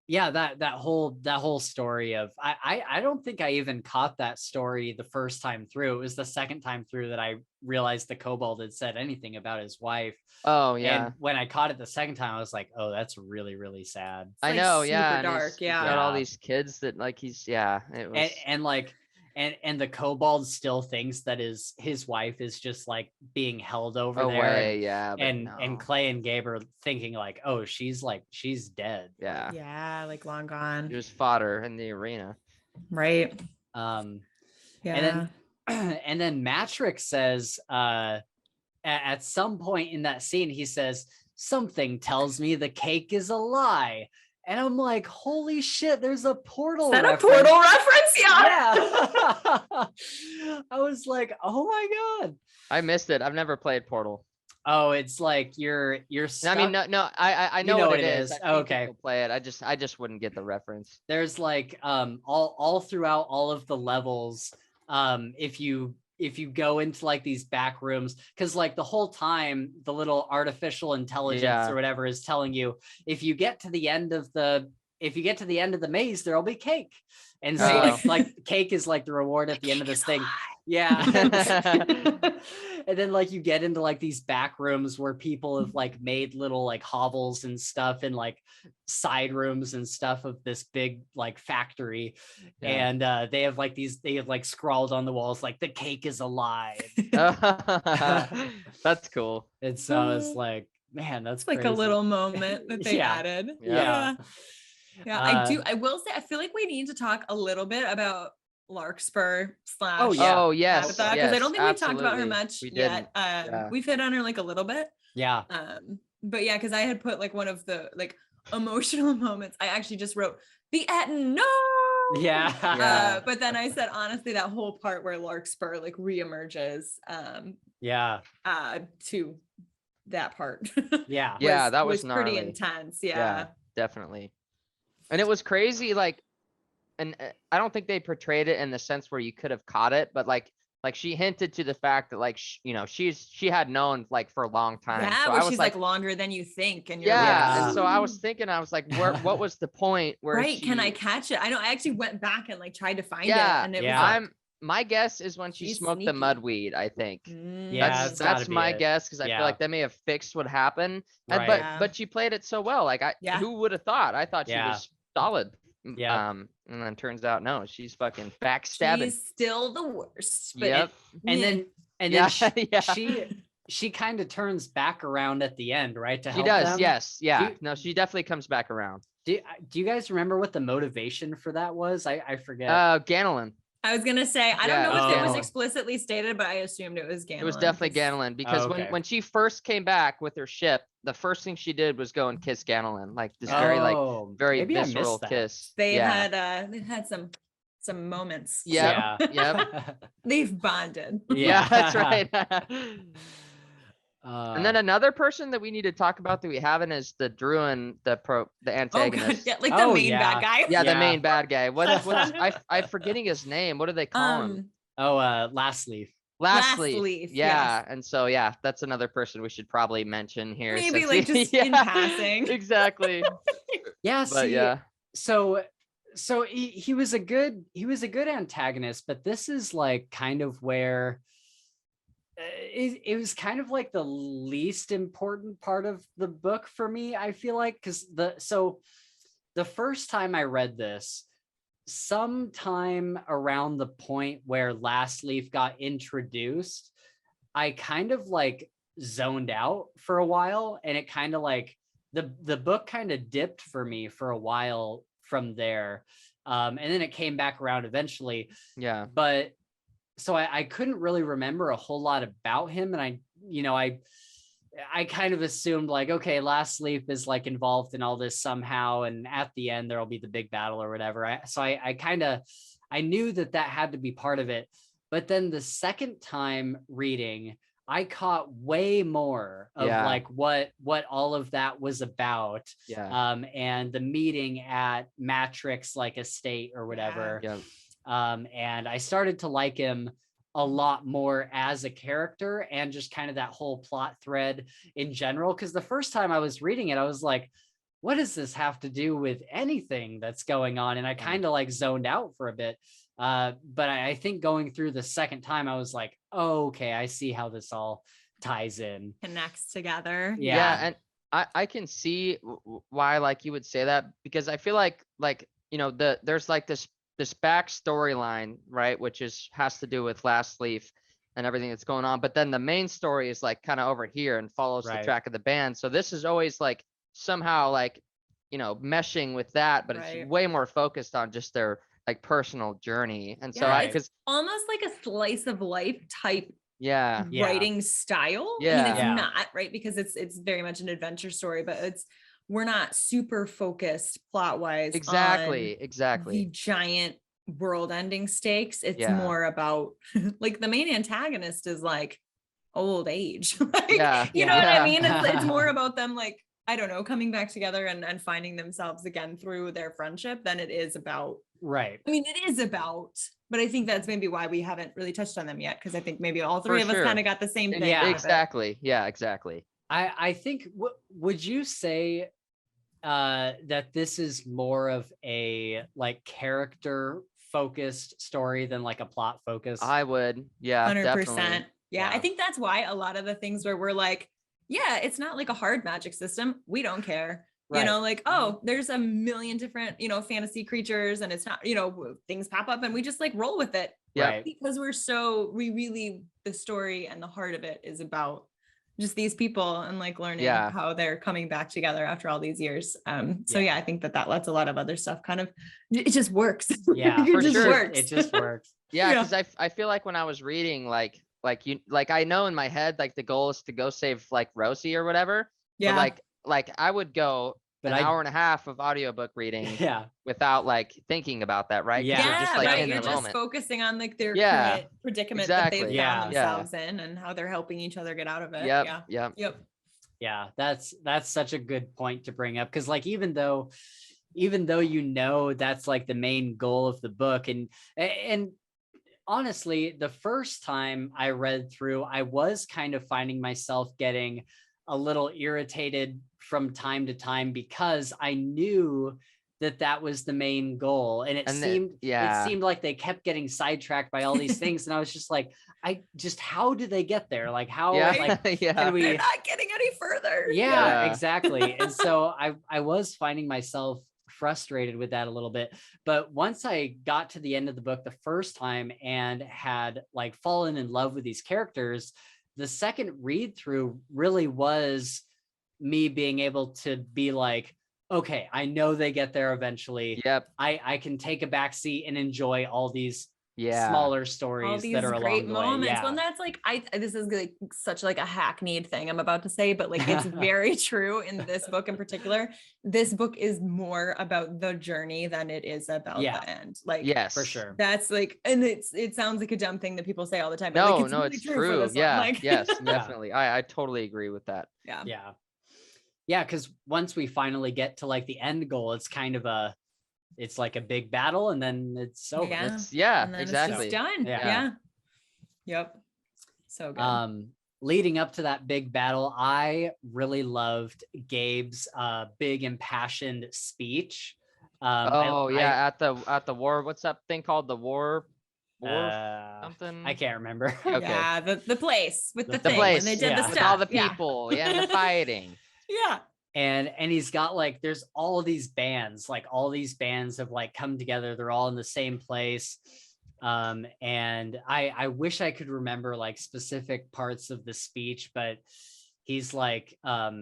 That whole story of I don't think I even caught that story the first time through. It was the second time through that I realized the kobold had said anything about his wife. Oh yeah. And when I caught it the second time, I was like, oh, that's really, really sad. I know, super dark. He's got all these kids that like it was and the kobold still thinks that his wife is just like being held over away, there. And Clay and Gabe are thinking like, oh, she's dead. Yeah, like long gone. He was fodder in the arena. Right. And then Matrix says at some point in that scene, he says, something tells me the cake is a lie. And I'm like, holy shit, there's a portal. Is that a portal reference? Yeah. I was like, oh my God. I missed it. I've never played Portal. Oh, it's like you're stuck. I mean, no, I know what it is. Okay. Play it. I just wouldn't get the reference. There's like all throughout all of the levels, if you go into like these back rooms, because like the whole time the little artificial intelligence or whatever is telling you, if you get to the end of the maze, there'll be cake. And so like cake is like the reward at the end of this thing. Yeah. And then like you get into like these back rooms where people have like made little like hovels and stuff, and like side rooms and stuff of this big like factory. And they have like scrawled on the walls like, the cake is alive. That's cool. And so it's like, man, that's like crazy. a little moment that they added. Yeah. I will say, I feel like we need to talk a little bit about Larkspur / yes, because I don't think we've talked about her much yet. We've hit on her like a little bit. Yeah. But yeah, because I had put like one of the like emotional moments. I actually just wrote the Etten, no. Yeah. But then I said, honestly, that whole part where Larkspur like reemerges. To that part. That was pretty intense. Yeah, definitely. And it was crazy, like, and I don't think they portrayed it in the sense where you could have caught it, but like like she hinted to the fact that like she had known like for a long time. Yeah, So where I was she's like longer than you think, and you're yeah, like, and so I was "Ooh." thinking, I was like, what was the point where Right? Can I she? catch it? I know. I actually went back and like tried to find it, Yeah, and it was Yeah. like, my guess is when she she's smoked the sneaky. mudweed, I think. Yeah, Mm. it's gotta That's be my it. guess, because I feel Yeah. like they may have fixed what happened. And Right. Yeah. but she played it so well. Like Yeah. who would have thought? I thought she Yeah. was solid. Yeah. And then turns out no, she's fucking backstabbing. She's still the worst. But Yep. And meh. then Yeah, she kind of turns back around at the end, right? To She help does, them. yes. Yeah. you- No, she definitely comes back around. Do you guys remember what the motivation for that was? I forget. Ganelin. I was gonna say, I Yeah, don't it know was if it was Ganelin. explicitly stated, but I assumed it was Ganelin. It was definitely 'cause Ganelin, because okay. when she first came back with her ship, the first thing she did was go and kiss Ganelin, like this very maybe I visceral missed that. kiss. They've Yeah. had some moments. Yeah. So Yep. they've bonded. Yeah, that's right. Uh, And then another person that we need to talk about that we haven't is the Druin, the Oh god, antagonist. yeah, like the Oh, main yeah. bad guy. Yeah, the Yeah. main bad guy. What's I'm forgetting his name. What do they call him? Last leaf. Last Leaf, Leaf. yes. Yeah. And so yeah, that's another person we should probably mention here. Maybe since like just in passing. Exactly. Yeah. But See, yeah. so he was a good antagonist, but this is like kind of where it was kind of like the least important part of the book for me, I feel like, because the first time I read this, sometime around the point where Last Leaf got introduced, I kind of like zoned out for a while, and it kind of like the book kind of dipped for me for a while from there, and then it came back around eventually. Yeah. But so I couldn't really remember a whole lot about him, and I kind of assumed like, okay, Last Sleep is like involved in all this somehow, and at the end there'll be the big battle or whatever. I knew that had to be part of it. But then the second time reading, I caught way more of like what all of that was about. Yeah. And the meeting at Matrix like estate or whatever. Yeah. And I started to like him a lot more as a character, and just kind of that whole plot thread in general. Because the first time I was reading it, I was like, what does this have to do with anything that's going on? And I kind of like zoned out for a bit. But I think going through the second time, I was like, oh, okay, I see how this all ties in. Connects together. Yeah. And I can see why like you would say that, because I feel like there's like this back storyline, right, which has to do with Last Leaf and everything that's going on, but then the main story is like kind of over here and follows the track of the band. So this is always like somehow like meshing with that, but it's way more focused on just their like personal journey. And so because almost like a slice of life type writing style. I mean, it's not, right, because it's very much an adventure story, but we're not super focused plot wise. Exactly. The giant world ending stakes. It's more about like the main antagonist is like old age. Like, you know what I mean? It's more about them like, I don't know, coming back together and finding themselves again through their friendship than it is about. Right. I mean, it is about, but I think that's maybe why we haven't really touched on them yet. Because I think maybe all three of us kind of got the same thing. Yeah, exactly. Yeah, exactly. I think, would you say that this is more of a like character focused story than like a plot focused? I would. Yeah, 100%. Definitely. Yeah, I think that's why a lot of the things where we're like, yeah, it's not like a hard magic system. We don't care. Right. Like, oh, there's a million different, fantasy creatures, and it's not, things pop up and we just like roll with it. Yeah. Because the story and the heart of it is about just these people and like learning how they're coming back together after all these years. So I think that lets a lot of other stuff kind of, it just works. Yeah, it just works. It just works. Yeah. Cause I feel like when I was reading, like I know in my head, like the goal is to go save like Rosie or whatever. Yeah. But like I would go an hour and a half of audiobook reading without like thinking about that. Right. Yeah. You're just like right. in You're the just moment. focusing on like their current predicament that they've found themselves in and how they're helping each other get out of it. Yep. Yeah. That's such a good point to bring up. Cause like, even though that's like the main goal of the book, and honestly, the first time I read through, I was kind of finding myself getting a little irritated from time to time because I knew that was the main goal, and And it seemed like they kept getting sidetracked by all these things, and I was just like, how do they get there? Like how like yeah. can we They're not getting any further. yeah, exactly. And so I was finding myself frustrated with that a little bit. But once I got to the end of the book the first time and had like fallen in love with these characters, the second read through really was me being able to be like, okay, I know they get there eventually. Yep. I can take a back seat and enjoy all these Yeah. smaller All stories these that are great along the way. moments. Yeah. Well, that's like this is like such like a hackneyed thing I'm about to say, but like it's very true in this book in particular. This book is more about the journey than it is about the end. Like yes, for sure. That's like, and it sounds like a dumb thing that people say all the time, but No, like it's no, really it's true. true. For this Yeah. one. Like, Yes, definitely. I totally agree with that. Yeah, because once we finally get to like the end goal, it's kind of it's like a big battle, and then it's over. Yeah. And then exactly. it's just done. Yeah. Yep. So good. Leading up to that big battle, I really loved Gabe's big impassioned speech. At the war, what's that thing called? The war something? I can't remember. Okay. Yeah, the place with the The thing place, when they did the with stuff. all the people and the fighting. Yeah. And he's got like, there's all these bands, like all these bands have like come together. They're all in the same place. And I wish I could remember like specific parts of the speech, but he's like, are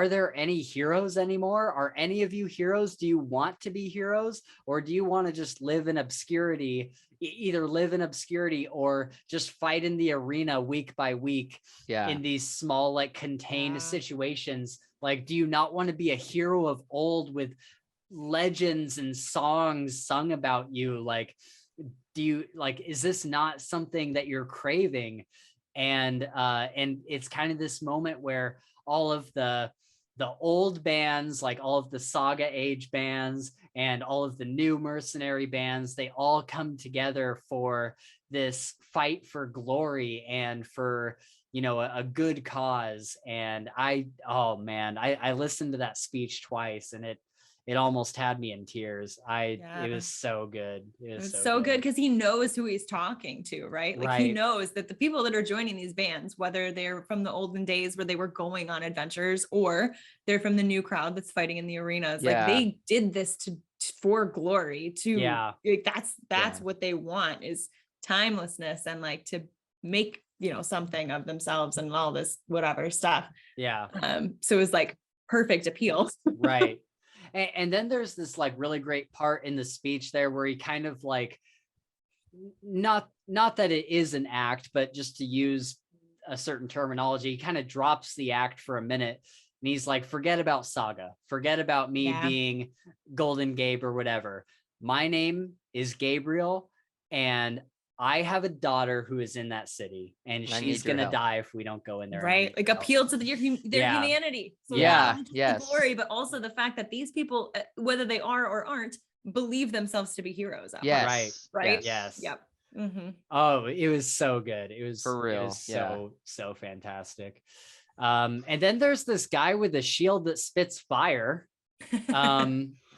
there any heroes anymore? Are any of you heroes? Do you want to be heroes, or do you want to just live in obscurity? Either live in obscurity or just fight in the arena week by week in these small, like contained situations. Like, do you not want to be a hero of old with legends and songs sung about you? Like, do you like, is this not something that you're craving? And it's kind of this moment where all of the old bands, like all of the Saga Age bands and all of the new mercenary bands, they all come together for this fight for glory and for, you know, a good cause. And I listened to that speech twice, and it almost had me in tears. It was so good. It was so good because he knows who he's talking to, right? Like he knows that the people that are joining these bands, whether they're from the olden days where they were going on adventures or they're from the new crowd that's fighting in the arenas, like they did this for glory like that's what they want, is timelessness and like to make, you know, something of themselves and all this whatever stuff. So it was like perfect appeal. Right. And then there's this like really great part in the speech there where he kind of like, not that it is an act, but just to use a certain terminology, he kind of drops the act for a minute, and he's like, forget about Saga, forget about me being Golden Gabe or whatever. My name is Gabriel, and I have a daughter who is in that city, and she's gonna die if we don't go in there. Right, like appeal to their humanity. So the glory, but also the fact that these people, whether they are or aren't, believe themselves to be heroes. Right. Yes. Yep. Mm-hmm. Oh, it was so good. It was for real. It was so fantastic. And then there's this guy with a shield that spits fire.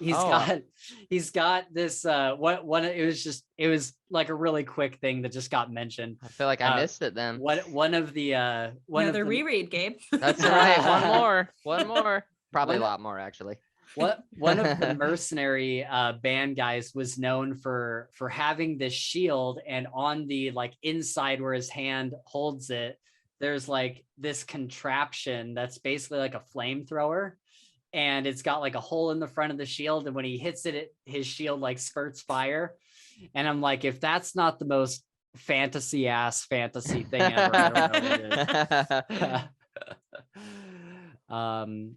He's got this it was like a really quick thing that just got mentioned. I feel like I missed it then. Another reread, Gabe. That's right. One more. Probably a lot more actually. One of the mercenary band guys was known for having this shield, and on the like inside where his hand holds it, there's like this contraption that's basically like a flamethrower. And it's got like a hole in the front of the shield, and when he hits it, his shield like spurts fire. And I'm like, if that's not the most fantasy thing ever, I don't know what it is.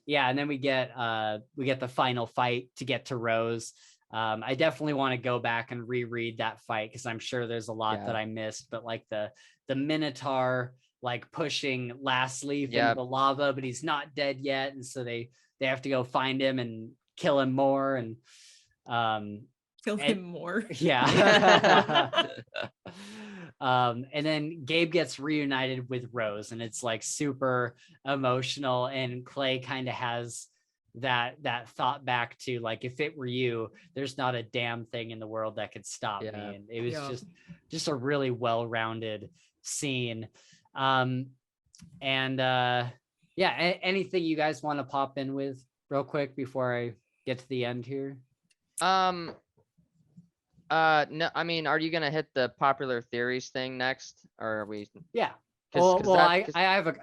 Yeah, and then we get the final fight to get to Rose. I definitely want to go back and reread that fight because I'm sure there's a lot that I missed, but like the Minotaur like pushing Last Leaf into the lava, but he's not dead yet, and so they have to go find him and kill him more. And Kill him more. Yeah. And then Gabe gets reunited with Rose, and it's like super emotional, and Clay kind of has that thought back to like, if it were you, there's not a damn thing in the world that could stop me. And it was just a really well-rounded scene. Anything you guys want to pop in with real quick before I get to the end here? No, I mean, are you gonna hit the popular theories thing next, or are we? Yeah. I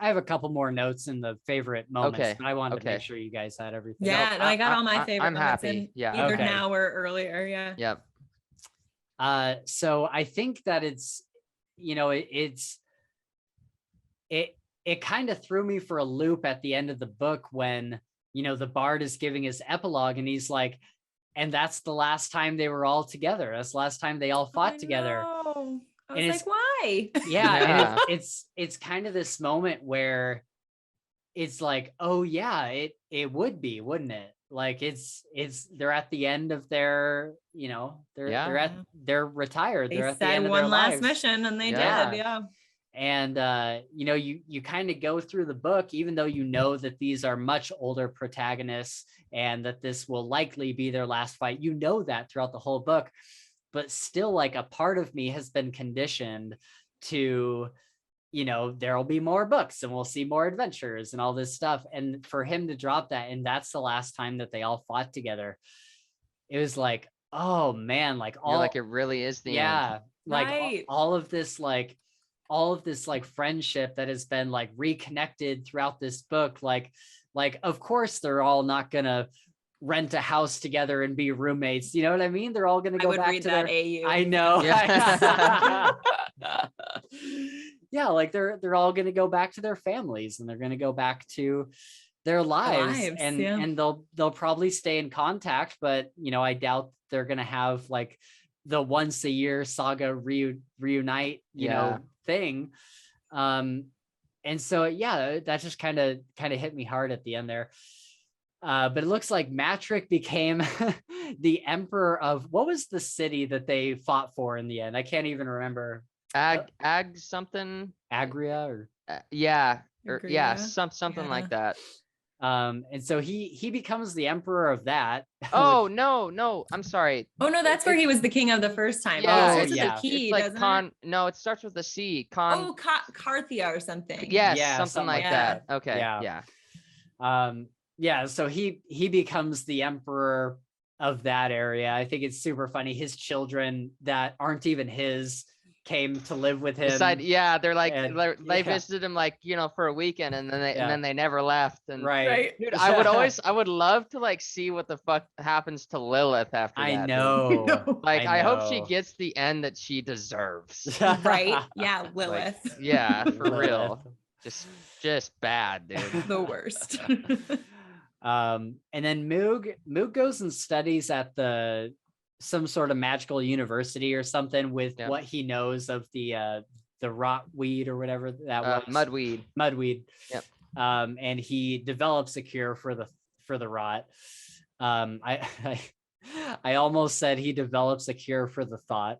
have a couple more notes in the favorite moments. Okay, And I wanted to okay. make sure you guys had everything. Yeah, no, I got all my favorite I'm moments happy. in Yeah, either okay. now or earlier. Yeah. Yep. So I think that it's, it kind of threw me for a loop at the end of the book when, the bard is giving his epilogue, and he's like, and that's the last time they were all together. That's the last time they all fought together. I was like, why? Yeah. And it's kind of this moment where it's like, oh yeah, it would be, wouldn't it? Like they're at the end of their, they're retired. They they're at the said end of one their last lives. mission, and they did. Yeah. And you kind of go through the book, even though you know that these are much older protagonists and that this will likely be their last fight. You know that throughout the whole book, but still, like, a part of me has been conditioned to, there'll be more books and we'll see more adventures and all this stuff. And for him to drop that, and that's the last time that they all fought together, it was like, oh man, like it really is the end. Like right. all of this friendship that has been like reconnected throughout this book. Like, of course they're all not gonna rent a house together and be roommates. You know what I mean? They're all gonna go back to their AU. I know. Yeah. Yeah, like they're all gonna go back to their families, and they're gonna go back to their lives, and they'll probably stay in contact, but I doubt they're gonna have like the once a year saga reunite thing. And so that just kind of hit me hard at the end there. But it looks like Matrick became the emperor of, what was the city that they fought for in the end? I can't even remember. Something. Agria or something like that. And so he becomes the emperor of that. Oh, no, I'm sorry. Oh no, that's where he was the king of the first time. Yeah, it starts with a K, it's like it? No, it starts with a C. Carthia or something. Yes, something like that. Okay. Yeah. So he becomes the emperor of that area. I think it's super funny. His children that aren't even his came to live with him. They're like, they visited him like, for a weekend, and then they never left. And right. Dude, I would love to like see what the fuck happens to Lilith after that. I know. Like, I hope she gets the end that she deserves. Right. Yeah. Lilith. Like, for real. Just bad, dude. The worst. And then Moog goes and studies at some sort of magical university or something with what he knows of the rotweed or whatever that was. Mudweed. Yep. And he develops a cure for the rot. I almost said he develops a cure for the thought.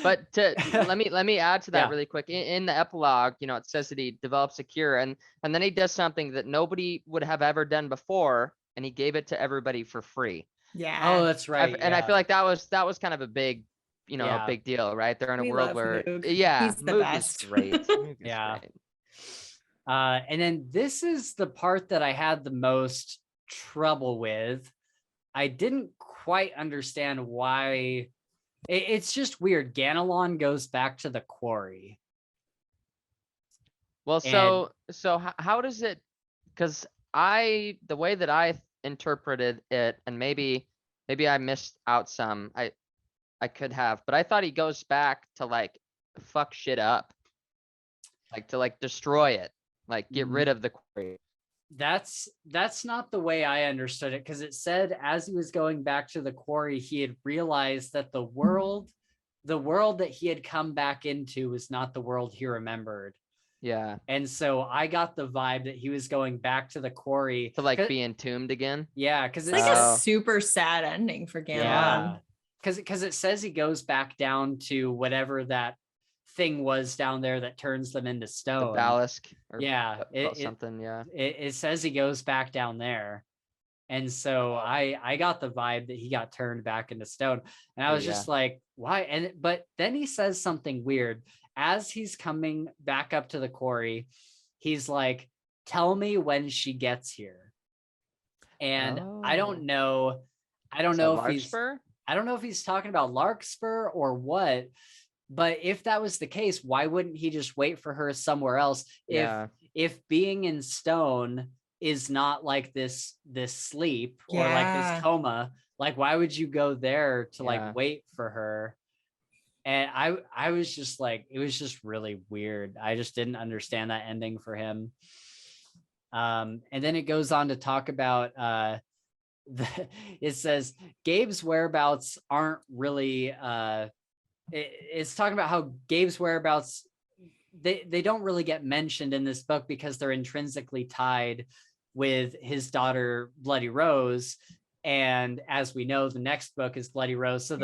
But let me add to that really quick. In the epilogue, it says that he develops a cure, and then he does something that nobody would have ever done before, and he gave it to everybody for free. Yeah. Oh, that's right. I feel like that was kind of a big, a big deal, right? They're in a world where Moog. He's the best. Is great. Yeah. Great. And then this is the part that I had the most trouble with. I didn't quite understand why. It's just weird. Ganelon goes back to the quarry. Well, so how does it? Because the way that I interpreted it, and maybe I missed out some. I could have, but I thought he goes back to like fuck shit up, like to like destroy it, like get rid of the quarry. That's not the way I understood it, because it said as he was going back to the quarry, he had realized that the world that he had come back into was not the world he remembered. Yeah. And so I got the vibe that he was going back to the quarry To like be entombed again. Yeah, because It's like a super sad ending for Ganon. Yeah, because it says he goes back down to whatever that thing was down there that turns them into stone. The ballast. Or yeah, something. Yeah. It says he goes back down there. And so I got the vibe that he got turned back into stone. And I was just like, why? But then he says something weird. As he's coming back up to the quarry, he's like, tell me when she gets here. And I don't know. I don't know if he's talking about Larkspur or what. But if that was the case, why wouldn't he just wait for her somewhere else? If being in stone is not like this sleep or like this coma, like why would you go there to like wait for her? And I was just like, it was just really weird. I just didn't understand that ending for him. And then it goes on to talk about it says Gabe's whereabouts aren't really it's talking about how Gabe's whereabouts they don't really get mentioned in this book because they're intrinsically tied with his daughter Bloody Rose. And as we know, the next book is Bloody Rose. So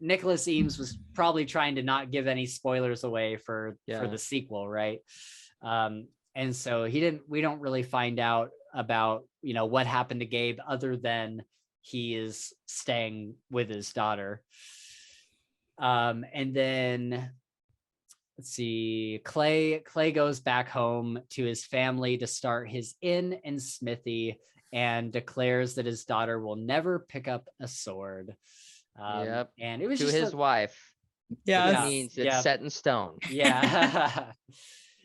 Nicholas Eames was probably trying to not give any spoilers away for the sequel, right? And so we don't really find out about, what happened to Gabe other than he is staying with his daughter. And then let's see, Clay goes back home to his family to start his inn and smithy and declares that his daughter will never pick up a sword. And it was to his wife. Yeah, it means it's set in stone. Yeah.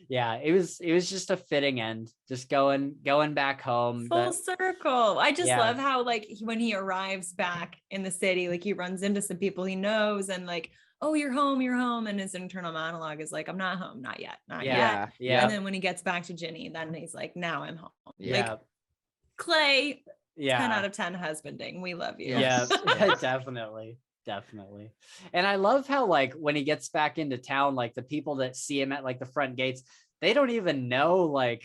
Yeah, it was just a fitting end, just going back home. Full circle. I just love how like when he arrives back in the city, like he runs into some people he knows and like, oh, you're home. And his internal monologue is like, I'm not home, not yet. Yeah. And then when he gets back to Ginny, then he's like, now I'm home. Yeah. Like, Clay, 10 Yeah. out of 10 husbanding. We love you. Yeah, definitely. And I love how like when he gets back into town, like the people that see him at like the front gates, they don't even know, like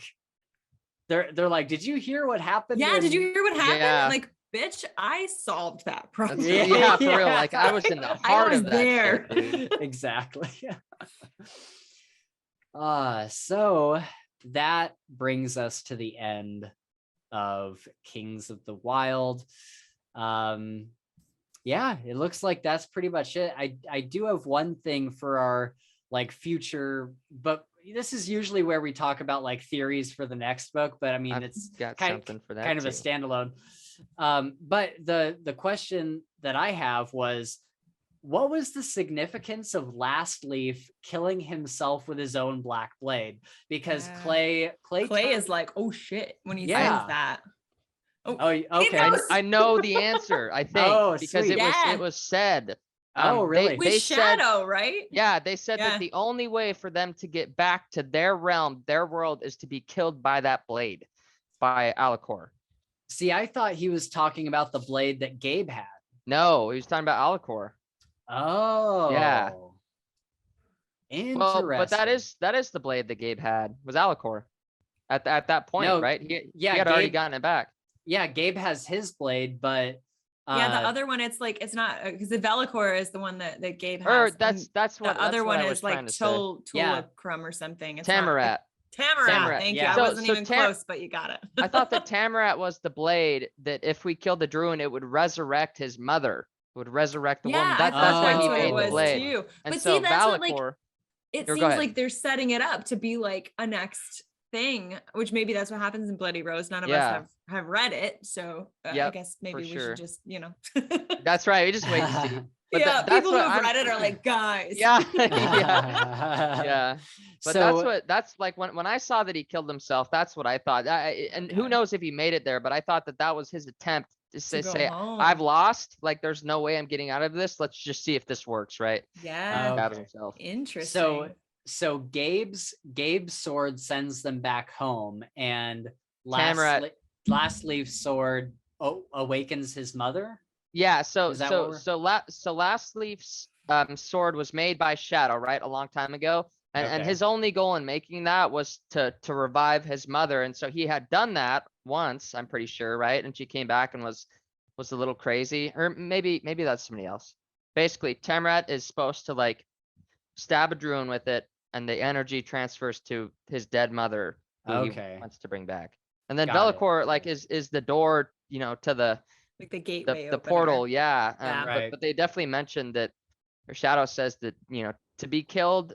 they're like, did you hear what happened? Did you hear what happened? Yeah. Like, bitch, I solved that problem. For real. Like I was in the heart of that there. shit, Exactly. So that brings us to the end of Kings of the Wyld. It looks like that's pretty much it. I do have one thing for our like future, but this is usually where we talk about like theories for the next book, but I mean, it's got something for that kind of a standalone. But the question that I have was, what was the significance of Last Leaf killing himself with his own black blade? Because Clay is like, oh shit, when he says that. Oh, okay. I know the answer, I think, because sweet. it was said. Really? With Shadow, right? Yeah, they said that the only way for them to get back to their realm, their world, is to be killed by that blade, by Alucor. See, I thought he was talking about the blade that Gabe had. No, he was talking about Alucor. Oh. Yeah. Interesting. Well, but that is the blade that Gabe had, was Alucor. At that point, right? He had already gotten it back. Yeah, Gabe has his blade, but the other one, it's like, it's not, because the Velicor is the one that Gabe has. Or that's what the other one is, like Tulacrum or something. It's Tamarat. Tamarat, thank you. I wasn't even close, but you got it. I thought that Tamarat was the blade that if we killed the Druid, it would resurrect his mother. It would resurrect the woman. That's why he made the blade. Too. And but so see, that's Valicor, what, like, it seems like they're setting it up to be like a next thing, which maybe that's what happens in Bloody Rose. None of us have read it, so I guess maybe we should just That's right, we just wait and see. But that's people who have read it are like, guys. Yeah. But that's like when I saw that he killed himself, that's what I thought. And who knows if he made it there, but I thought that was his attempt to say I've lost, like there's no way I'm getting out of this, let's just see if this works, right? Himself. Interesting. So Gabe's sword sends them back home, and Last Leaf's sword awakens his mother. Yeah, so Last Leaf's sword was made by Shadow, right, a long time ago, And Okay. his only goal in making that was to revive his mother. And so he had done that once, I'm pretty sure, right? And she came back and was a little crazy. Or maybe that's somebody else. Basically, Temrat is supposed to like stab a druid with it, and the energy transfers to his dead mother, who he Okay. wants to bring back. And then Got it. Velikor like is the door, to Like the gateway the opener. portal, yeah. Yeah. Right. But they definitely mentioned that, or Shadow says that, to be killed,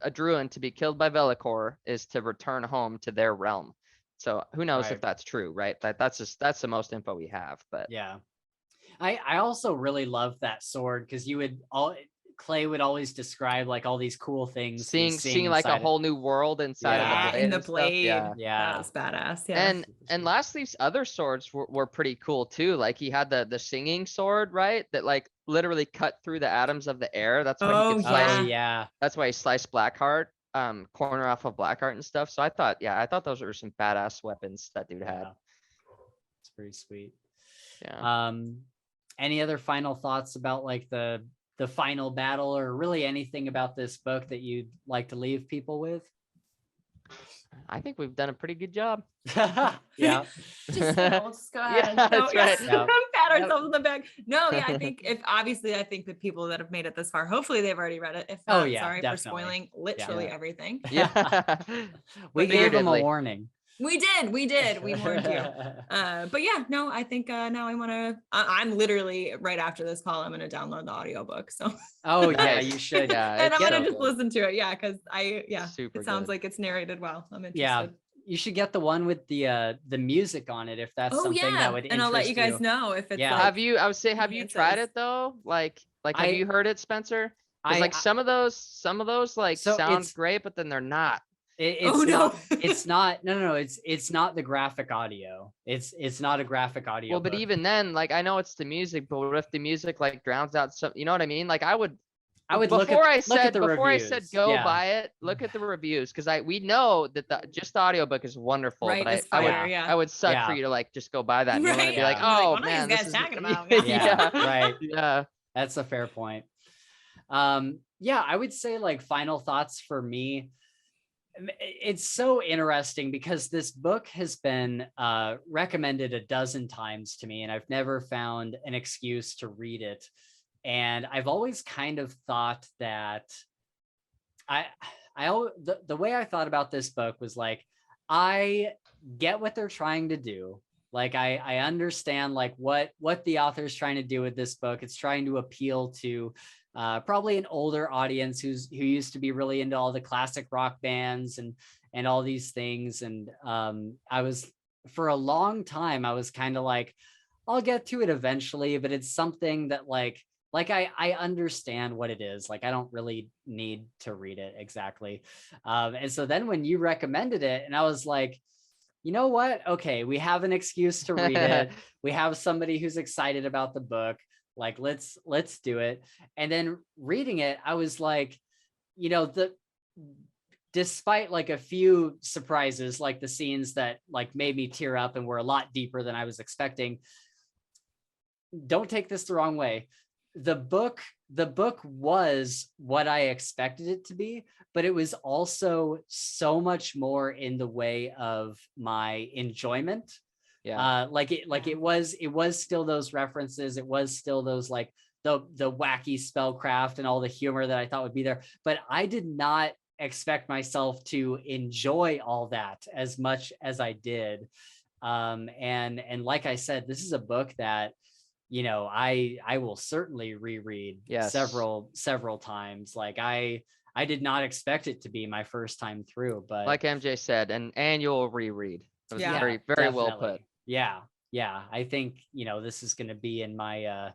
a druid to be killed by Velikor is to return home to their realm. So who knows if Right. that's true, right? That's the most info we have, but Yeah. I also really love that sword because Clay would always describe like all these cool things he was seeing like a inside it. whole new world inside of Yeah. the blade In the and stuff, blade. yeah. That Yeah. was badass. Yeah. And Lastleaf's other swords were pretty cool too. Like he had the singing sword, right? That like literally cut through the atoms of the air. That's why he Oh, could slice. Oh Yeah. yeah. That's why he sliced Blackheart, corner off of Blackheart and stuff. So I thought those were some badass weapons that dude had. Yeah. It's pretty sweet. Yeah. Any other final thoughts about like the final battle, or really anything about this book that you'd like to leave people with? I think we've done a pretty good job. Yeah. Just go ahead. Yeah, that's right. Yeah. Pat ourselves on the back. No, yeah, I think I think the people that have made it this far, hopefully they've already read it. If not, Oh, yeah, sorry definitely. for spoiling literally everything. Yeah. We gave them a Figuratively. warning. We did. We warned you. But yeah, no, I think now I'm literally right after this call, I'm going to download the audiobook. So Oh yeah, Nice. you should. Yeah. and I'm it's going to so just good. listen to it. Yeah. Cause Super it sounds good. like it's narrated well. I'm interested. Yeah. You should get the one with the music on it if that's Oh something yeah. that would And I'll let you interest guys know if it's Yeah. like, I would say, have you tried it though? Like have you heard it, Spencer? Because like some of those like So sound it's- great, but then they're not. It's Oh, no. not, it's not, no, it's not the graphic audio. It's not a graphic audio. Well, but book. even then, like I know it's the music, but what if the music like drowns out some, you know what I mean? Like I would look before at the before I reviews. said go Yeah. buy it, look at the reviews, because we know that just the audiobook is wonderful, Right, but it's I would fire, yeah. I would suck Yeah. for you to like just go buy that. And you're gonna be like, Right. Like, oh what are man, these this guys is talking about? Yeah, right. Yeah. That's a fair point. Yeah, I would say like final thoughts for me. It's so interesting because this book has been recommended a dozen times to me, and I've never found an excuse to read it. And I've always kind of thought that the way I thought about this book was like, I get what they're trying to do. Like I understand like what the author is trying to do with this book. It's trying to appeal to probably an older audience who used to be really into all the classic rock bands and all these things. And I was, for a long time, I was kind of like, I'll get to it eventually, but it's something that like I understand what it is. Like I don't really need to read it exactly. And so then when you recommended it, and I was like, you know what? Okay, we have an excuse to read it. We have somebody who's excited about the book. Like let's do it. And then reading it, I was like, despite like a few surprises, like the scenes that like made me tear up and were a lot deeper than I was expecting. Don't take this the wrong way. The book was what I expected it to be, but it was also so much more in the way of my enjoyment. Yeah. It was still those references. It was still those like the wacky spellcraft and all the humor that I thought would be there. But I did not expect myself to enjoy all that as much as I did. And like I said, this is a book that, I will certainly reread several times. Like I did not expect it to be my first time through, but like MJ said, an annual reread. It was very, very well put. Yeah. I think, this is going to be in my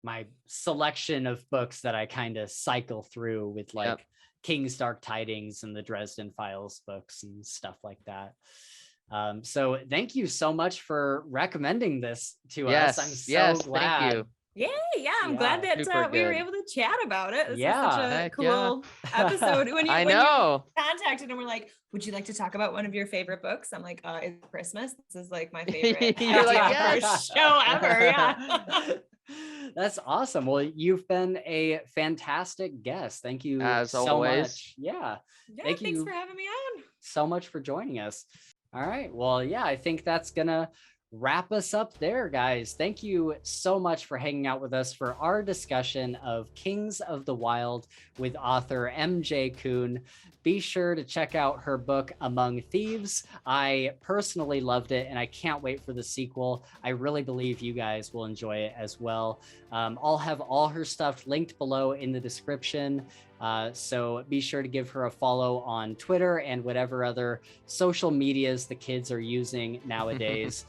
my selection of books that I kind of cycle through with like King's Dark Tidings and the Dresden Files books and stuff like that. So thank you so much for recommending this to us. I'm so glad. Thank you. Yeah, I'm glad that we were able to chat about it. This was such a cool episode. When you contacted and we're like, would you like to talk about one of your favorite books? I'm like, it's Christmas. This is like my favorite You're like, show ever. Yeah. That's awesome. Well, you've been a fantastic guest. Thank you As so always. much. Yeah. Yeah, Thank thanks you for having me on. so much for joining us. All right. Well, yeah, I think that's going to wrap us up there, guys. Thank you so much for hanging out with us for our discussion of Kings of the Wyld with author MJ Kuhn. Be sure to check out her book, Among Thieves. I personally loved it, and I can't wait for the sequel. I really believe you guys will enjoy it as well. I'll have all her stuff linked below in the description. So be sure to give her a follow on Twitter and whatever other social medias the kids are using nowadays.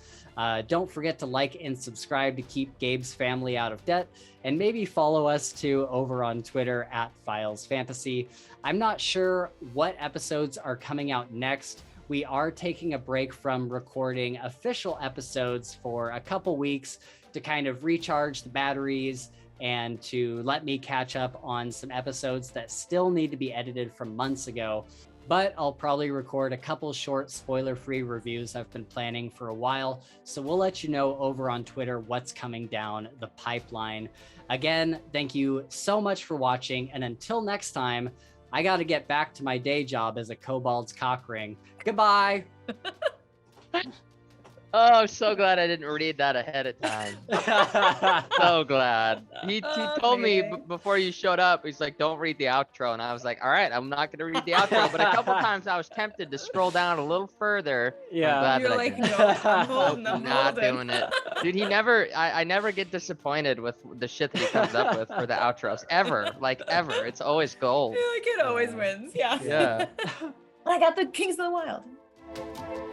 Don't forget to like and subscribe to keep Gabe's family out of debt, and maybe follow us too over on Twitter at Files Fantasy. I'm not sure what episodes are coming out next. We are taking a break from recording official episodes for a couple weeks to kind of recharge the batteries and to let me catch up on some episodes that still need to be edited from months ago. But I'll probably record a couple short spoiler-free reviews I've been planning for a while, so we'll let you know over on Twitter what's coming down the pipeline. Again, thank you so much for watching, and until next time, I gotta get back to my day job as a kobold's cock ring. Goodbye! Oh, I'm so glad I didn't read that ahead of time. So glad. He told me before you showed up, he's like, don't read the outro. And I was like, all right, I'm not going to read the outro. But a couple times I was tempted to scroll down a little further. Yeah. I'm glad You're that like, I didn't. no, I'm holding, Nope, I'm not holding. doing it. Dude, I never get disappointed with the shit that he comes up with for the outros. Ever. Like, ever. It's always gold. I feel like it always wins. Yeah. Yeah. I got the Kings of the Wyld.